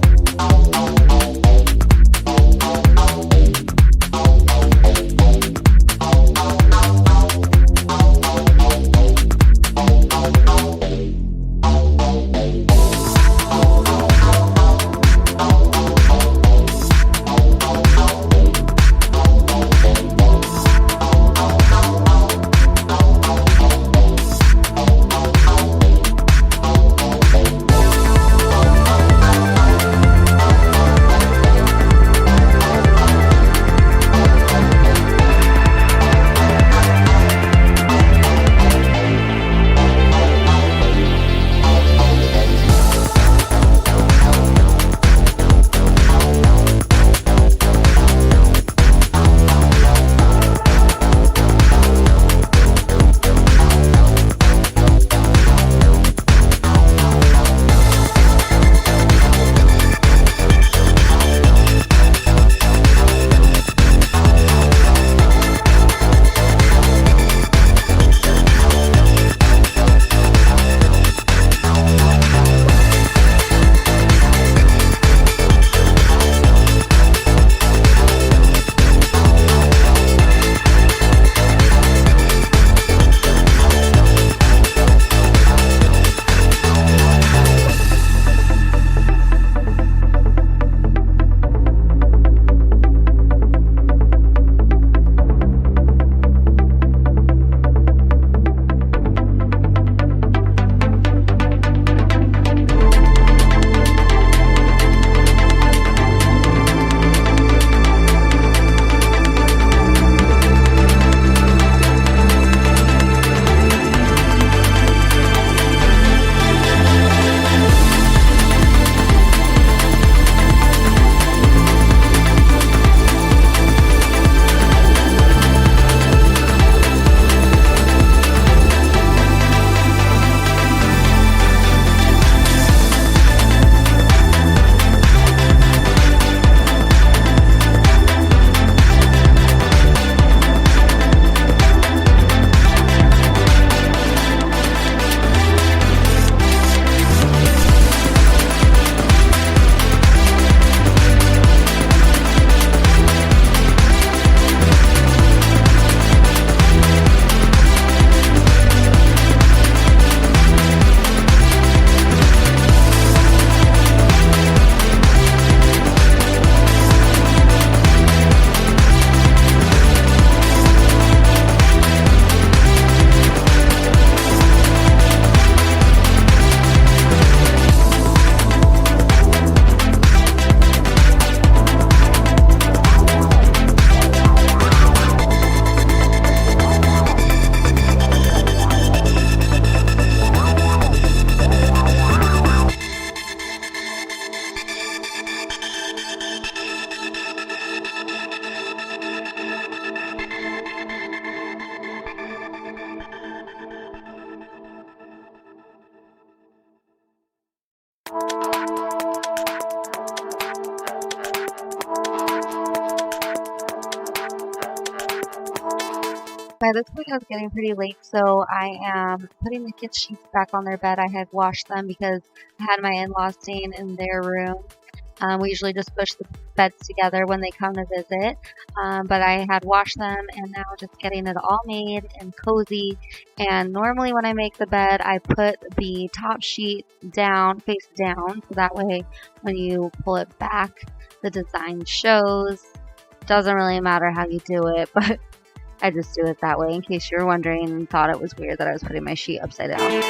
By this point, I was getting pretty late, so I am putting the kids' sheets back on their bed. I had washed them because I had my in-laws staying in their room. We usually just push the beds together when they come to visit, but I had washed them and now just getting it all made and cozy. And normally when I make the bed, I put the top sheet down, face down, so that way when you pull it back, the design shows. Doesn't really matter how you do it, but I just do it that way in case you were wondering and thought it was weird that I was putting my sheet upside down.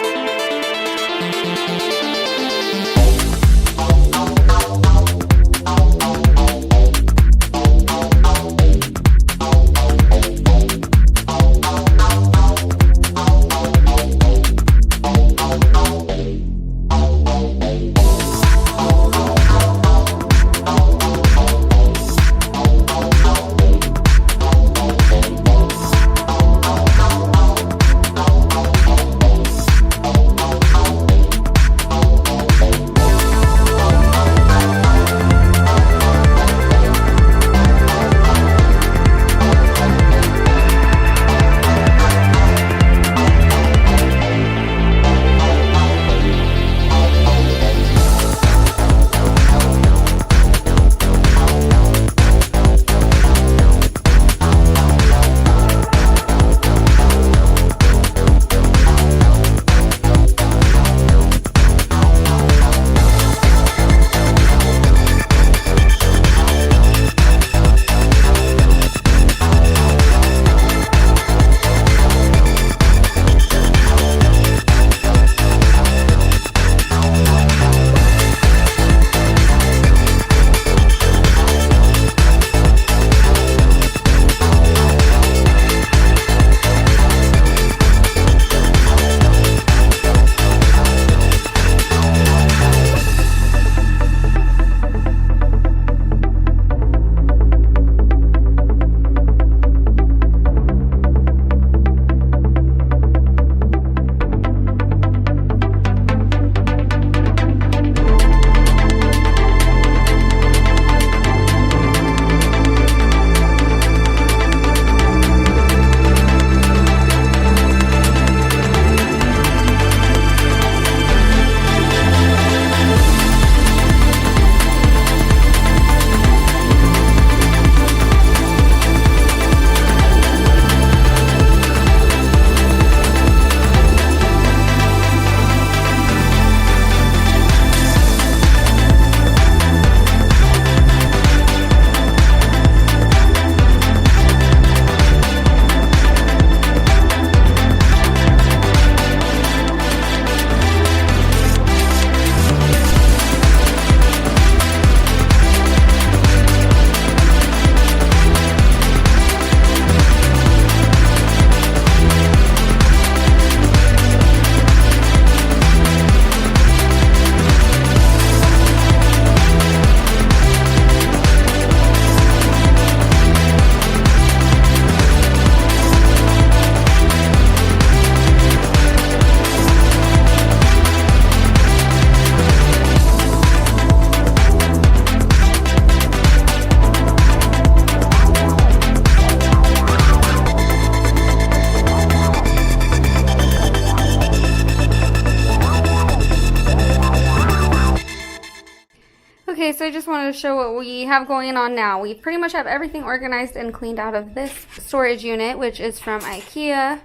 Okay, so I just wanted to show what we have going on now. We pretty much have everything organized and cleaned out of this storage unit, which is from IKEA.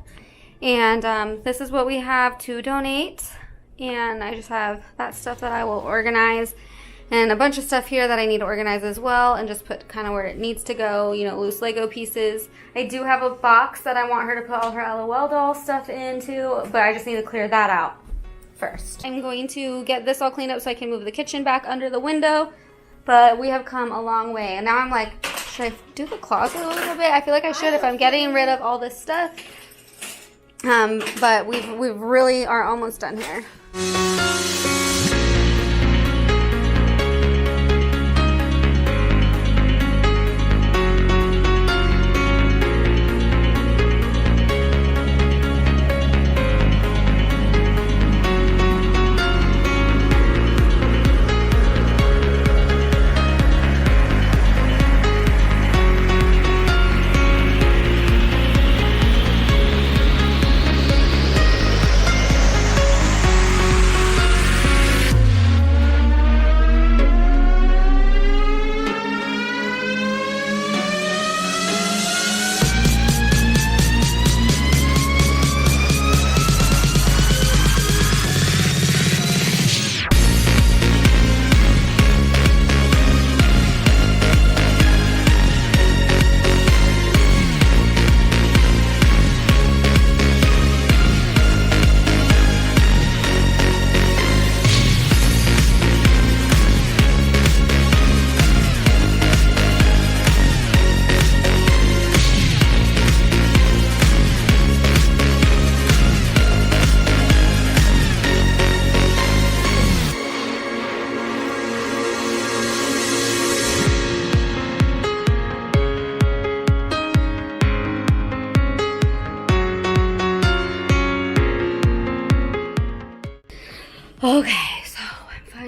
And this is what we have to donate. And I just have that stuff that I will organize. And a bunch of stuff here that I need to organize as well and just put kind of where it needs to go, you know, loose Lego pieces. I do have a box that I want her to put all her LOL doll stuff into, but I just need to clear that out first. I'm going to get this all cleaned up so I can move the kitchen back under the window, but we have come a long way. And now I'm like, should I do the closet a little bit? I feel like I should if I'm getting rid of all this stuff. But we really are almost done here.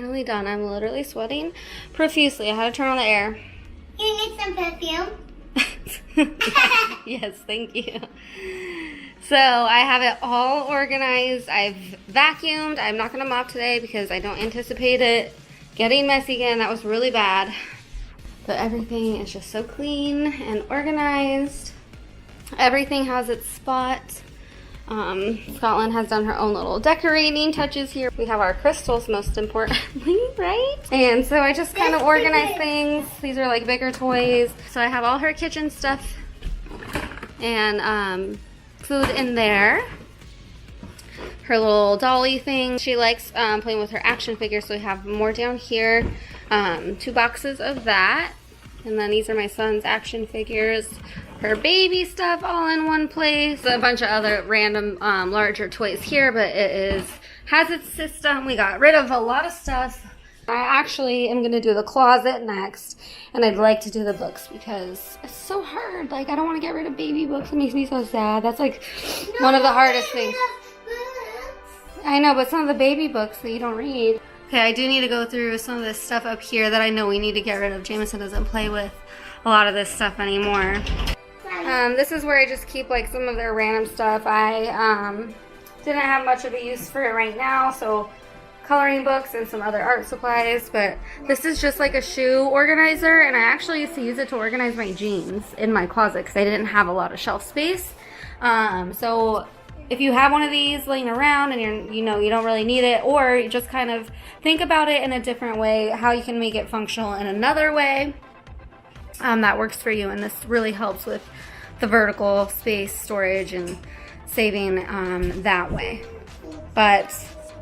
finally done. I'm literally sweating profusely. I had to turn on the air. You need some perfume? Yes, thank you. So I have it all organized. I've vacuumed. I'm not going to mop today because I don't anticipate it getting messy again. That was really bad. But everything is just so clean and organized. Everything has its spot. Scotland has done her own little decorating touches here. We have our crystals, most importantly, right? And so I just kind of organize things. These are like bigger toys. So I have all her kitchen stuff and food in there. Her little dolly thing. She likes playing with her action figures, so we have more down here. 2 boxes of that. And then these are my son's action figures. Her baby stuff all in one place. A bunch of other random larger toys here, but it has its system. We got rid of a lot of stuff. I actually am gonna do the closet next, and I'd like to do the books because it's so hard. Like, I don't want to get rid of baby books. It makes me so sad. That's like one of the hardest things. I know, but some of the baby books that you don't read. Okay, I do need to go through some of this stuff up here that I know we need to get rid of. Jameson doesn't play with a lot of this stuff anymore. This is where I just keep like some of their random stuff. I didn't have much of a use for it right now, so coloring books and some other art supplies, but this is just like a shoe organizer, and I actually used to use it to organize my jeans in my closet because I didn't have a lot of shelf space. So if you have one of these laying around and you don't really need it, or you just kind of think about it in a different way, how you can make it functional in another way, that works for you. And this really helps with the vertical space storage and saving that way. But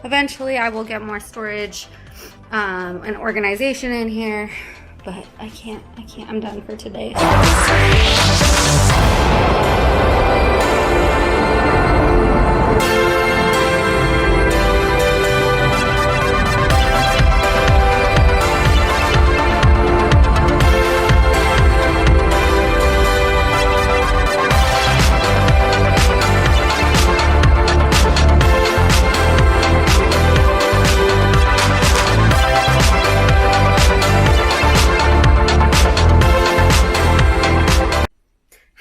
eventually I will get more storage and organization in here, but I can't, I'm done for today.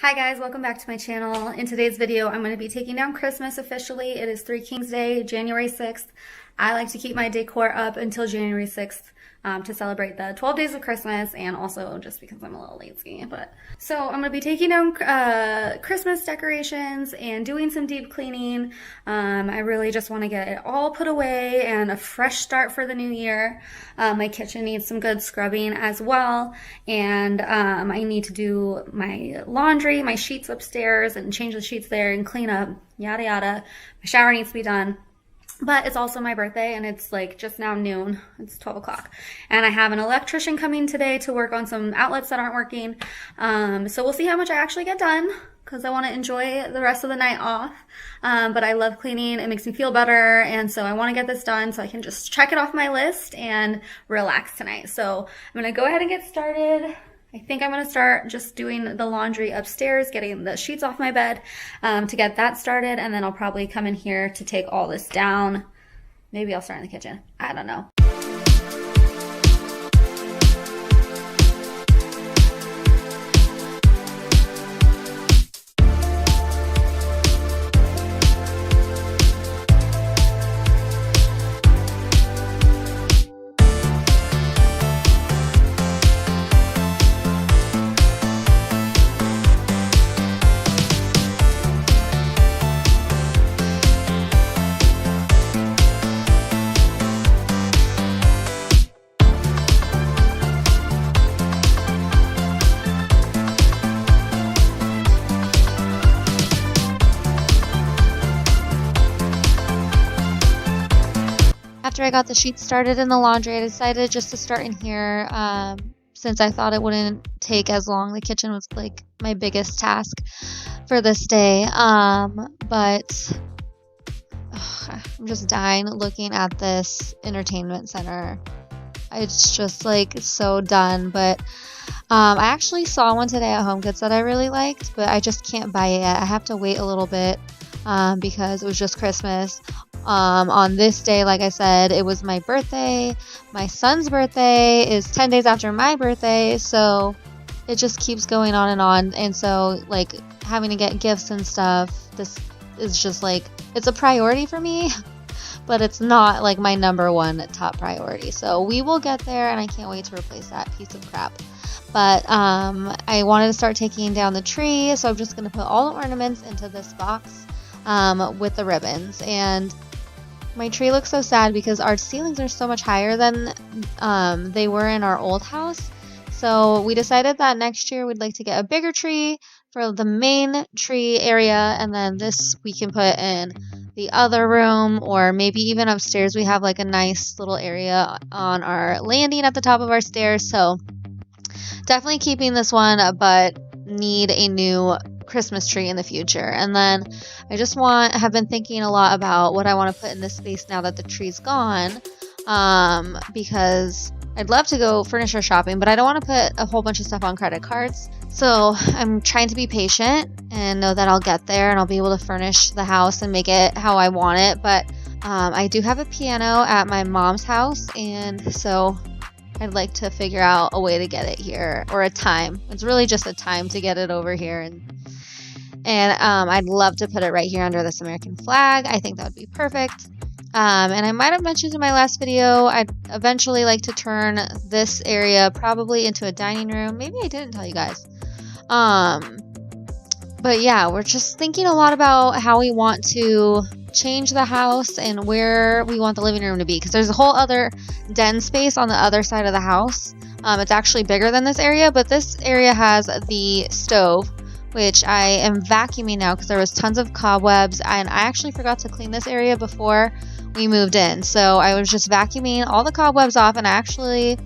Hi guys, welcome back to my channel. In today's video, I'm going to be taking down Christmas officially. It is 3 Kings Day, January 6th. I like to keep my decor up until January 6th to celebrate the 12 days of Christmas, and also just because I'm a little lazy. So I'm going to be taking down Christmas decorations and doing some deep cleaning. I really just want to get it all put away and a fresh start for the new year. My kitchen needs some good scrubbing as well, and I need to do my laundry, my sheets upstairs, and change the sheets there and clean up, yada yada. My shower needs to be done. But it's also my birthday, and it's like just now noon. It's 12 o'clock. And I have an electrician coming today to work on some outlets that aren't working. So we'll see how much I actually get done, because I want to enjoy the rest of the night off. But I love cleaning. It makes me feel better. And so I want to get this done so I can just check it off my list and relax tonight. So I'm going to go ahead and get started. I think I'm going to start just doing the laundry upstairs, getting the sheets off my bed to get that started. And then I'll probably come in here to take all this down. Maybe I'll start in the kitchen. I don't know. After I got the sheets started in the laundry, I decided just to start in here since I thought it wouldn't take as long. The kitchen was like my biggest task for this day. But I'm just dying looking at this entertainment center. It's just like so done. But I actually saw one today at HomeGoods that I really liked, but I just can't buy it yet. I have to wait a little bit because it was just Christmas. on this day. Like I said, it was my birthday. My son's birthday is 10 days after my birthday, so it just keeps going on and on. And so like having to get gifts and stuff, this is just like, it's a priority for me, but it's not like my number one top priority. So we will get there, and I can't wait to replace that piece of crap. But I wanted to start taking down the tree, so I'm just going to put all the ornaments into this box with the ribbons. And my tree looks so sad because our ceilings are so much higher than they were in our old house. So we decided that next year we'd like to get a bigger tree for the main tree area, and then this we can put in the other room, or maybe even upstairs. We have like a nice little area on our landing at the top of our stairs. So definitely keeping this one, but need a new Christmas tree in the future. And then I just have been thinking a lot about what I want to put in this space now that the tree's gone, because I'd love to go furniture shopping, but I don't want to put a whole bunch of stuff on credit cards. So I'm trying to be patient and know that I'll get there and I'll be able to furnish the house and make it how I want it. But I do have a piano at my mom's house, and so I'd like to figure out a way to get it here, or a time. It's really just a time to get it over here. And I'd love to put it right here under this American flag. I think that would be perfect. And I might have mentioned in my last video, I'd eventually like to turn this area probably into a dining room. Maybe I didn't tell you guys. But yeah, we're just thinking a lot about how we want to change the house and where we want the living room to be, because there's a whole other den space on the other side of the house. It's actually bigger than this area, but this area has the stove, which I am vacuuming now because there was tons of cobwebs, and I actually forgot to clean this area before we moved in. So I was just vacuuming all the cobwebs off, and I actually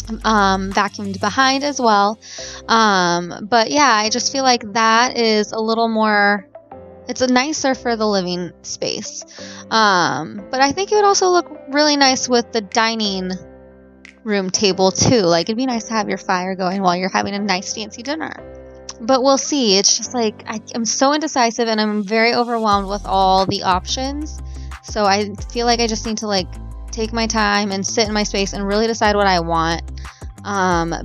vacuumed behind as well. But yeah, I just feel like that is a little more, it's a nicer for the living space. But I think it would also look really nice with the dining room table too. Like, it'd be nice to have your fire going while you're having a nice fancy dinner. But we'll see. It's just like, I'm so indecisive, and I'm very overwhelmed with all the options. So I feel like I just need to like take my time and sit in my space and really decide what I want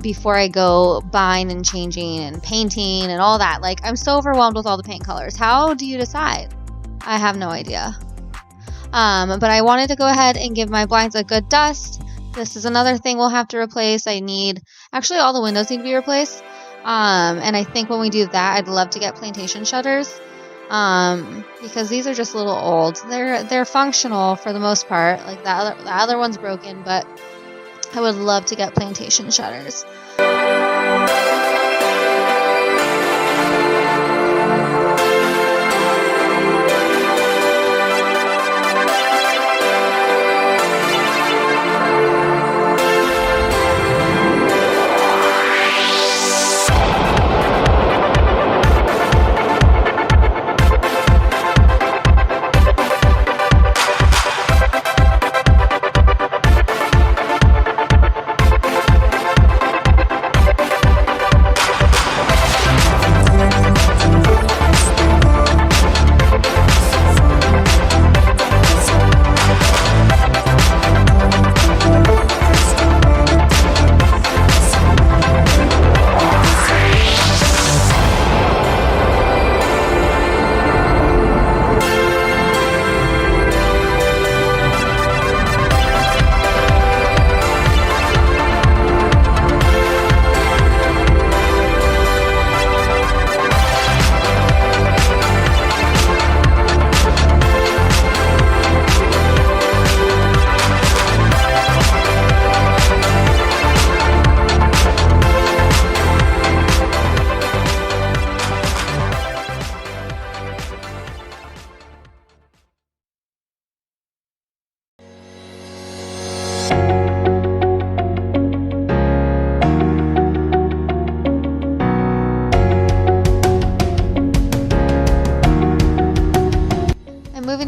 before I go buying and changing and painting and all that. Like, I'm so overwhelmed with all the paint colors. How do you decide? I have no idea. But I wanted to go ahead and give my blinds a good dust. This is another thing we'll have to replace. Actually all the windows need to be replaced. And I think when we do that, I'd love to get plantation shutters, because these are just a little old. They're functional for the most part. Like the other one's broken, but I would love to get plantation shutters.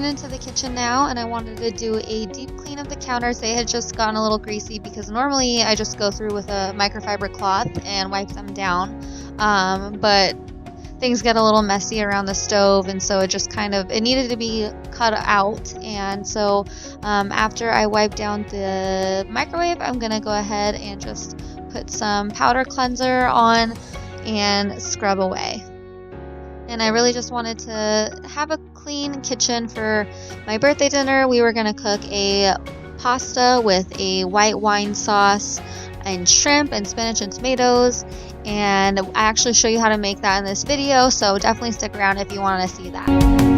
Into the kitchen now, and I wanted to do a deep clean of the counters. They had just gotten a little greasy, because normally I just go through with a microfiber cloth and wipe them down, but things get a little messy around the stove, and so it just it needed to be cut out. And so after I wipe down the microwave, I'm gonna go ahead and just put some powder cleanser on and scrub away. And I really just wanted to have a clean kitchen for my birthday dinner. We were gonna cook a pasta with a white wine sauce and shrimp and spinach and tomatoes, and I actually show you how to make that in this video, so definitely stick around if you want to see that.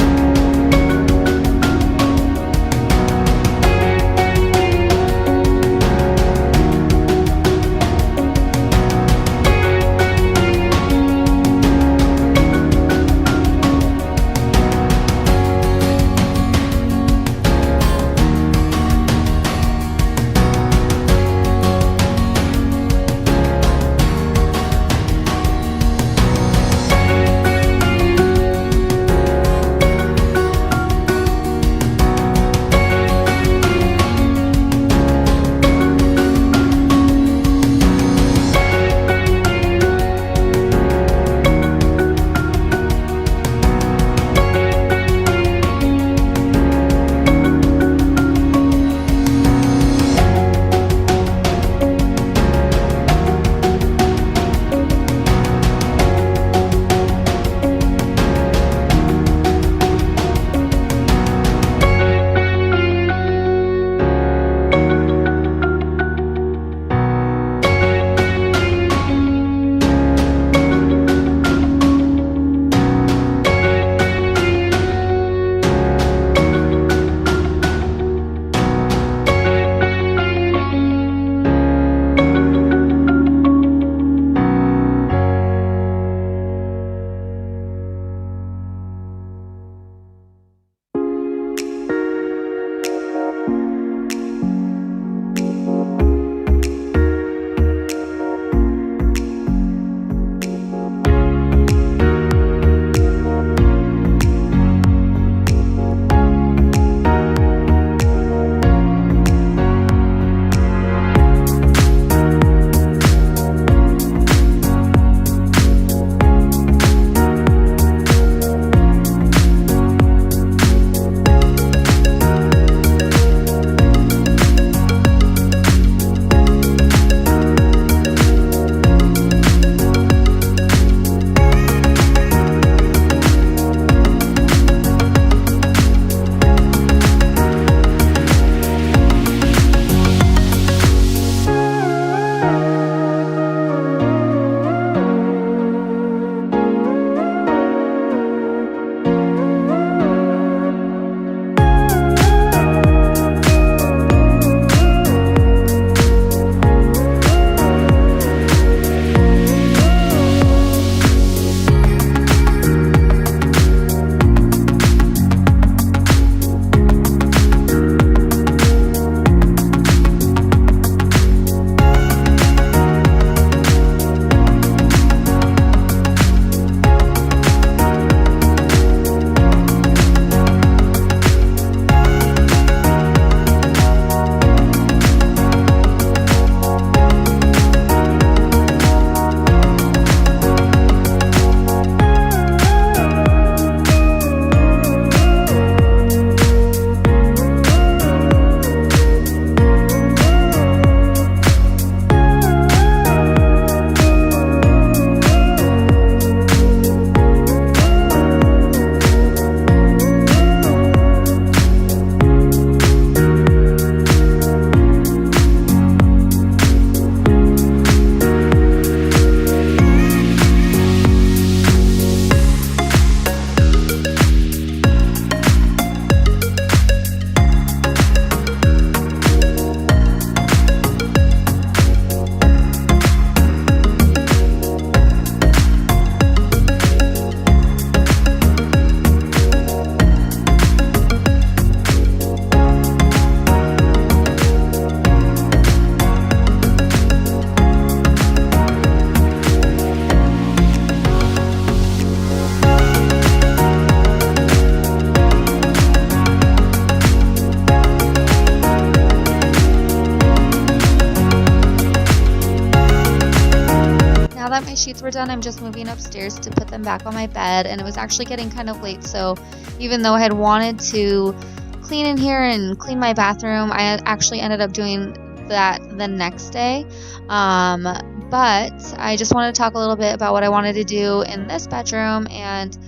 that my sheets were done, I'm just moving upstairs to put them back on my bed, and it was actually getting kind of late, so even though I had wanted to clean in here and clean my bathroom, I actually ended up doing that the next day. But I just wanted to talk a little bit about what I wanted to do in this bedroom, and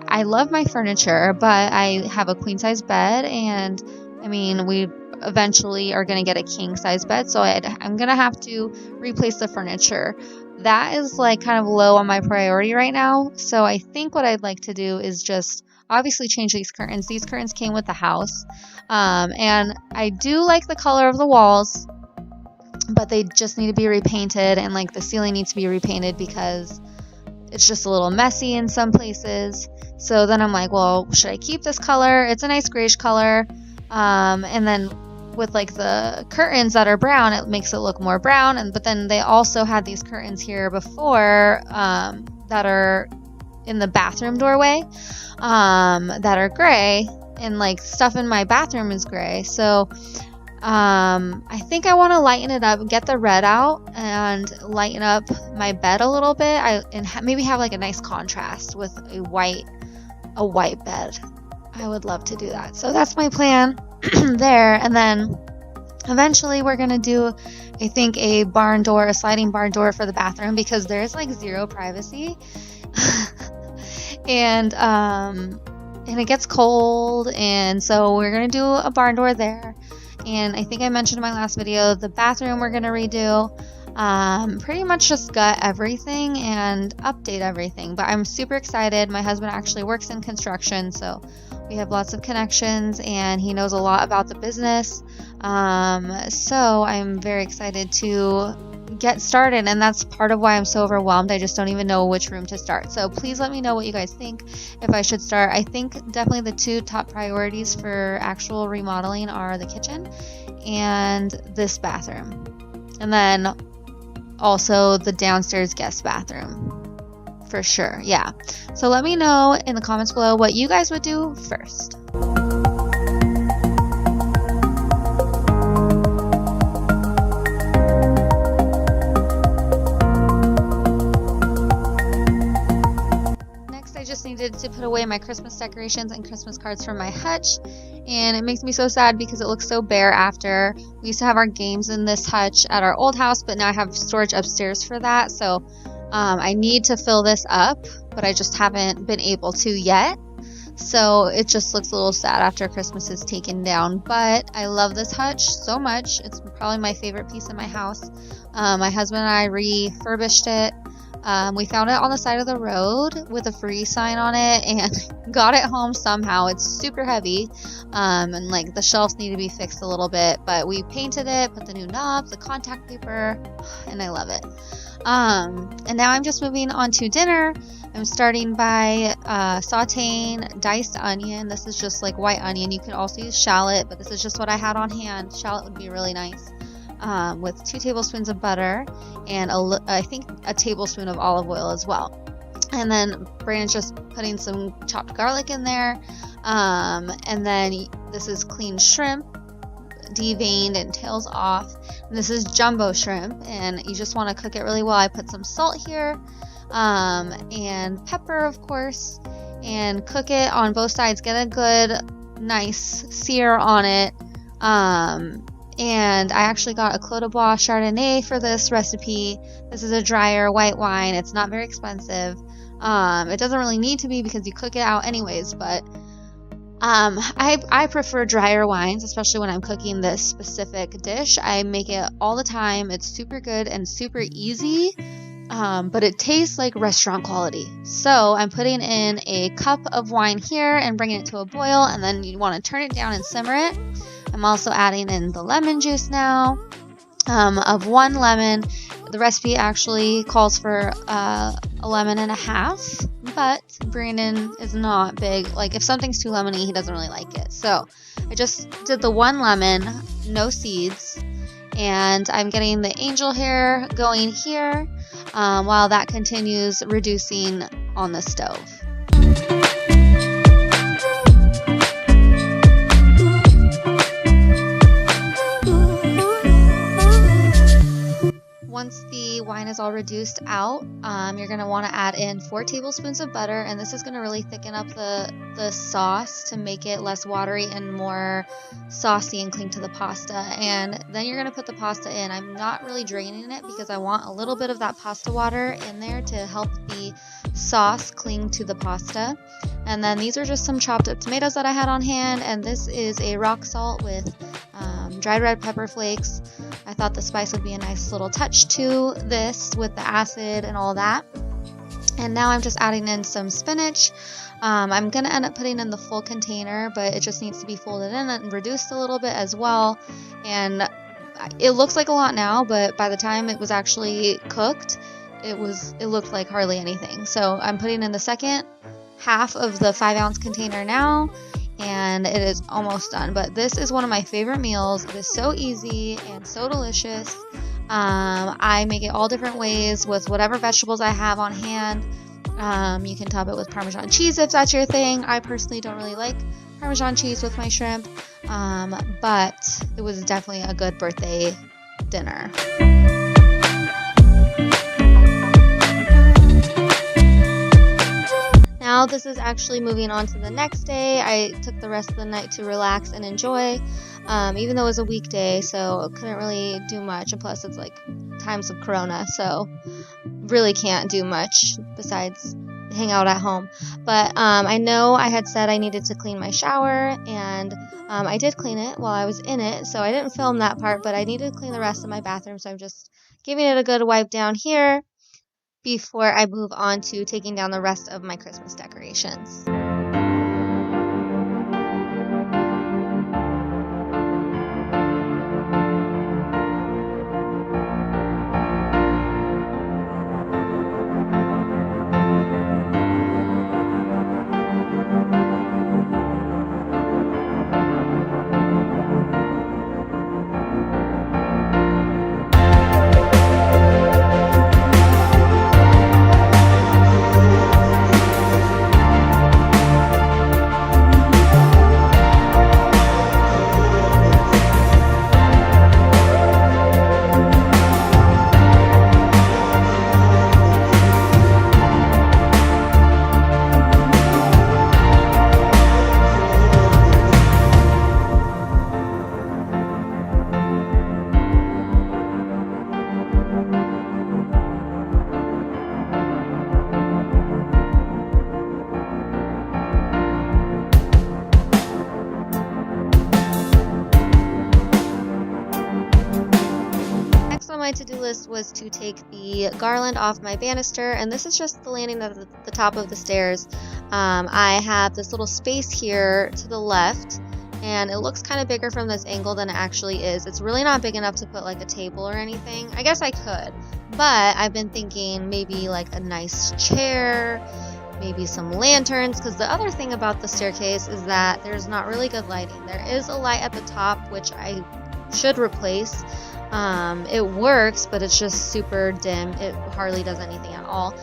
I love my furniture, but I have a queen size bed, and I mean, we eventually are going to get a king size bed, so I'm going to have to replace the furniture. That is like kind of low on my priority right now, so I think what I'd like to do is just obviously change these curtains. These curtains came with the house, and I do like the color of the walls, but they just need to be repainted, and like the ceiling needs to be repainted because it's just a little messy in some places. So then I'm like, well, should I keep this color? It's a nice grayish color, and then with like the curtains that are brown, it makes it look more brown. But then they also had these curtains here before that are in the bathroom doorway that are gray, and like stuff in my bathroom is gray. So I think I want to lighten it up, get the red out, and lighten up my bed a little bit. Maybe have like a nice contrast with a white bed. I would love to do that. So that's my plan there. And then eventually we're gonna do, I think, a sliding barn door for the bathroom, because there's like zero privacy. and it gets cold, and so we're gonna do a barn door there. And I think I mentioned in my last video, the bathroom we're gonna redo. Pretty much just gut everything and update everything, but I'm super excited. My husband actually works in construction, so we have lots of connections, and he knows a lot about the business. So I'm very excited to get started, and that's part of why I'm so overwhelmed. I just don't even know which room to start. So please let me know what you guys think, if I should start. I think definitely the two top priorities for actual remodeling are the kitchen and this bathroom, and then also the downstairs guest bathroom for sure. Yeah, so let me know in the comments below what you guys would do first. Needed to put away my Christmas decorations and Christmas cards from my hutch, and it makes me so sad because it looks so bare after. We used to have our games in this hutch at our old house, but now I have storage upstairs for that, so I need to fill this up, but I just haven't been able to yet. So it just looks a little sad after Christmas is taken down, but I love this hutch so much. It's probably my favorite piece in my house. My husband and I refurbished it. We found it on the side of the road with a free sign on it and got it home somehow. It's super heavy, and like the shelves need to be fixed a little bit, but we painted it, put the new knobs, the contact paper, and I love it. And now I'm just moving on to dinner. I'm starting by sauteing diced onion. This is just like white onion. You can also use shallot, but this is just what I had on hand. Shallot would be really nice. With 2 tablespoons of butter and I think a tablespoon of olive oil as well. And then Brandon's just putting some chopped garlic in there. And then this is clean shrimp, deveined and tails off. And this is jumbo shrimp, and you just want to cook it really well. I put some salt here, and pepper, of course, and cook it on both sides. Get a good, nice sear on it. And I actually got a Clos de Bois Chardonnay for this recipe. This is a drier white wine. It's not very expensive. It doesn't really need to be because you cook it out anyways, but I prefer drier wines, especially when I'm cooking this specific dish. I make it all the time. It's super good and super easy, but it tastes like restaurant quality. So I'm putting in a cup of wine here and bringing it to a boil, and then you want to turn it down and simmer it. I'm also adding in the lemon juice now, of 1 lemon. The recipe actually calls for a lemon and a half, but Brandon is not big. Like, if something's too lemony, he doesn't really like it. So I just did the 1 lemon, no seeds, and I'm getting the angel hair going here while that continues reducing on the stove. Once the wine is all reduced out, you're going to want to add in 4 tablespoons of butter, and this is going to really thicken up the sauce to make it less watery and more saucy and cling to the pasta. And then you're going to put the pasta in. I'm not really draining it because I want a little bit of that pasta water in there to help the sauce cling to the pasta. And then these are just some chopped up tomatoes that I had on hand, and this is a rock salt with dried red pepper flakes. I thought the spice would be a nice little touch to this with the acid and all that. And now I'm just adding in some spinach. I'm going to end up putting in the full container, but it just needs to be folded in and reduced a little bit as well. And it looks like a lot now, but by the time it was actually cooked, it looked like hardly anything. So I'm putting in the second half of the 5-ounce container now, and it is almost done. But this is one of my favorite meals. It is so easy and so delicious. I make it all different ways with whatever vegetables I have on hand. You can top it with Parmesan cheese if that's your thing. I personally don't really like Parmesan cheese with my shrimp, but it was definitely a good birthday dinner. Now this is actually moving on to the next day. I took the rest of the night to relax and enjoy, even though it was a weekday, so I couldn't really do much, and plus it's like times of Corona, so really can't do much besides hang out at home. But I know I had said I needed to clean my shower, and I did clean it while I was in it, so I didn't film that part, but I needed to clean the rest of my bathroom, so I'm just giving it a good wipe down here before I move on to taking down the rest of my Christmas decorations. My to-do list was to take the garland off my banister, and this is just the landing at the top of the stairs. I have this little space here to the left, and it looks kind of bigger from this angle than it actually is. It's really not big enough to put like a table or anything. I guess I could, but I've been thinking maybe like a nice chair, maybe some lanterns, because the other thing about the staircase is that there's not really good lighting. There is a light at the top, which I should replace. It works, but it's just super dim. It hardly does anything at all.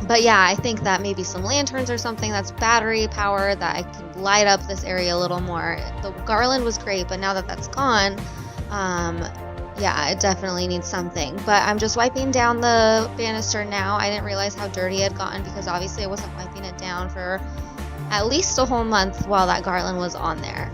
But yeah, I think that maybe some lanterns or something that's battery powered that I could light up this area a little more. The garland was great, but now that that's gone, yeah, it definitely needs something. But I'm just wiping down the banister now. I didn't realize how dirty it had gotten because obviously I wasn't wiping it down for at least a whole month while that garland was on there.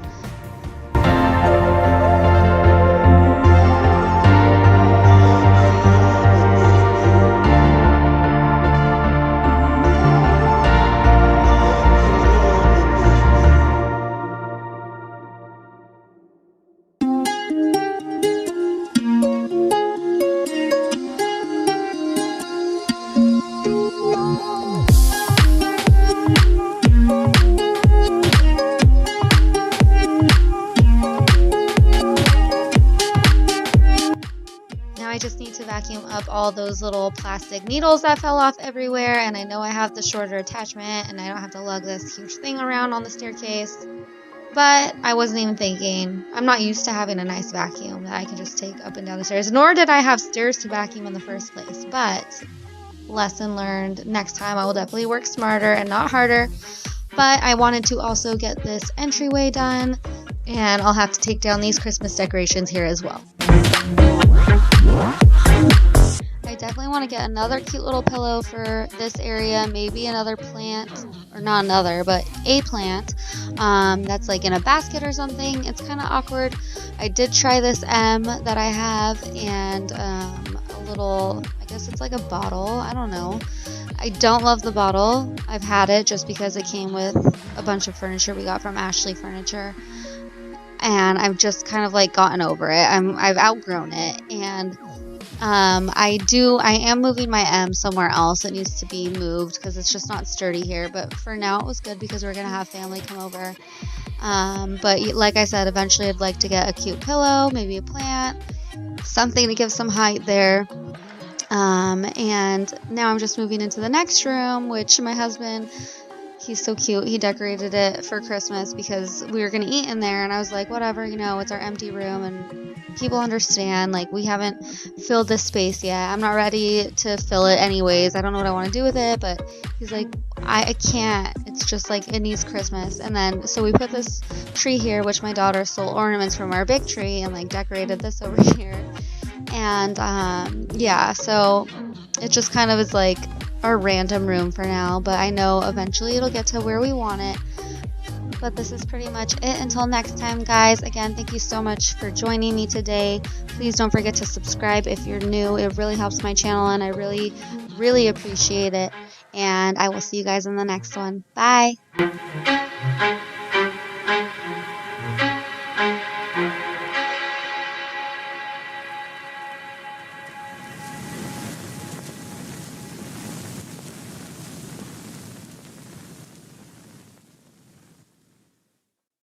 I just need to vacuum up all those little plastic needles that fell off everywhere, and I know I have the shorter attachment and I don't have to lug this huge thing around on the staircase, but I wasn't even thinking. I'm not used to having a nice vacuum that I can just take up and down the stairs, nor did I have stairs to vacuum in the first place. But lesson learned, next time I will definitely work smarter and not harder. But I wanted to also get this entryway done, and I'll have to take down these Christmas decorations here as well. I definitely want to get another cute little pillow for this area, maybe another plant, or not another, but a plant that's like in a basket or something. It's kind of awkward. I did try this M that I have, and a little, I guess it's like a bottle, I don't know. I don't love the bottle. I've had it just because it came with a bunch of furniture we got from Ashley Furniture, and I've just kind of like gotten over it. I've outgrown it, and I am moving my M somewhere else. It needs to be moved because it's just not sturdy here, but for now it was good because we're gonna have family come over. But like I said, eventually I'd like to get a cute pillow, maybe a plant, something to give some height there. And now I'm just moving into the next room, which my husband, he's so cute. He decorated it for Christmas because we were going to eat in there, and I was like, whatever, you know, it's our empty room and people understand, like, we haven't filled this space yet. I'm not ready to fill it anyways. I don't know what I want to do with it, but he's like, I can't. It's just like, it needs Christmas. And then, so we put this tree here, which my daughter stole ornaments from our big tree and like decorated this over here. And yeah, so it just kind of is like our random room for now, but I know eventually it'll get to where we want it. But this is pretty much it until next time, guys. Again, thank you so much for joining me today. Please don't forget to subscribe if you're new. It really helps my channel, and I really, really appreciate it. And I will see you guys in the next one. Bye.